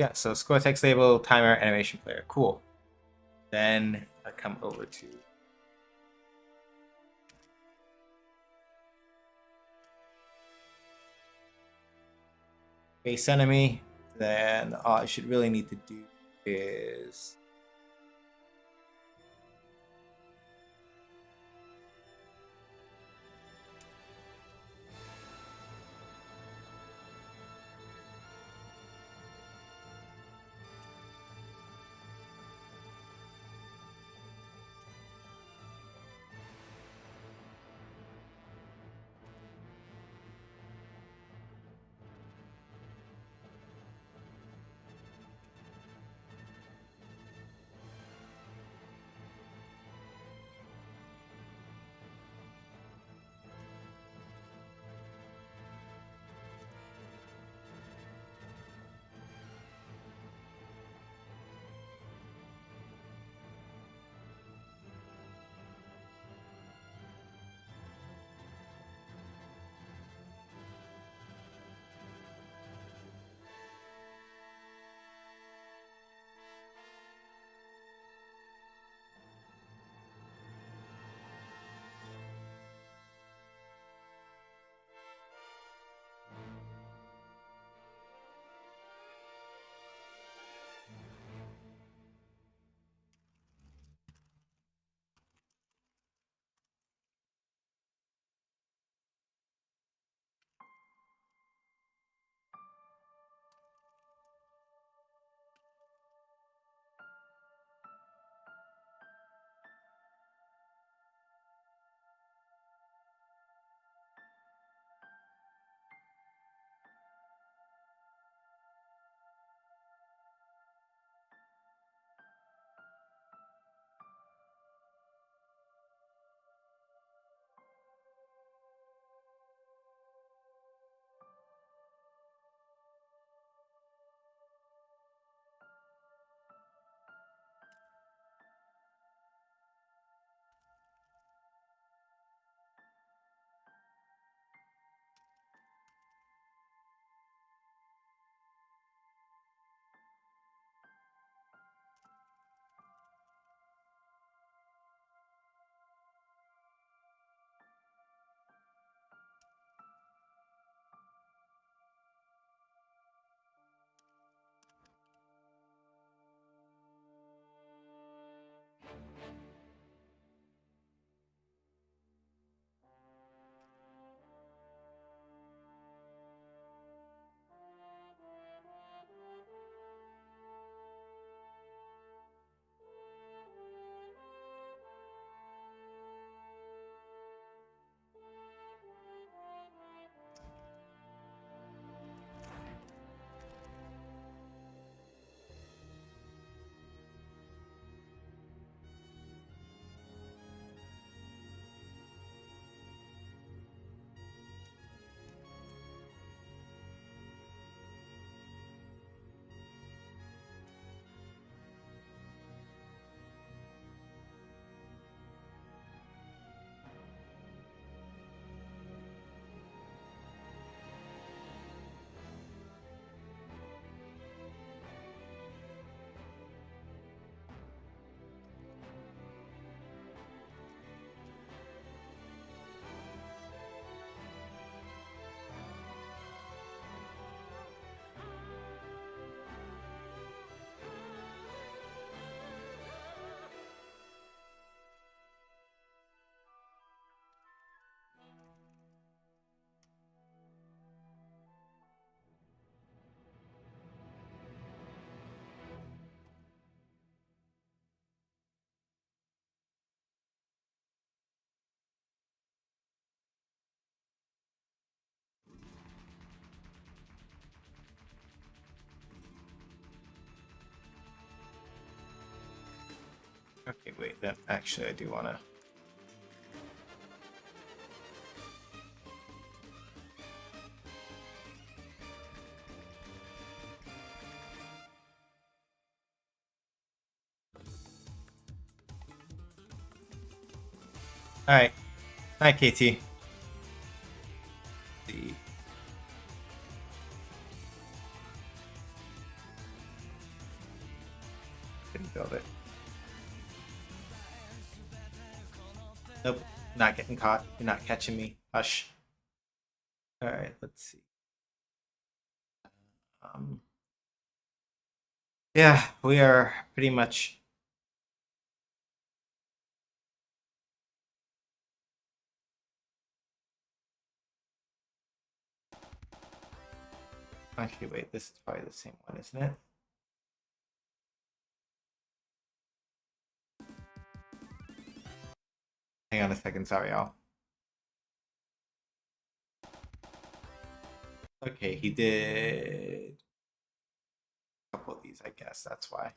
Yeah, so score text label, timer, animation player. Cool. Then I come over to base enemy. Then all I should really need to do is okay, wait, then actually I do wanna. Alright. Hi, KT. See. Nope, not getting caught. You're not catching me. Hush. All right, let's see. Um, yeah, we are pretty much. Actually, wait, this is probably the same one, isn't it? Hang on a second, sorry, y'all. Okay, he did a couple of these, I guess. That's why.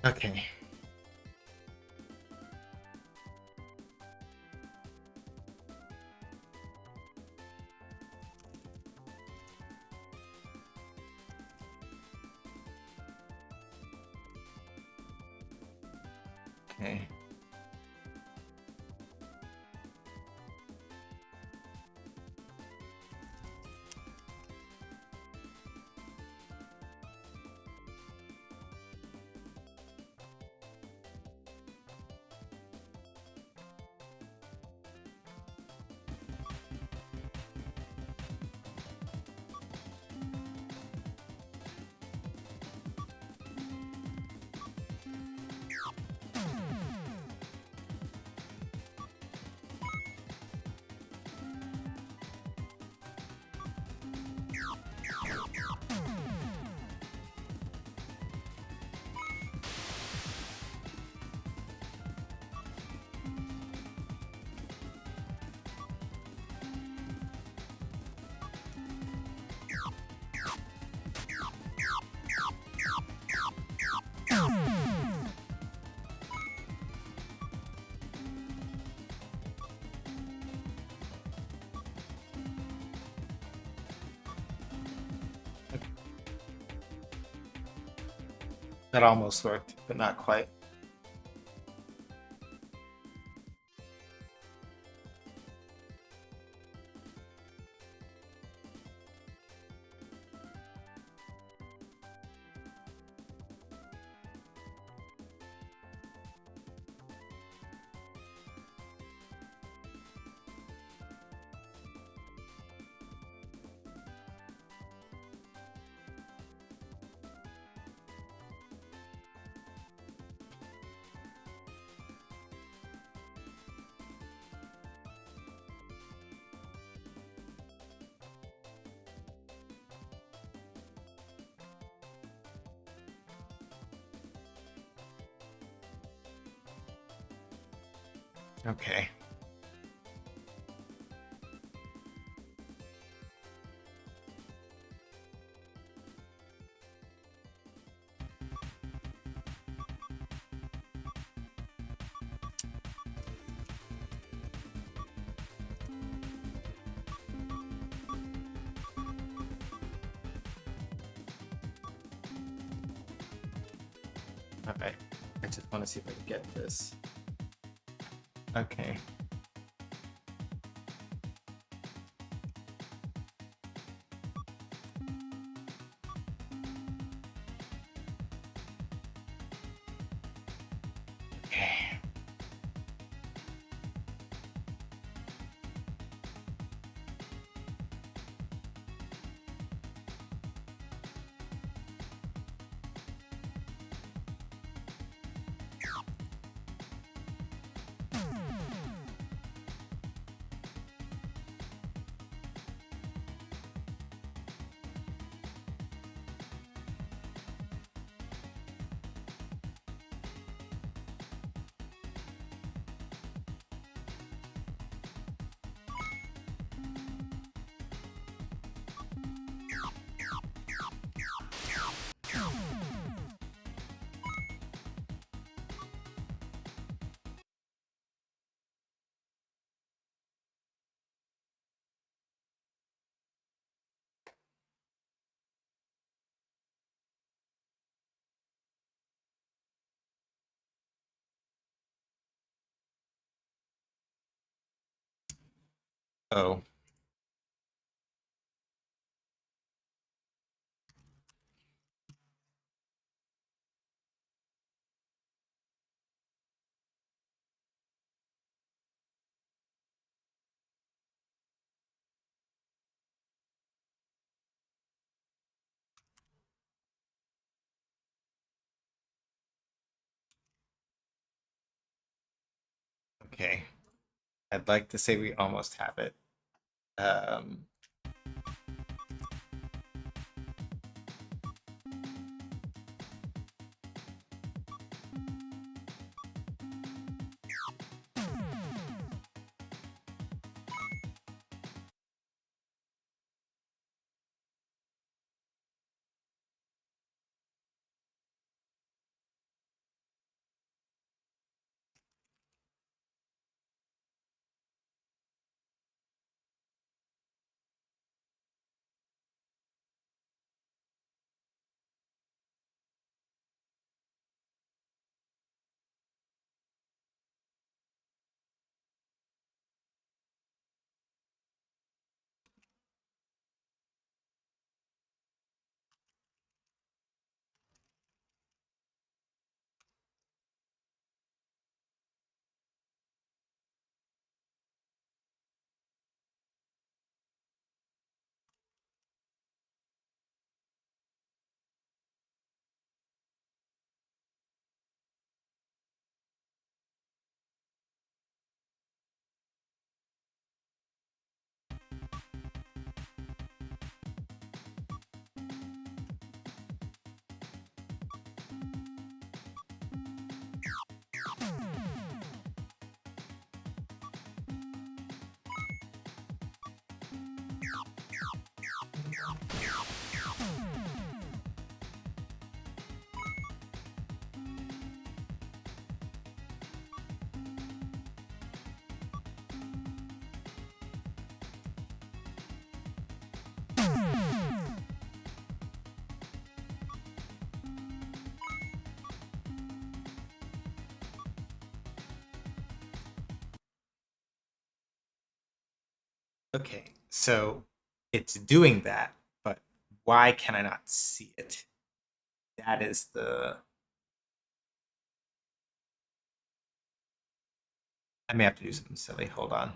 Okay. Okay. That almost worked, but not quite. Okay. Okay. I just want to see if I can get this. Okay. Okay. Oh. Okay. I'd like to say we almost have it. Um, okay, so it's doing that, but why can I not see it? That is the. I may have to do something silly. Hold on.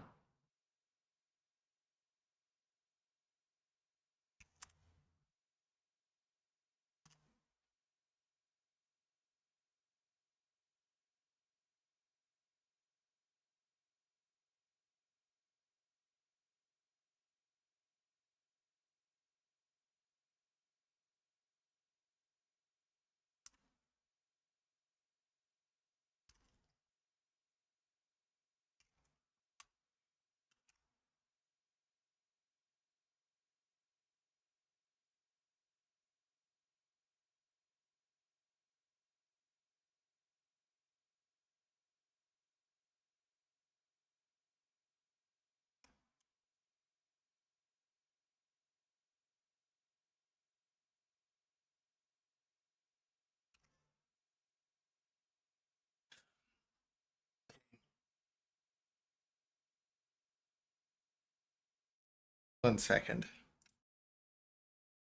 One second.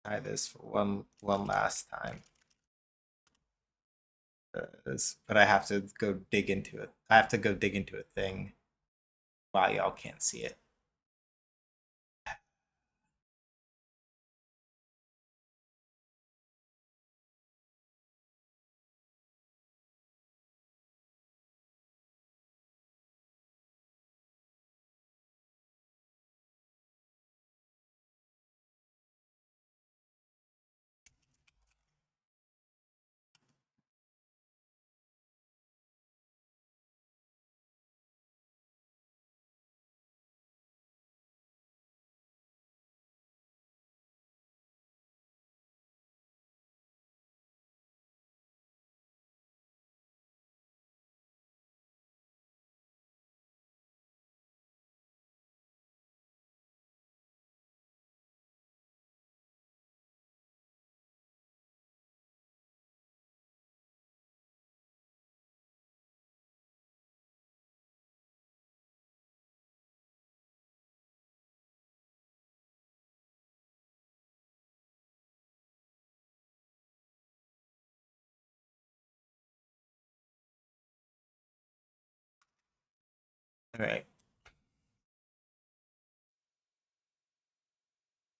Try this for one last time. But I have to go dig into it. I have to go dig into a thing while y'all can't see it. All right.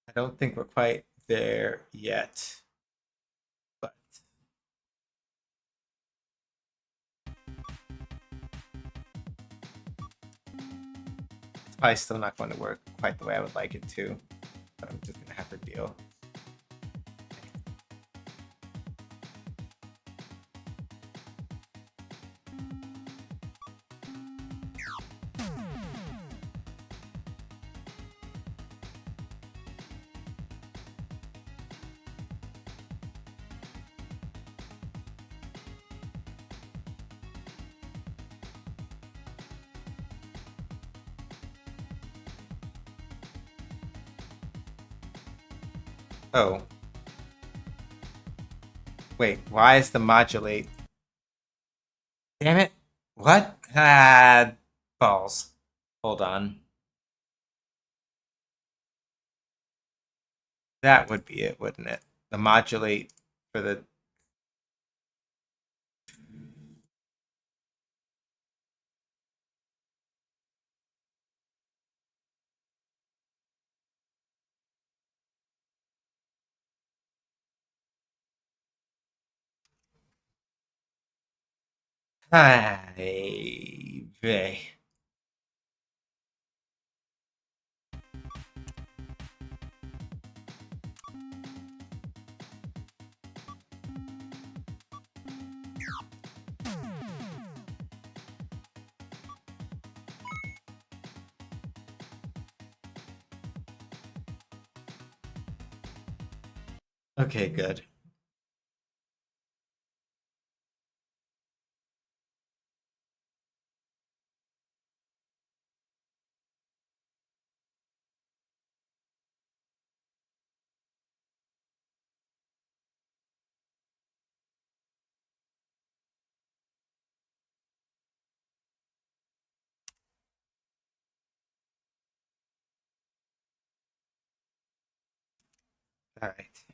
I don't think we're quite there yet, but probably still not going to work quite the way I would like it to, but I'm just gonna have to deal. Oh. Wait, why is the modulate? Damn it. What? Ah, balls. Hold on. That would be it, wouldn't it? The modulate for the... Ay, vey. Okay, good. All right.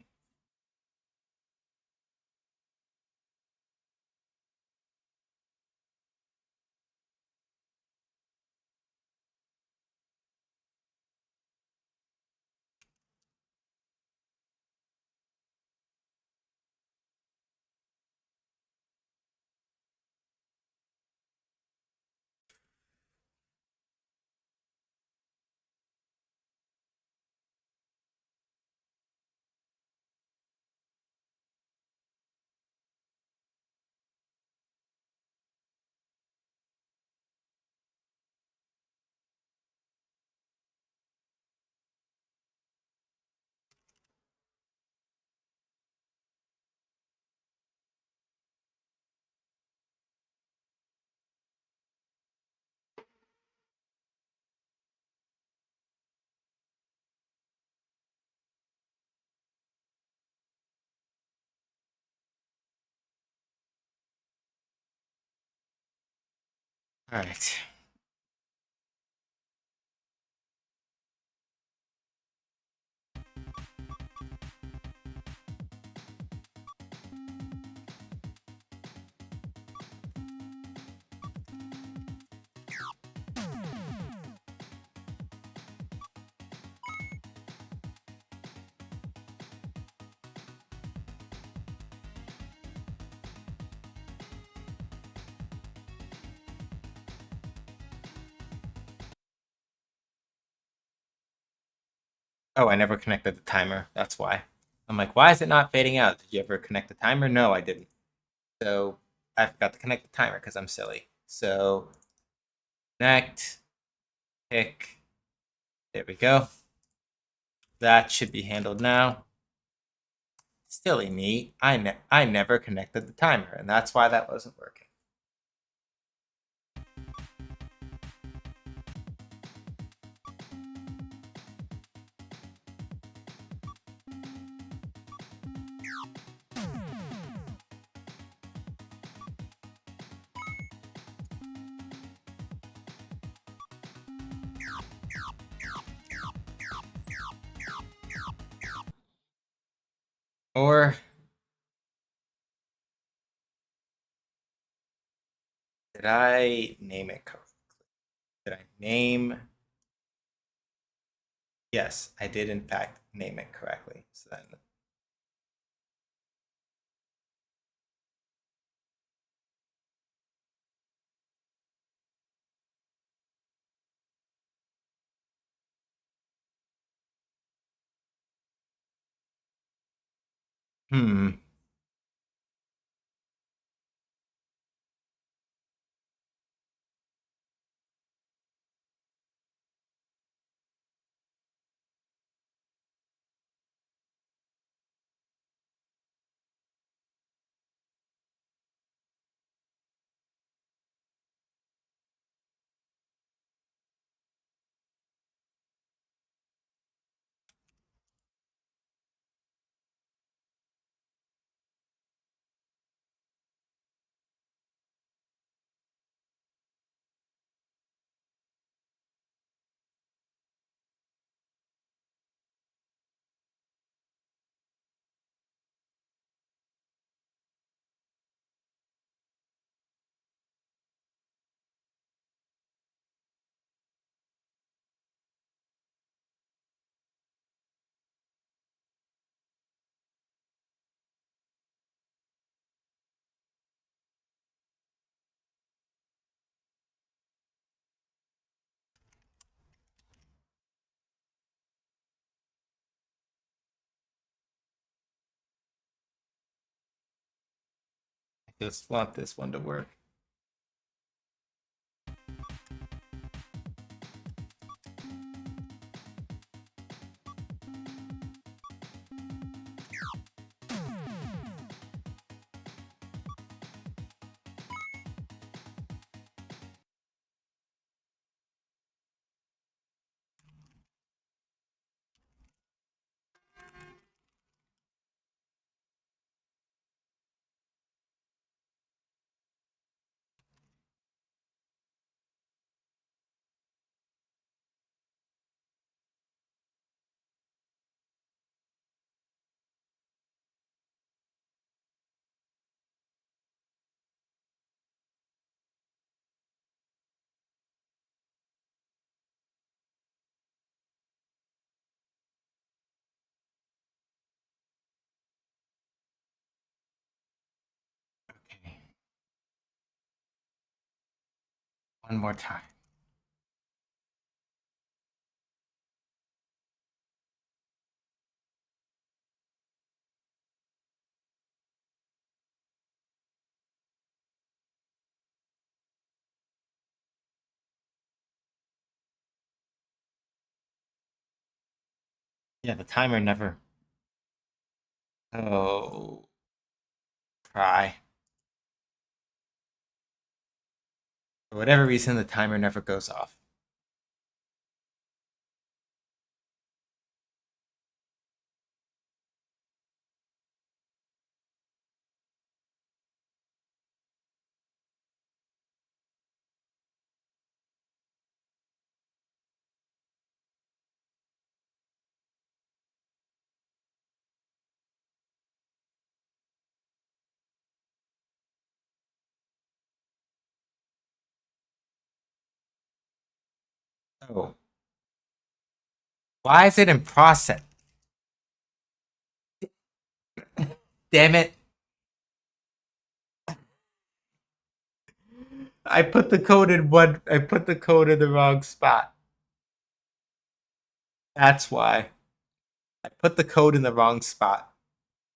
All right. Oh, I never connected the timer. That's why. I'm like, why is it not fading out? Did you ever connect the timer? No, I didn't. So I forgot to connect the timer because I'm silly. So connect, pick. There we go. That should be handled now. Silly me. I never connected the timer, and that's why that wasn't working. Or did I name it correctly? Did I name? Yes, I did in fact name it correctly. So then Hmm. I just want this one to work. Okay. One more time. Yeah, the timer never. Oh, try. For whatever reason, the timer never goes off. Oh, why is it in process? Damn it! I put the code in one. I put the code in the wrong spot. That's why. I put the code in the wrong spot.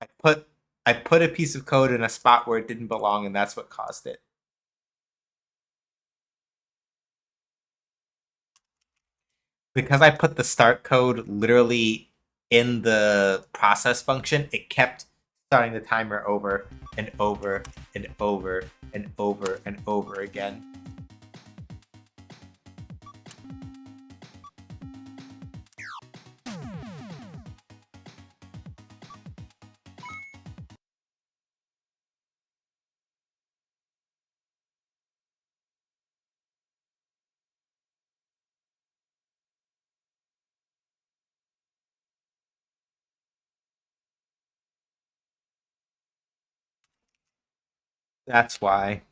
I put I put a piece of code in a spot where it didn't belong, and that's what caused it. Because I put the start code literally in the process function, it kept starting the timer over and over and over and over and over again. That's why.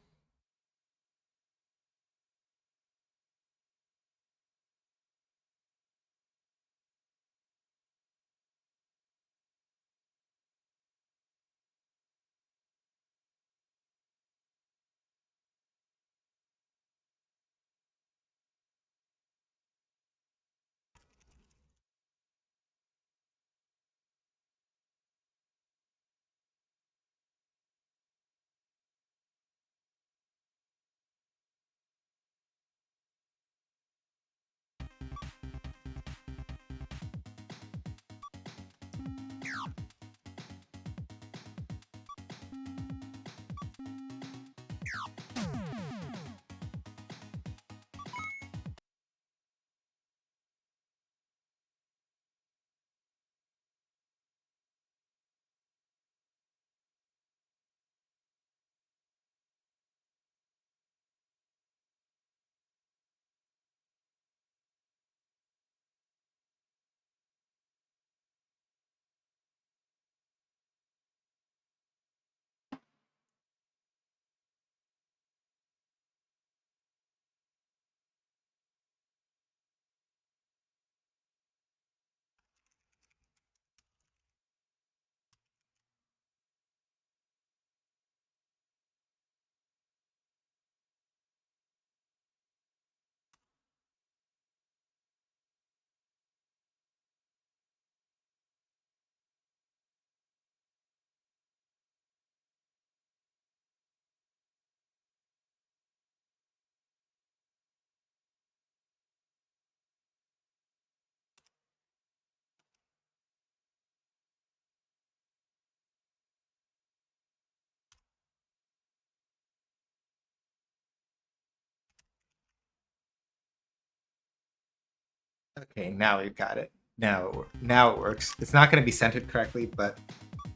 Okay, now we've got it. Now it works. It's not going to be centered correctly, but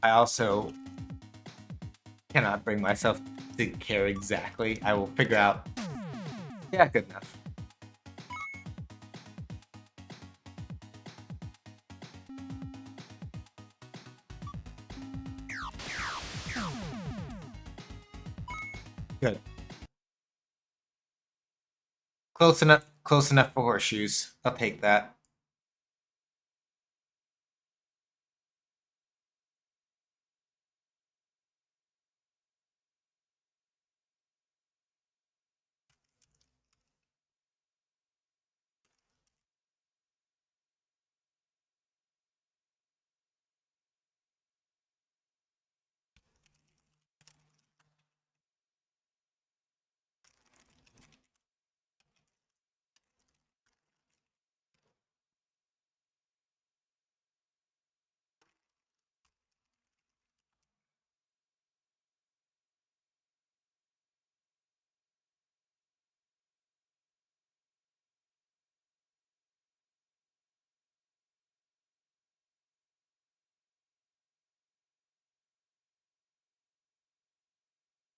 I also cannot bring myself to care exactly. I will figure out. Yeah, good enough. Good. Close enough. Close enough for horseshoes. I'll take that.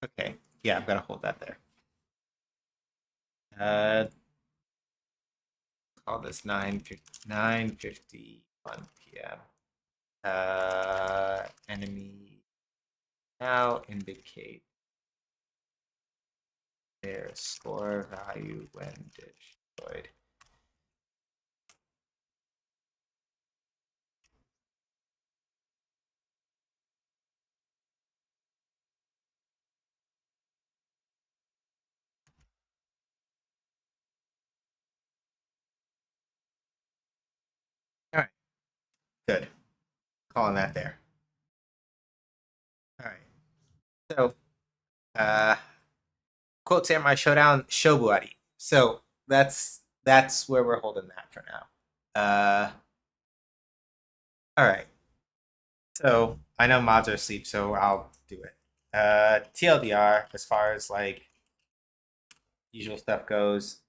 Okay. Yeah, I'm gonna hold that there. Call this 9:51 p.m. Enemy now indicate their score value when destroyed. All right. Good. Calling that there. All right. So, uh, quote Samurai Showdown Shobuari. So that's where we're holding that for now. All right. So I know mods are asleep, so I'll do it. TLDR, as far as like usual stuff goes.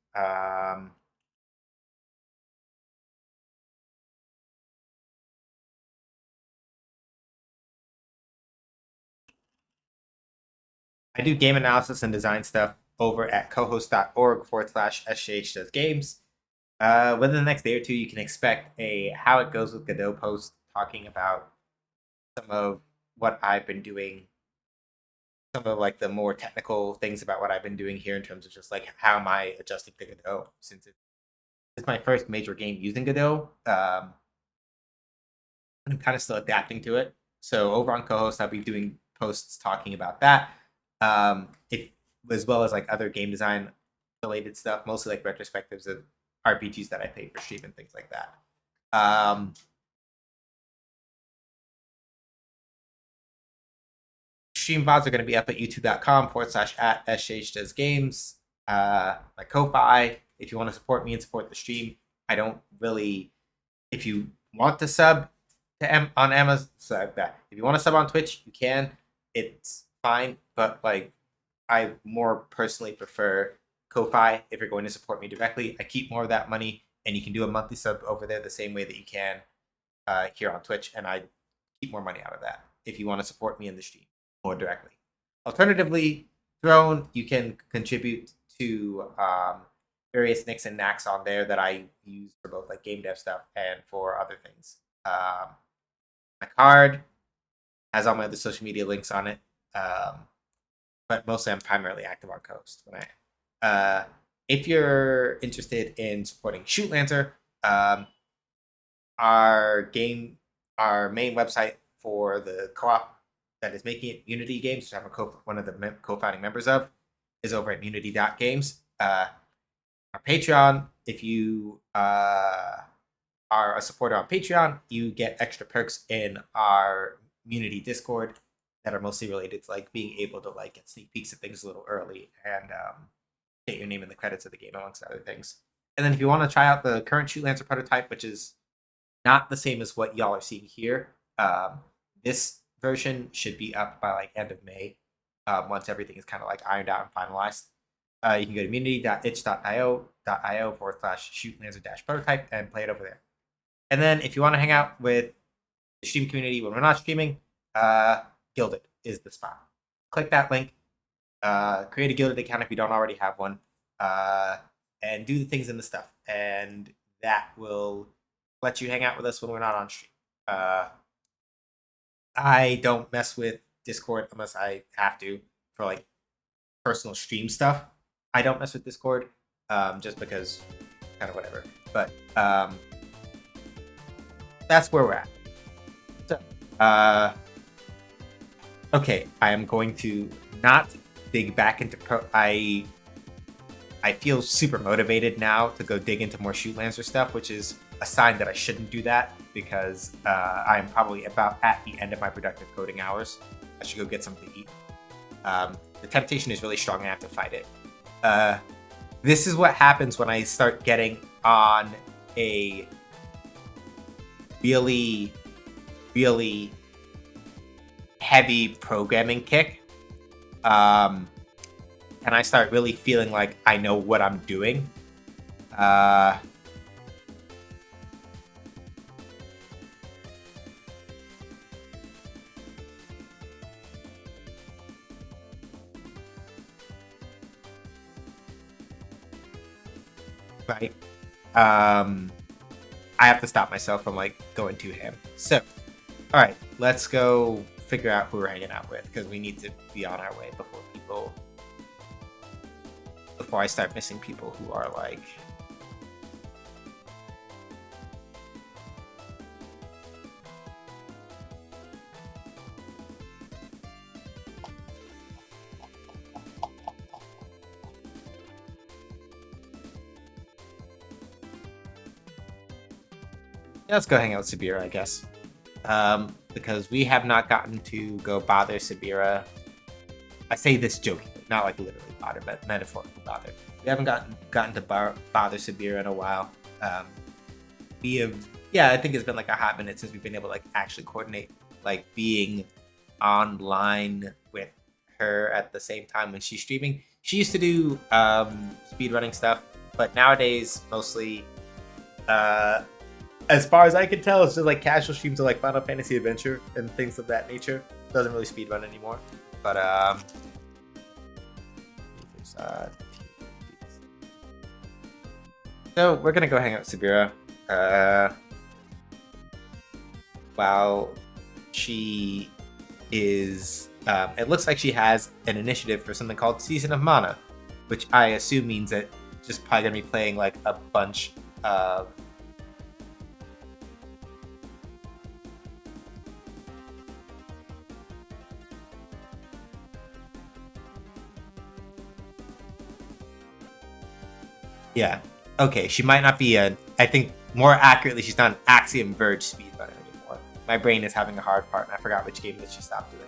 I do game analysis and design stuff over at cohost.org/SJH does games. Within the next day or two, you can expect a how it goes with Godot post talking about some of what I've been doing, some of like the more technical things about what I've been doing here in terms of just like how am I adjusting to Godot since it's my first major game using Godot. I'm kind of still adapting to it. So over on co-host, I'll be doing posts talking about that. If as well as like other game design related stuff, mostly like retrospectives of RPGs that I paid for stream and things like that. Stream VODs are going to be up at youtube.com/@SJH does games. My Ko-Fi, if you want to support me and support the stream. I don't really, if you want to sub, on Amazon. So if you want to sub on Twitch, you can. It's fine, but like I more personally prefer Ko-Fi if you're going to support me directly. I keep more of that money, and you can do a monthly sub over there the same way that you can here on Twitch, and I keep more money out of that if you want to support me in the stream more directly. Alternatively, Throne, you can contribute to various nicks and knacks on there that I use for both like game dev stuff and for other things. My card has all my other social media links on it, but mostly I'm primarily active on Coast. If you're interested in supporting Shoot Lancer, our main website for the co-op that is making it, Munity Games, which I'm one of the co-founding members of, is over at munity.games. Our Patreon, if you are a supporter on Patreon, you get extra perks in our Munity Discord that are mostly related to like being able to like get sneak peeks of things a little early and get your name in the credits of the game, amongst other things. And then if you want to try out the current Shoot Lancer prototype, which is not the same as what y'all are seeing here, this version should be up by like end of May, once everything is kind of like ironed out and finalized. You can go to community.itch.io/shootlancer-prototype and play it over there. And then if you want to hang out with the stream community when we're not streaming, Guilded is the spot. Click that link, create a Guilded account if you don't already have one, and do the things in the stuff. And that will let you hang out with us when we're not on stream. I don't mess with Discord unless I have to for like personal stream stuff. I don't mess with Discord, just because kind of whatever. But that's where we're at. So, okay, I am going to not dig back into I feel super motivated now to go dig into more Shoot Lancer stuff, which is a sign that I shouldn't do that because I'm probably about at the end of my productive coding hours. I should go get something to eat. The temptation is really strong and I have to fight it. This is what happens when I start getting on a really, really heavy programming kick. And I start really feeling like I know what I'm doing. Right. I have to stop myself from like going too ham. So, all right, let's go figure out who we're hanging out with because we need to be on our way before I start missing people who are like. Let's go hang out with Sabira, I guess. Because we have not gotten to go bother Sabira. I say this jokingly, not like literally bother, but metaphorically bother. We haven't gotten to bother Sabira in a while. I think it's been like a hot minute since we've been able to like actually coordinate like being online with her at the same time when she's streaming. She used to do speedrunning stuff, but nowadays mostly as far as I can tell, it's just like casual streams of like Final Fantasy Adventure and things of that nature. Doesn't really speedrun anymore. But so we're gonna go hang out with Sabira. While she is it looks like she has an initiative for something called Season of Mana, which I assume means that just probably gonna be playing like a bunch of yeah. Okay, she might not be I think more accurately, she's not an Axiom Verge speedrunner anymore. My brain is having a hard part, and I forgot which game that she stopped doing.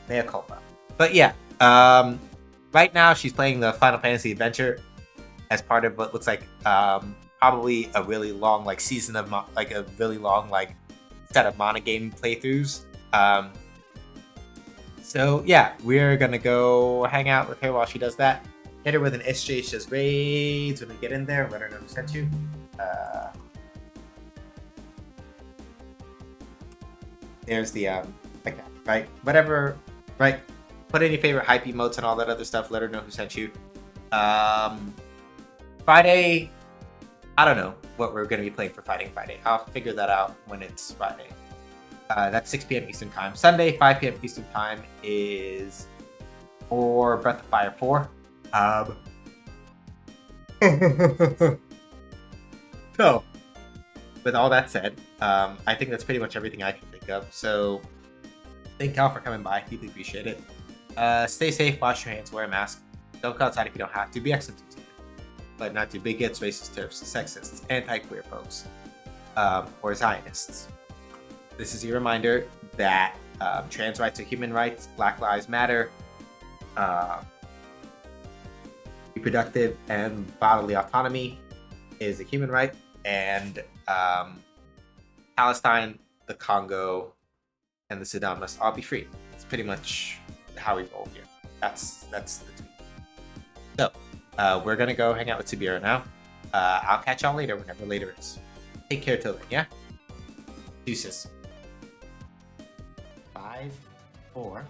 Mea culpa. But yeah, right now she's playing the Final Fantasy Adventure as part of what looks like probably a really long like season of like a really long like set of monogame playthroughs. So yeah, we're gonna go hang out with her while she does that. Hit her with an SJ says raids when we get in there. Let her know who sent you. There's the like that, right? Whatever, right? Put in your favorite hype emotes and all that other stuff. Let her know who sent you. Friday, I don't know what we're gonna be playing for Fighting Friday. I'll figure that out when it's Friday. That's 6 p.m. Eastern Time. Sunday, 5 p.m. Eastern Time is for Breath of Fire 4. So, with all that said, I think that's pretty much everything I can think of. So, thank y'all for coming by. Deeply appreciate it. Stay safe, wash your hands, wear a mask. Don't go outside if you don't have to. Be excellent to but not to bigots, racist, turfs, sexists, anti-queer folks, or Zionists. This is your reminder that trans rights are human rights, Black Lives Matter, reproductive and bodily autonomy is a human right, and Palestine, the Congo, and the Sudan must all be free. It's pretty much how we roll here. That's the tweet. So we're gonna go hang out with Sabira now. I'll catch y'all later whenever later is. Take care till then, yeah? Deuces. 5, 4,